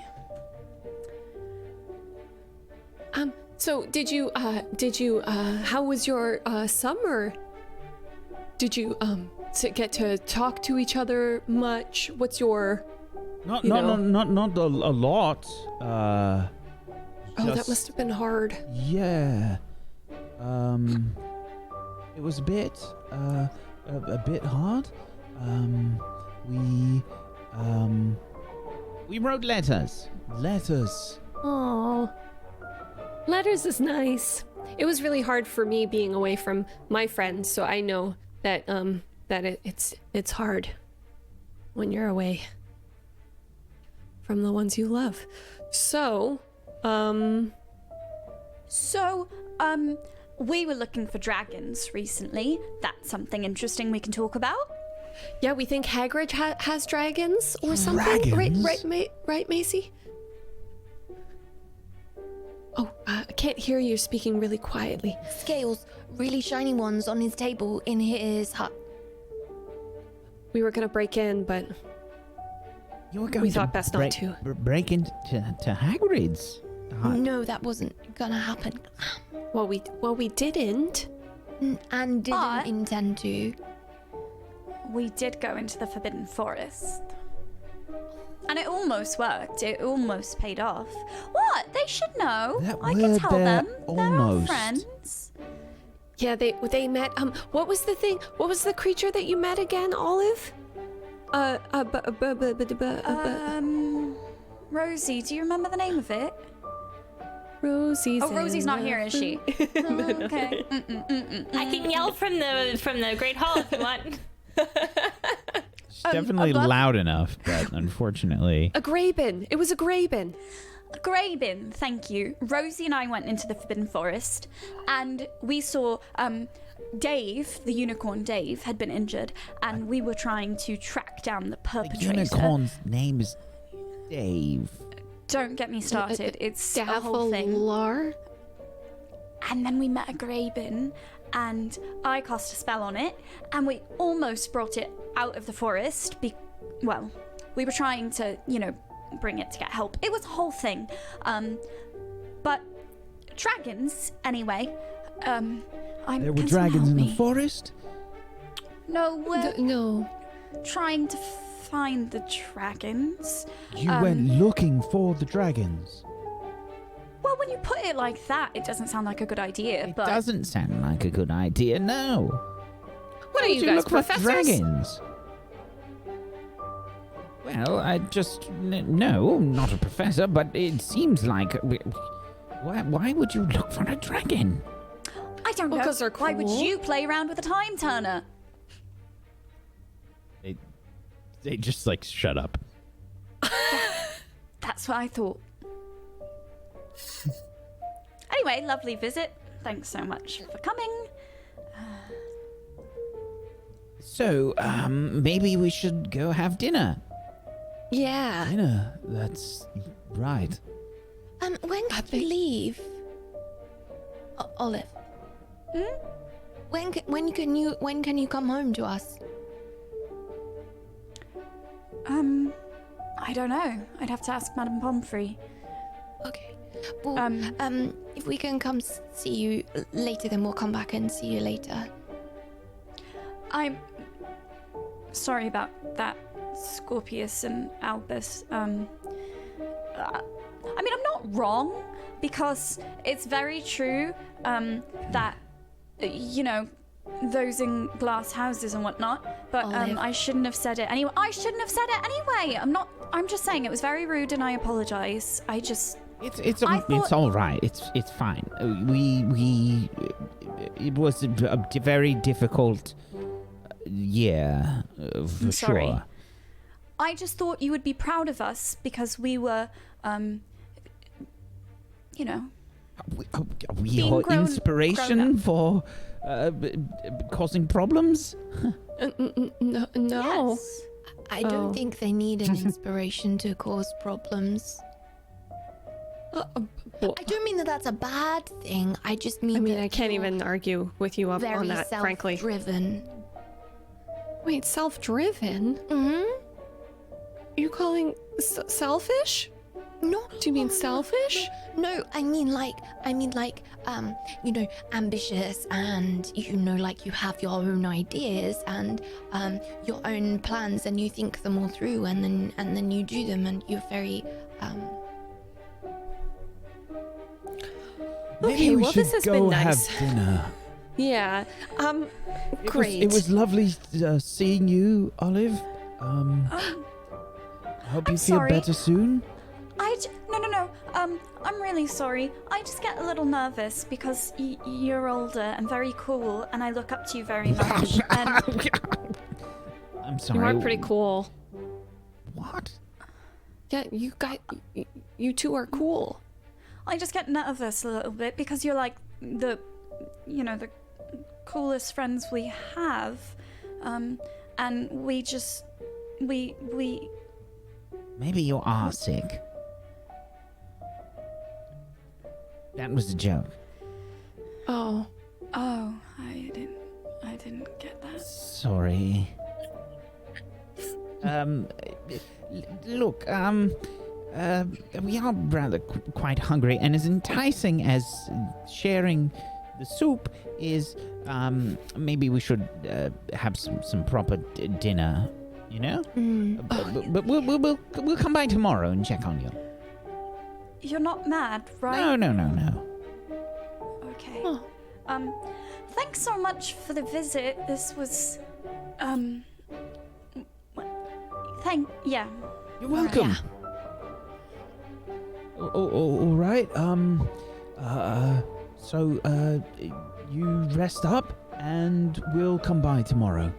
So did you how was your summer? Did you get to talk to each other much? What's your Not You a know. lot. Oh, that Just- must have been hard. Yeah. It was a bit hard. We wrote letters. Oh, letters is nice. It was really hard for me being away from my friends, so I know that it's hard when you're away from the ones you love. So, We were looking for dragons recently. That's something interesting we can talk about. yeah, we think Hagrid has dragons or something. Dragons? Right, Macy? Oh, I can't hear you speaking really quietly. Scales, really shiny ones on his table in his hut. We were gonna break in, but You were going We to thought best not break, to. break into Hagrid's hut. No, that wasn't gonna happen. well, we didn't. And didn't But- intend to. We did go into the Forbidden Forest. And it almost worked. It almost paid off. What? They should know. That I can word tell there, them. They're our almost. friends. Yeah, they met. What was the thing? What was the creature that you met again, Olive? Rosie, do you remember the name of it? Rosie's. Oh, Rosie's not here, is she? Oh, okay. I can yell from the Great Hall if you want. It's definitely above- loud enough, but unfortunately. A Graben. It was a Graben. Graben, thank you. Rosie and I went into the Forbidden Forest, and we saw Dave, the unicorn Dave, had been injured, and we were trying to track down the The perpetrator. unicorn's name is Dave. Don't get me started. It's a whole thing. Dafflar. And then we met a Graben, and I cast a spell on it, and we almost brought it out of the forest. Well, we were trying to, bring it to get help. It was a whole thing. But dragons, anyway. There were dragons in the forest? No, we're No. trying to find the dragons. You went looking for the dragons. Well, when you put it like that, it doesn't sound like a good idea. It but doesn't sound like a good idea, no. What are Would you guys, look for professors? dragons? Well, I just... No, not a professor, but it seems like... Why would you look for a dragon? I don't Well, know. 'cause they're Why would cool. you play around with a time turner? They just like shut up. That's what I thought. Anyway, lovely visit. Thanks so much for coming. So, maybe we should go have dinner. Yeah. Dinner, that's right. When can you leave? Olive. When can you come home to us? I don't know. I'd have to ask Madame Pomfrey. Okay. Well, if we can come see you later, then we'll come back and see you later. I'm sorry about that, Scorpius and Albus. I mean, I'm not wrong, because it's very true that, those in glass houses and whatnot, but Olive. I shouldn't have said it anyway. I'm just saying it was very rude and I apologize. It's I thought- all right. It's fine. It was a very difficult year for I'm sorry. sure. I just thought you would be proud of us because we were, you know. Are we Being your grown inspiration up. for causing problems? No. Yes. I don't think they need an inspiration to cause problems. Well, I don't mean that that's a bad thing. I just mean that I can't you're even argue with you up very on that, frankly. self-driven. Wait, self-driven? Mm-hmm. You calling selfish? No. Do you mean selfish? No, I mean like, ambitious and, like you have your own ideas and, your own plans and you think them all through and then you do them and you're very, Maybe Okay, we well, should this has go been nice. have dinner. Yeah. Great. It was lovely seeing you, Olive. I hope you I'm feel sorry. better soon. No. I'm really sorry. I just get a little nervous because you're older and very cool, and I look up to you very much. And I'm sorry. You are pretty cool. What? Yeah, you two are cool. I just get nervous a little bit because you're like the coolest friends we have, and we Maybe you are sick. That was a joke. Oh. I didn't get that. Sorry. Look, we are rather quite hungry, and as enticing as sharing the soup is, maybe we should have some proper dinner, you know? But we'll come by tomorrow and check on you. You're not mad, right? No. Okay. Oh. Thanks so much for the visit. This was, yeah. You're welcome. All right. So you rest up, and we'll come by tomorrow.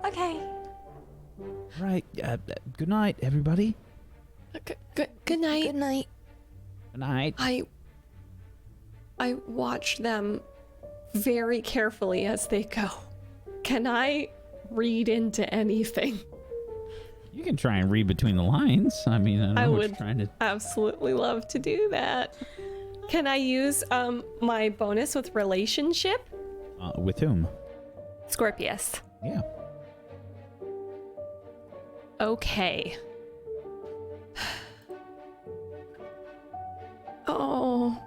Okay. Right. Good night, everybody. Good night. good night. Good night. I watch them very carefully as they go. Can I read into anything? You can try and read between the lines. I mean, I don't know I what would you're trying to. absolutely love to do that. Can I use my bonus with relationship? With whom? Scorpius. Yeah. Okay. Oh.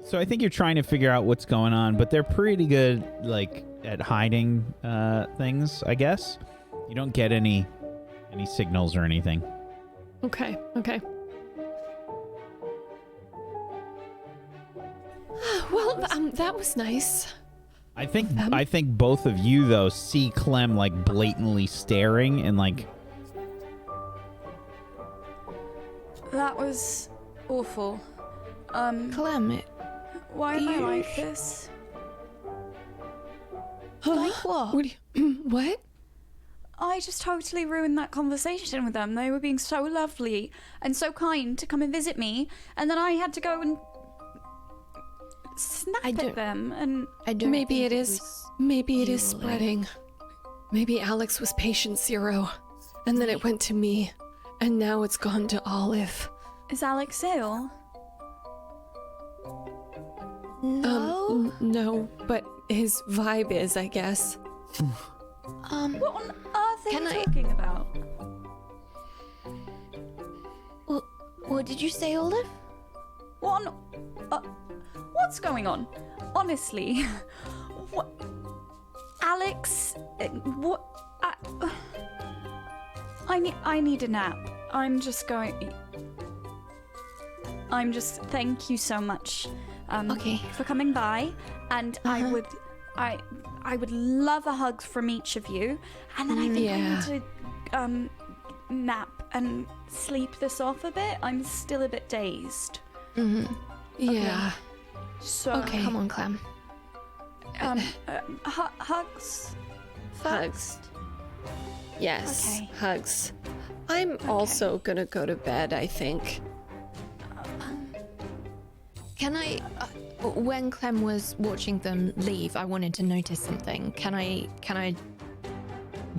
So I think you're trying to figure out what's going on, but they're pretty good, like, at hiding things, I guess. You don't get any signals or anything. Okay. Well, that was nice. I think both of you though see Clem like blatantly staring and like. That was awful. Clem, Why am I like this? like what? What? What? I just totally ruined that conversation with them. They were being so lovely and so kind to come and visit me, and then I had to go and snap at them. And I don't. Maybe think it is. was Maybe it is you, Olive. spreading. Maybe Alex was patient 0, and then it went to me, and now it's gone to Olive. is Alex ill? No. No, but his vibe is, I guess. What on earth are Can you I- talking about? What did you say, Olive? What on, what's going on? Honestly, what? Alex, what? I need a nap. Thank you so much. Okay. For coming by, and I would love a hug from each of you, and then I think I need to nap and sleep this off a bit? I'm still a bit dazed. Mm-hmm. Yeah. So Okay. Come on, Clem. Hugs. Hugs. Yes, Okay. hugs. I'm also gonna go to bed, I think. Can I, when Clem was watching them leave, I wanted to notice something. Can I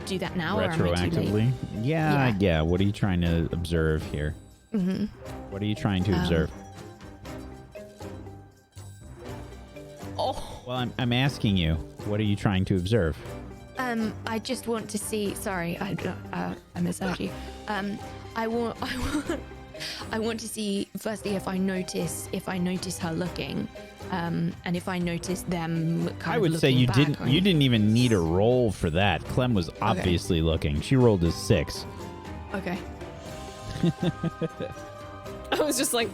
do that now? Or am I too late? Retroactively? Yeah. What are you trying to observe here? Mm-hmm. What are you trying to observe? Oh. Well, I'm asking you. What are you trying to observe? I just want to see. Sorry, I misheard you. I want to see firstly if I notice her looking, and if I notice them. Kind I would say you didn't even need a roll for that. Clem was obviously looking. She rolled a 6. Okay. I was just like,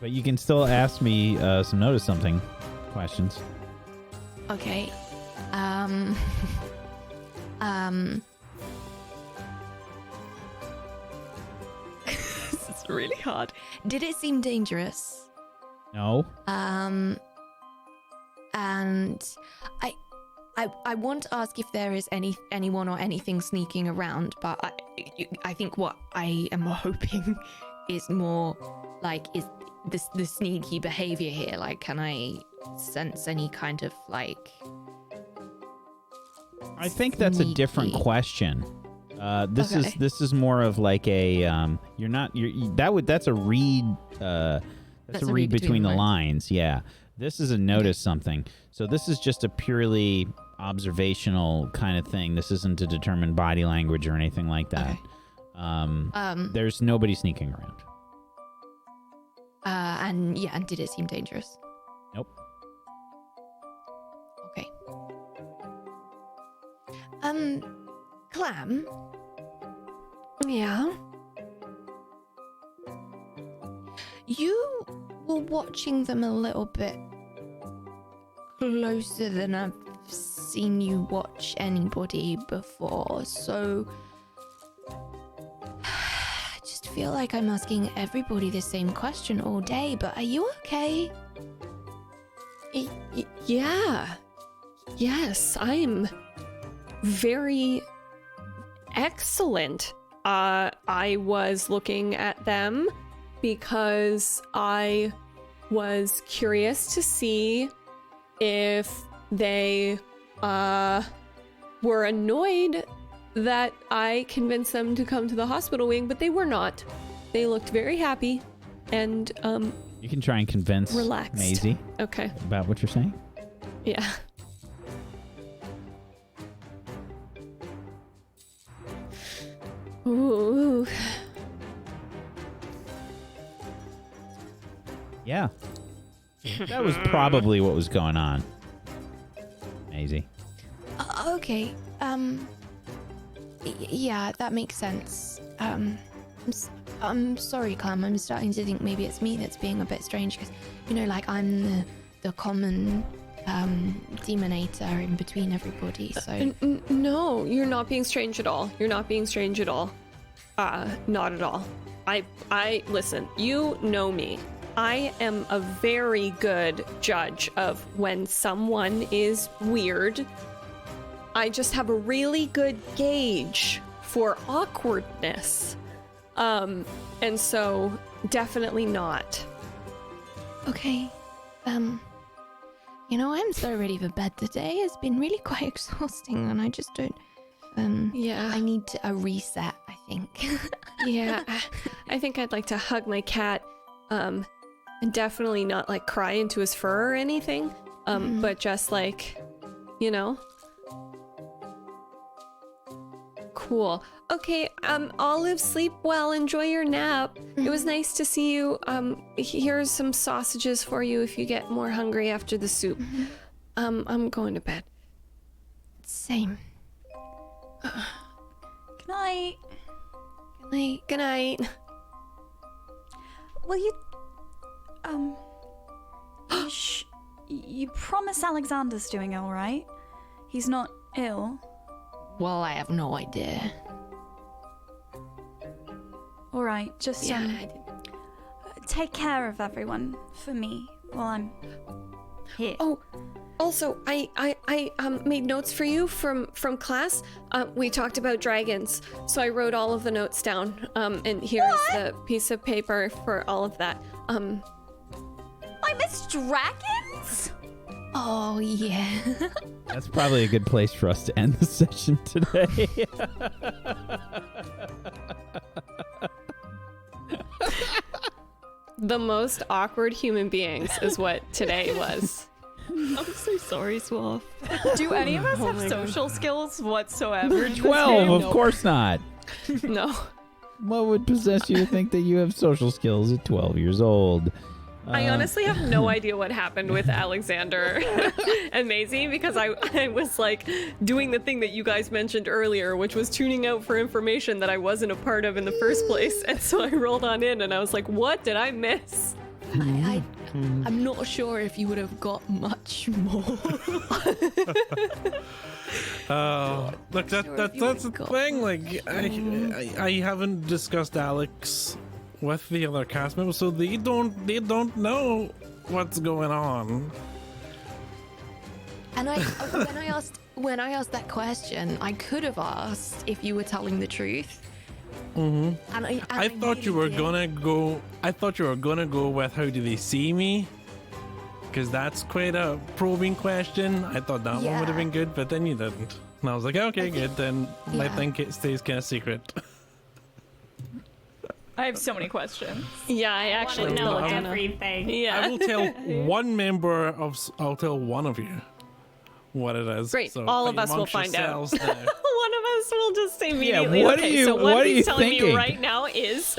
But you can still ask me some notice something questions. Okay. This is really hard. Did it seem dangerous? No. And I want to ask if there is anyone or anything sneaking around, but I think what I am hoping is more like is the sneaky behavior here. Like, can I sense any kind of like? I think that's a different sneaky- question. This Okay. is more of like a that's a read that's a read between the lines. Yeah. This is a notice something. So this is just a purely observational kind of thing. This isn't to determine body language or anything like that. Okay. There's nobody sneaking around. And did it seem dangerous? Nope. Okay. Clem? yeah. You were watching them a little bit closer than I've seen you watch anybody before, so I just feel like I'm asking everybody the same question all day, but are you okay? Yeah. Yes, I'm very excellent. I was looking at them because I was curious to see if they were annoyed that I convinced them to come to the hospital wing, but they were not. They looked very happy and You can try and convince relaxed. Maisie Okay. about what you're saying. Yeah. Ooh. Yeah. That was probably what was going on. Maisie. Okay. Yeah, that makes sense. I'm sorry, Clem. I'm starting to think maybe it's me that's being a bit strange because, like I'm the common demonator in between everybody. So No, you're not being strange at all. You're not being strange at all. Not at all. I listen, you know me. I am a very good judge of when someone is weird. I just have a really good gauge for awkwardness. And so definitely not. okay. I'm so ready for bed today. It's been really quite exhausting, and I just don't. Yeah. I need a reset, I think. Yeah. I think I'd like to hug my cat. And definitely not like cry into his fur or anything. But just like, Cool. Okay, Olive, sleep well. Enjoy your nap. It was nice to see you. Here's some sausages for you if you get more hungry after the soup. I'm going to bed. Same. Good night. Good night. Will you, you promise Alexander's doing all right? He's not ill. Well, I have no idea. All right, just Yeah. take care of everyone for me while I'm here. Oh, also, I made notes for you from class. We talked about dragons, so I wrote all of the notes down. And here's the piece of paper for all of that. I miss dragons? Oh, yeah. That's probably a good place for us to end the session today. The most awkward human beings is what today was. I'm so sorry, Swaff. Do any of us have my social skills whatsoever? 12, of course not. No. What would possess you to think that you have social skills at 12 years old? I honestly have no idea what happened with Alexander and Maisie, because I was like doing the thing that you guys mentioned earlier, which was tuning out for information that I wasn't a part of in the first place. And so I rolled on in and I was like, what did I miss? I'm not sure if you would have got much more. Look, that's the thing. Like, I haven't discussed Alex with the other cast members, so they don't know what's going on. And when I asked that question, I could have asked if you were telling the truth. Mm-hmm. And I thought you were gonna go. I thought you were gonna go with how do they see me? Because that's quite a probing question. I thought that one would have been good, but then you didn't. And I was like, okay, good. Then I think it stays kind of secret. I have so many questions. Yeah, I actually know I will- everything. Yeah. I will tell one member of. I'll tell one of you what it is. Great. So All fight of us will amongst find out. yourselves there. One of us will just say immediately, what okay, are you- so what what are you he's telling thinking? me right now is...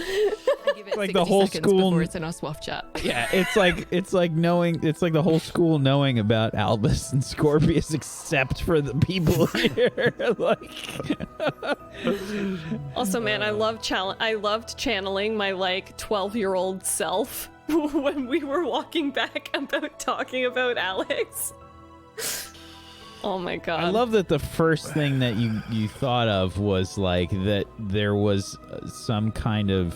Like the whole school. before it's in our Swaff chat. Yeah, it's like the whole school knowing about Albus and Scorpius, except for the people here. Also, man, I loved channeling my like 12-year-old self when we were walking back about talking about Alex. Oh my god. I love that the first thing that you thought of was like that there was some kind of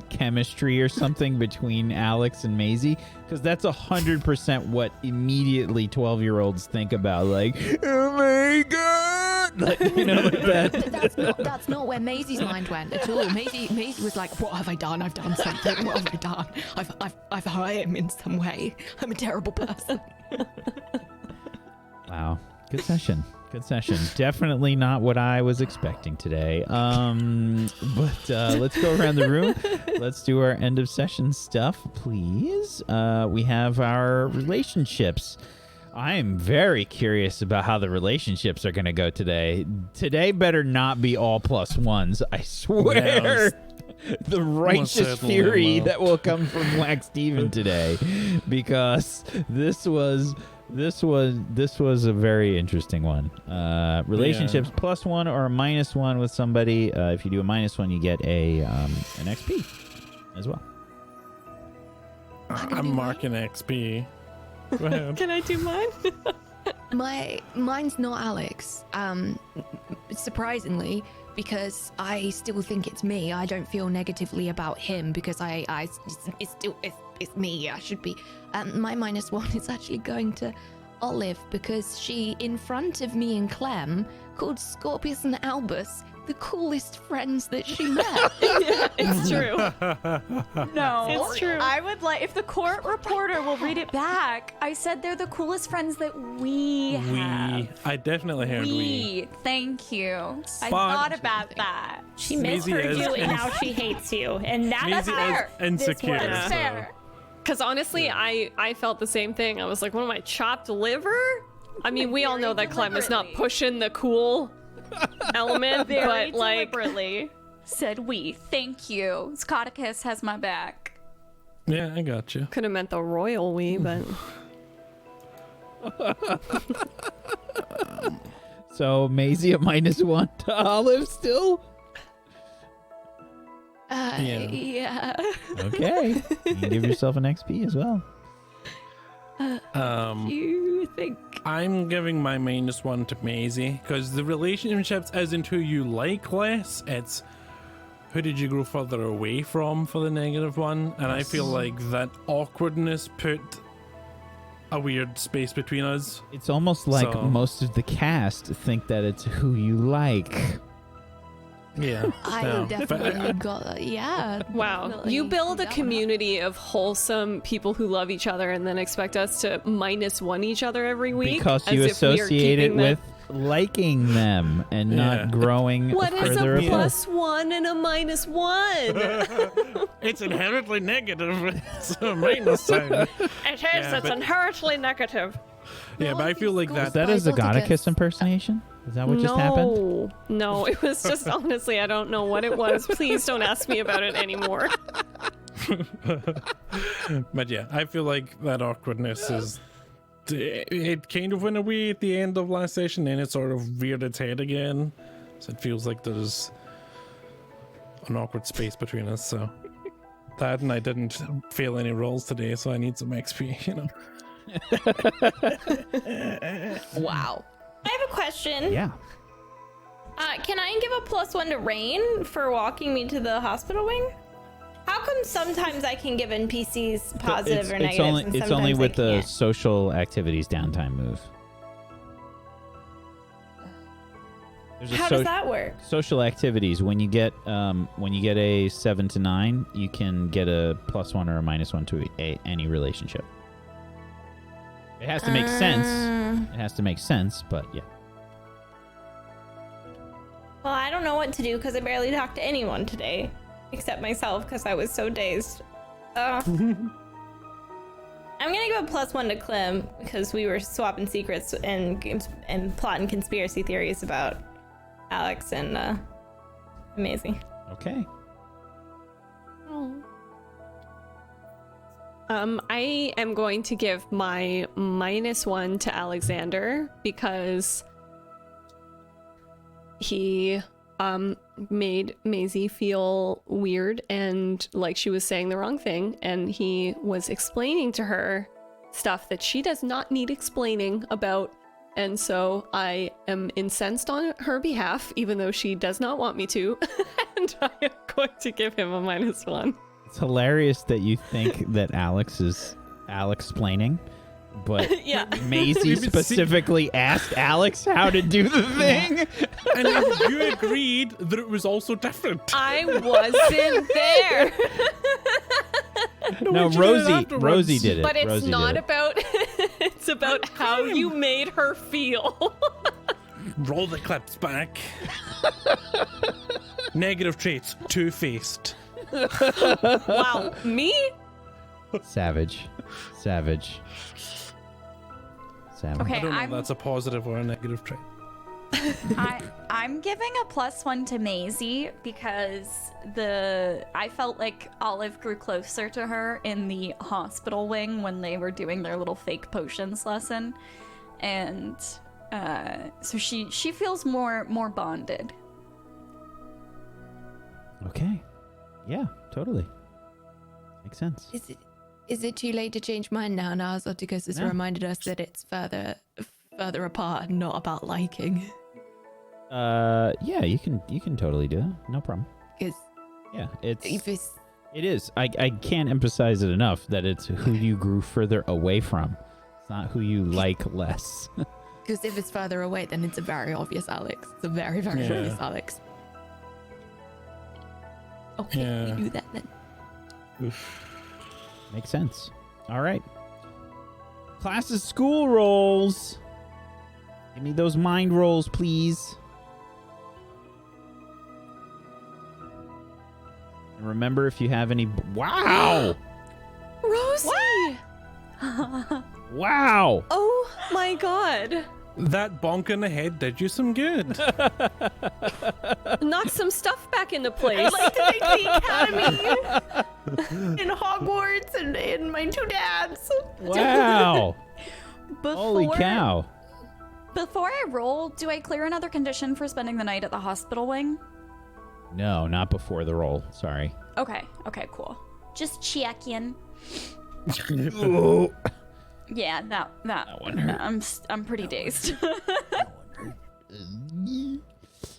chemistry or something between Alex and Maisie, because that's 100% what immediately 12-year-olds think about. Like, oh my god, like, you know, like that. That's not where Maisie's mind went at all. Maisie was like, "What have I done? I've done something. What have I done? I've hurt him in some way. I'm a terrible person." Wow. Good session. Good session. Definitely not what I was expecting today. But let's go around the room. Let's do our end of session stuff, please. We have our relationships. I am very curious about how the relationships are going to go today. Today better not be all +1s. I swear. The righteous fury that will come from Black Steven today, because this was a very interesting one. Relationships +1 or a -1 with somebody. If you do a -1, you get an XP as well. I'm marking XP. Go ahead. Can I do mine? Mine's not Alex. Surprisingly, because I still think it's me. I don't feel negatively about him because it's me. I should be. My -1 is actually going to Olive, because she, in front of me and Clem, called Scorpius and Albus the coolest friends that she met. Yeah, it's true. No, It's true. I would like, if the court reporter will read it back, I said they're the coolest friends that we have. I definitely heard we. Thank you. I But- thought about that. She Maisie misheard is you, and ins- now she hates you, and that's Maisie is fair. insecure. This was That's so- fair. Because honestly, I felt the same thing. I was like, what am I, chopped liver? I mean, we all know that Clem is not deliberately. pushing the cool element, Very but like... deliberately said we. Thank you. Scoticus has my back. Yeah, I got you. Could have meant the royal we, but... So Maisie a -1 to Olive still. Yeah. Okay, you can give yourself an XP as well. You think? I'm giving my -1 to Maisie because the relationships isn't who you like less. It's who did you grow further away from for the negative one? And I feel like that awkwardness put a weird space between us. It's almost like So- most of the cast think that it's who you like. Yeah. I yeah. definitely got that. Yeah. Wow. definitely You build a that one. community of wholesome people who love each other and then expect us to -1 each other every week. Because as you if we are associate it keeping them- with liking them and Yeah. not growing What is further a apart. +1 and a -1? It's inherently negative. It's a minus sign. It is. Yeah, it's but- inherently negative. Yeah, but I feel like Is that. that a Spice Zagonicus Ulticus. impersonation? Is that what just happened? No, it was just honestly, I don't know what it was. Please don't ask me about it anymore. But yeah, I feel like that awkwardness is. It kind of went away at the end of last session, and it sort of reared its head again. So it feels like there's an awkward space between us. So that, and I didn't fail any rolls today, so I need some XP. You know. Wow. I have a question. Yeah. Can I give a +1 to Rain for walking me to the hospital wing? How come sometimes I can give NPCs positive or negative? It's only with the social activities downtime move. There's a How does that work? social activities. When you get a 7 to 9, you can get a +1 or a -1 to any relationship. It has to make sense. It has to make sense, but yeah. Well, I don't know what to do because I barely talked to anyone today, except myself because I was so dazed. I'm gonna give a +1 to Clem because we were swapping secrets and plotting conspiracy theories about Alex and Amazing. Okay. I am going to give my -1 to Alexander because he made Maisie feel weird and like she was saying the wrong thing, and he was explaining to her stuff that she does not need explaining about, and so I am incensed on her behalf even though she does not want me to. And I am going to give him a -1. It's hilarious that you think that Alex is Alex-plaining, but Yeah. Maisie specifically asked Alex how to do the thing. And then you agreed that it was also different. I wasn't there. No, we did it Rosie afterwards. did it. But it's Rosie not did it. about it's about how you made her feel. Roll the clips back. Negative traits, two-faced. Wow, me? Savage. Okay, I don't know if that's a positive or a negative trait. I'm giving a +1 to Maisie because I felt like Olive grew closer to her in the hospital wing when they were doing their little fake potions lesson, and so she feels more bonded. Okay. Yeah, totally. Makes sense. Is it too late to change mine now? Now Zoticus has No. reminded us that it's further apart, not about liking. Yeah, you can totally do that. No problem. Because Yeah, if it's it is. I can't emphasize it enough that it's who you grew further away from. It's not who you like less. Because if it's further away, then it's a very obvious Alex. It's a very, very Yeah. obvious Alex. Okay, Yeah. we do that then. Makes sense. All right. Classes school rolls. Give me those mind rolls, please. And remember, if you have any... Wow! Rosie! Wow! Oh my god. That bonk in the head did you some good. Knock some stuff back into place. I'd like to thank the Academy and Hogwarts and my two dads. Wow! Before, Holy cow. Before I roll, do I clear another condition for spending the night at the hospital wing? No, not before the roll. Sorry. Okay, cool. Just checking. Oh. Yeah, that one hurt. I'm pretty dazed. Oh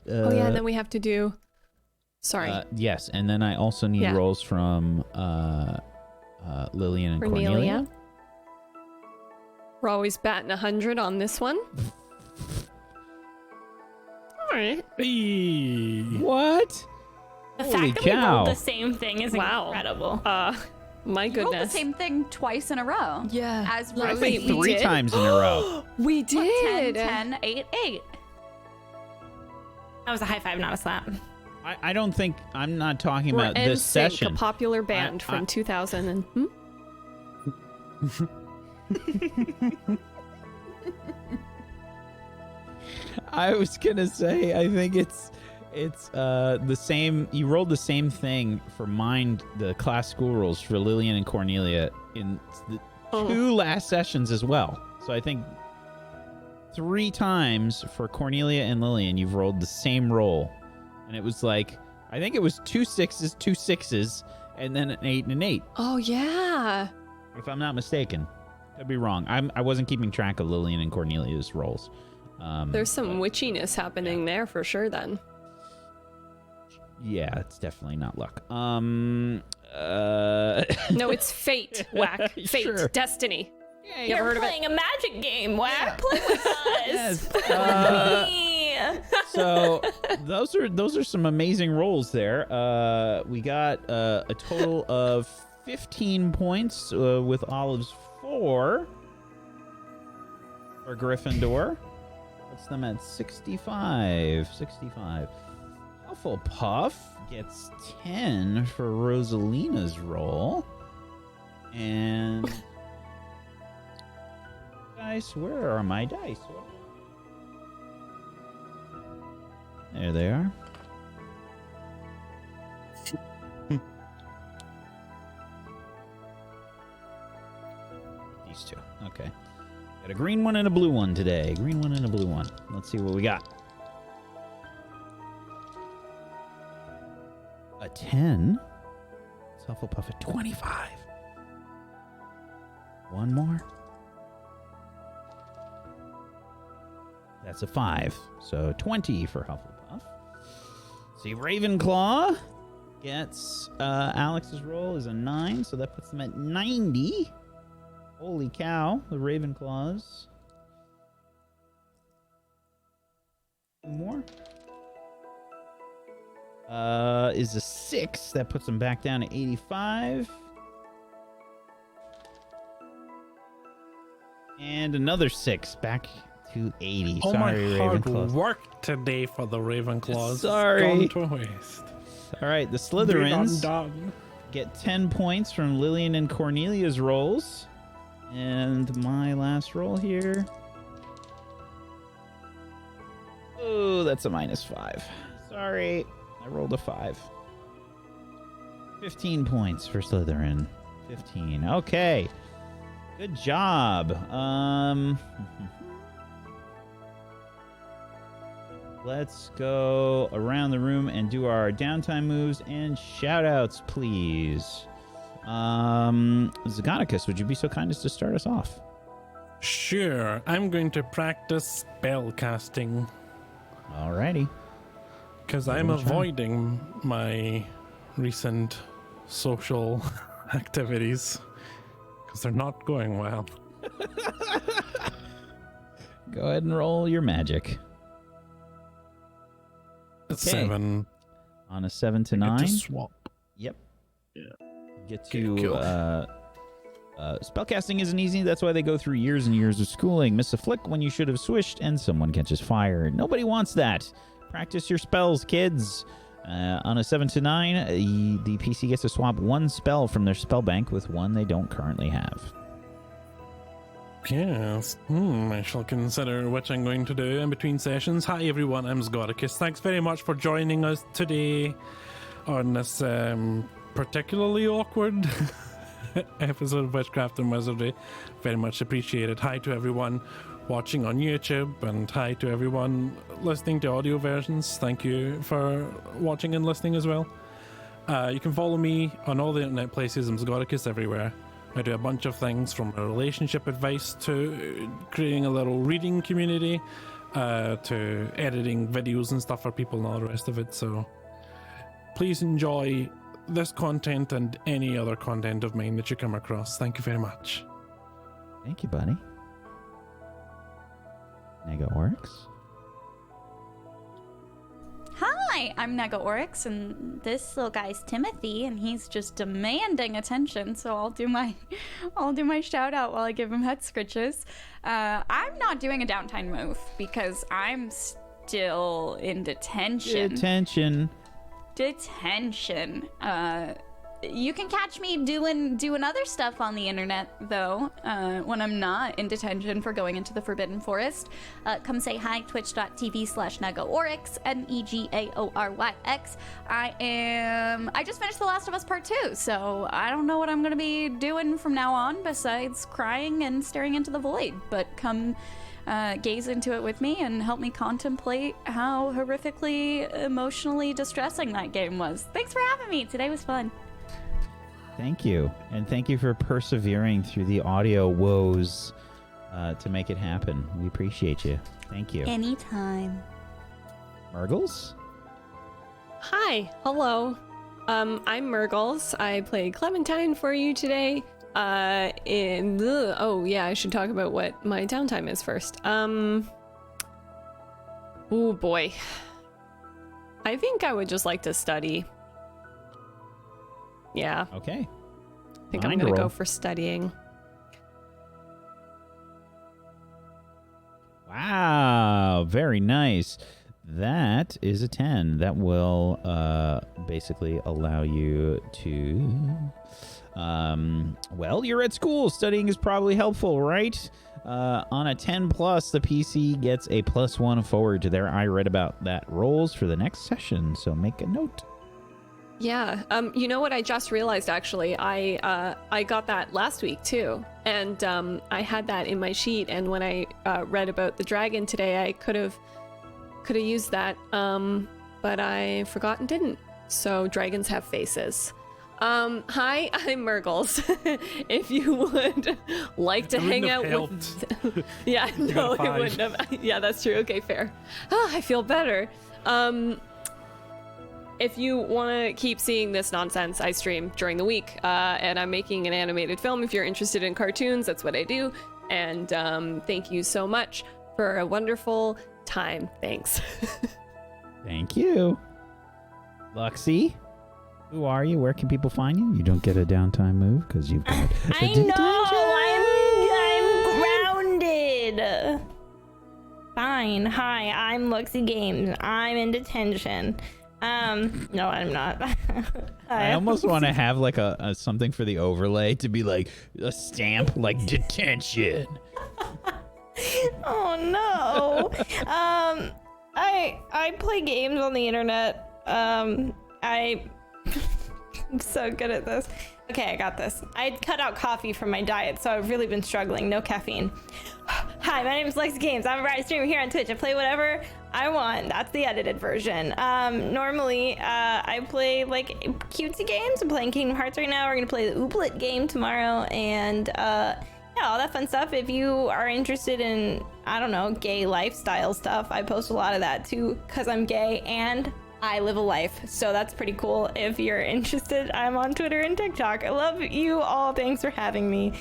yeah, and then we have to do Sorry. Yes, and then I also need Yeah. rolls from Lillian and Cornelia. We're always batting 100 on this one. All right. Hey. What? The Holy fact that we cow. rolled the same thing is Wow. incredible. My You rolled the goodness. same thing twice in a row. Yeah. As Like, Rosie. wait, we Three did? times in a row. We Look, did. 10, 8, 8. That was a high five, not a slap. I don't think I'm not talking We're about this NSYNC, session. a popular band I- from 2000 and I was gonna say I think it's the same. You rolled the same thing for mine, the class school rules for Lillian and Cornelia in the two last sessions as well. So I think 3 times for Cornelia and Lillian you've rolled the same roll, and it was like I think it was 2 6s, 2 6s, and then an 8 and an 8. Oh yeah. If I'm not mistaken, could be wrong. I wasn't keeping track of Lillian and Cornelia's rolls. There's some witchiness happening there for sure then. Yeah, it's definitely not luck. No, it's fate, Whack. Fate, Sure. destiny. Yeah, You ever heard of it? Playing a magic game. Whack, play with us. Yes. Me. So those are some amazing rolls there. We got a total of 15 points with Olive's 4 for Gryffindor. Puts them at 65. Hufflepuff gets 10 for Rosalina's roll. And dice, where are my dice? There they are. These two. Okay. Got a green one and a blue one today. Green one and a blue one. Let's see what we got. A 10. Hufflepuff at 25. One more. That's a 5. So 20 for Hufflepuff. See, Ravenclaw gets Alex's roll is a 9, so that puts them at 90. Holy cow, the Ravenclaws. 2 more. Is a 6. That puts them back down to 85. And another 6 back to 80. All Sorry, my hard Ravenclaws. work today for the Ravenclaws. Sorry. Gone to waste. All right, the Been Slytherins undone. get 10 points from Lillian and Cornelia's rolls. And my last roll here. Oh, that's a -5. Sorry, I rolled a 5. 15 points for Slytherin. 15. Okay. Good job. Let's go around the room and do our downtime moves and shout-outs, please. Zagonicus, would you be so kind as to start us off? Sure, I'm going to practice spell casting Alrighty. because I'm Give it a try. avoiding my recent social activities because they're not going well. Go ahead and roll your magic. Okay. 7. On a 7 to I get 9. to swap. Yep. Yeah. Get Okay, to cool. spellcasting isn't easy. That's why they go through years and years of schooling. Miss a flick when you should have swished, and someone catches fire. Nobody wants that. Practice your spells, kids. On a 7 to 9, the PC gets to swap 1 spell from their spell bank with one they don't currently have. Yes. I shall consider which I'm going to do in between sessions. Hi everyone, I'm Zgodicus. Thanks very much for joining us today on this particularly awkward episode of Witchcraft and Wizardry. Very much appreciated. Hi to everyone watching on YouTube, and hi to everyone listening to audio versions. Thank you for watching and listening as well. You can follow me on all the internet places. I'm Zgodicus everywhere. I do a bunch of things from relationship advice to creating a little reading community to editing videos and stuff for people and all the rest of it. So please enjoy this content and any other content of mine that you come across. Thank you very much. Thank you, buddy. Nega Oryx. Hi, I'm Nega Oryx, and this little guy's Timothy, and he's just demanding attention. So I'll do my shout out while I give him head scritches. I'm not doing a downtime move because I'm still in detention. Detention. You can catch me doing other stuff on the internet, though, when I'm not in detention for going into the Forbidden Forest. Come say hi, twitch.tv/NegaOryx, NEGAORYX. I just finished The Last of Us Part 2, so I don't know what I'm going to be doing from now on besides crying and staring into the void. But come gaze into it with me and help me contemplate how horrifically emotionally distressing that game was. Thanks for having me. Today was fun. Thank you. And thank you for persevering through the audio woes to make it happen. We appreciate you. Thank you. Anytime. Murgles? Hi. Hello. I'm Murgles. I played Clementine for you today. I should talk about what my downtime is first. Oh boy. I think I would just like to study. Yeah. Okay. I think I'm gonna go for studying. Wow. Very nice. That is a 10. That will basically allow you to... well, you're at school. Studying is probably helpful, right? On a 10 plus, the PC gets a +1 forward to their I read about that rolls for the next session. So make a note. Yeah. You know what I just realized, actually? I got that last week too. And I had that in my sheet, and when I read about the dragon today, I could have used that. But I forgot and didn't. So dragons have faces. Hi, I'm Murgles. If you would like to hang out with... Yeah, no, it wouldn't have. Yeah, that's true. Okay, fair. I feel better. If you want to keep seeing this nonsense, I stream during the week, and I'm making an animated film. If you're interested in cartoons, that's what I do. And thank you so much for a wonderful time. Thanks. Thank you. Luxie, who are you? Where can people find you? You don't get a downtime move because you've got I know, I'm grounded. Fine. Hi, I'm Luxie Games. I'm in detention. No, I'm not. I almost want to have like a something for the overlay to be like a stamp, like detention. Oh no. I play games on the internet. I'm so good at this. Okay, I got this. I cut out coffee from my diet, so I've really been struggling. No caffeine. Hi, my name is Lexi Games. I'm a variety streamer here on Twitch. I play whatever I want. That's the edited version. Normally, I play like cutesy games. I'm playing Kingdom Hearts right now. We're gonna play the Ooplet game tomorrow, and yeah, all that fun stuff. If you are interested in, I don't know, gay lifestyle stuff, I post a lot of that too, because I'm gay and I live a life, so that's pretty cool. If you're interested, I'm on Twitter and TikTok. I love you all. Thanks for having me.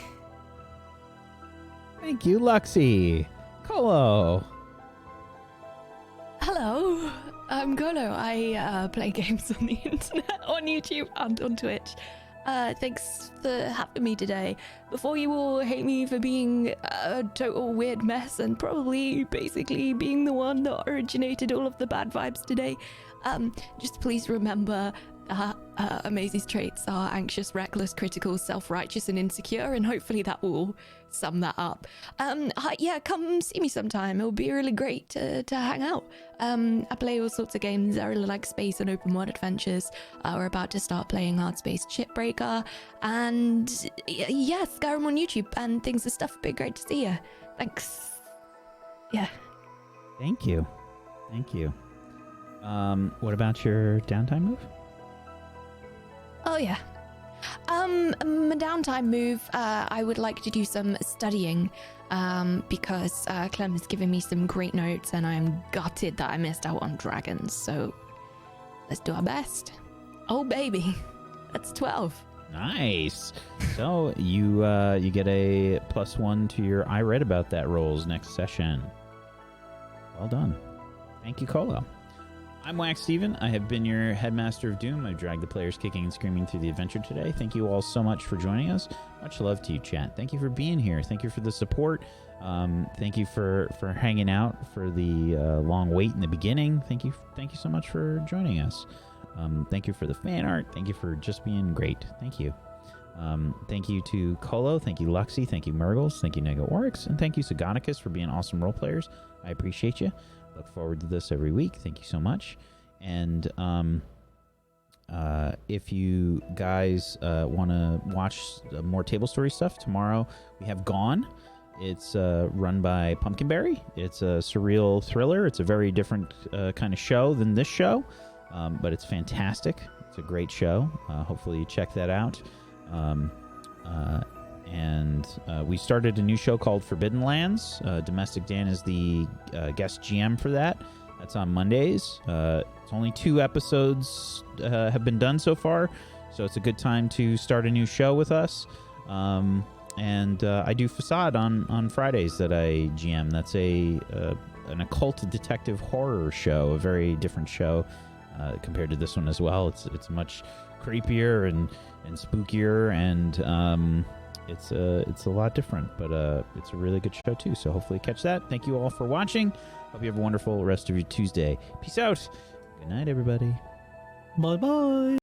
Thank you, Luxie. Colo. Hello, I'm Golo. I play games on the internet, on YouTube and on Twitch. Thanks for having me today. Before you all hate me for being a total weird mess and probably basically being the one that originated all of the bad vibes today, just please remember that Amazy's traits are anxious, reckless, critical, self-righteous, and insecure, and hopefully that will sum that up. Yeah, come see me sometime. It'll be really great to hang out. I play all sorts of games. I really like space and open world adventures. We're about to start playing Hard Space Shipbreaker, and yeah, Skyrim on YouTube and things and stuff. It'd be great to see you. Thanks. Yeah. Thank you. Thank you. What about your downtime move? Oh yeah. My downtime move, I would like to do some studying, because Clem has given me some great notes and I'm gutted that I missed out on dragons, so let's do our best. Oh, baby. That's 12. Nice. So you get a +1 to your I read about that rolls next session. Well done. Thank you, Cola. I'm Wax Steven. I have been your Headmaster of Doom. I've dragged the players kicking and screaming through the adventure today. Thank you all so much for joining us. Much love to you, chat. Thank you for being here. Thank you for the support. Thank you for hanging out for the long wait in the beginning. Thank you so much for joining us. Thank you for the fan art. Thank you for just being great. Thank you. Thank you to Colo. Thank you, Luxie. Thank you, Murgles. Thank you, Nego Oryx. And thank you, Saganicus, for being awesome role players. I appreciate you. Look forward to this every week. Thank you so much. And if you guys want to watch more table story stuff, tomorrow we have Gone. It's run by Pumpkinberry. It's a surreal thriller. It's a very different kind of show than this show, but it's fantastic. It's a great show. Hopefully you check that out. And we started a new show called Forbidden Lands. Domestic Dan is the guest GM for that. That's on Mondays. It's only 2 episodes have been done so far, so it's a good time to start a new show with us. And I do Facade on Fridays that I GM. That's an occult detective horror show, a very different show compared to this one as well. It's much creepier and spookier, and it's a lot different, but it's a really good show too. So hopefully catch that. Thank you all for watching. Hope you have a wonderful rest of your Tuesday. Peace out. Good night, everybody. Bye bye.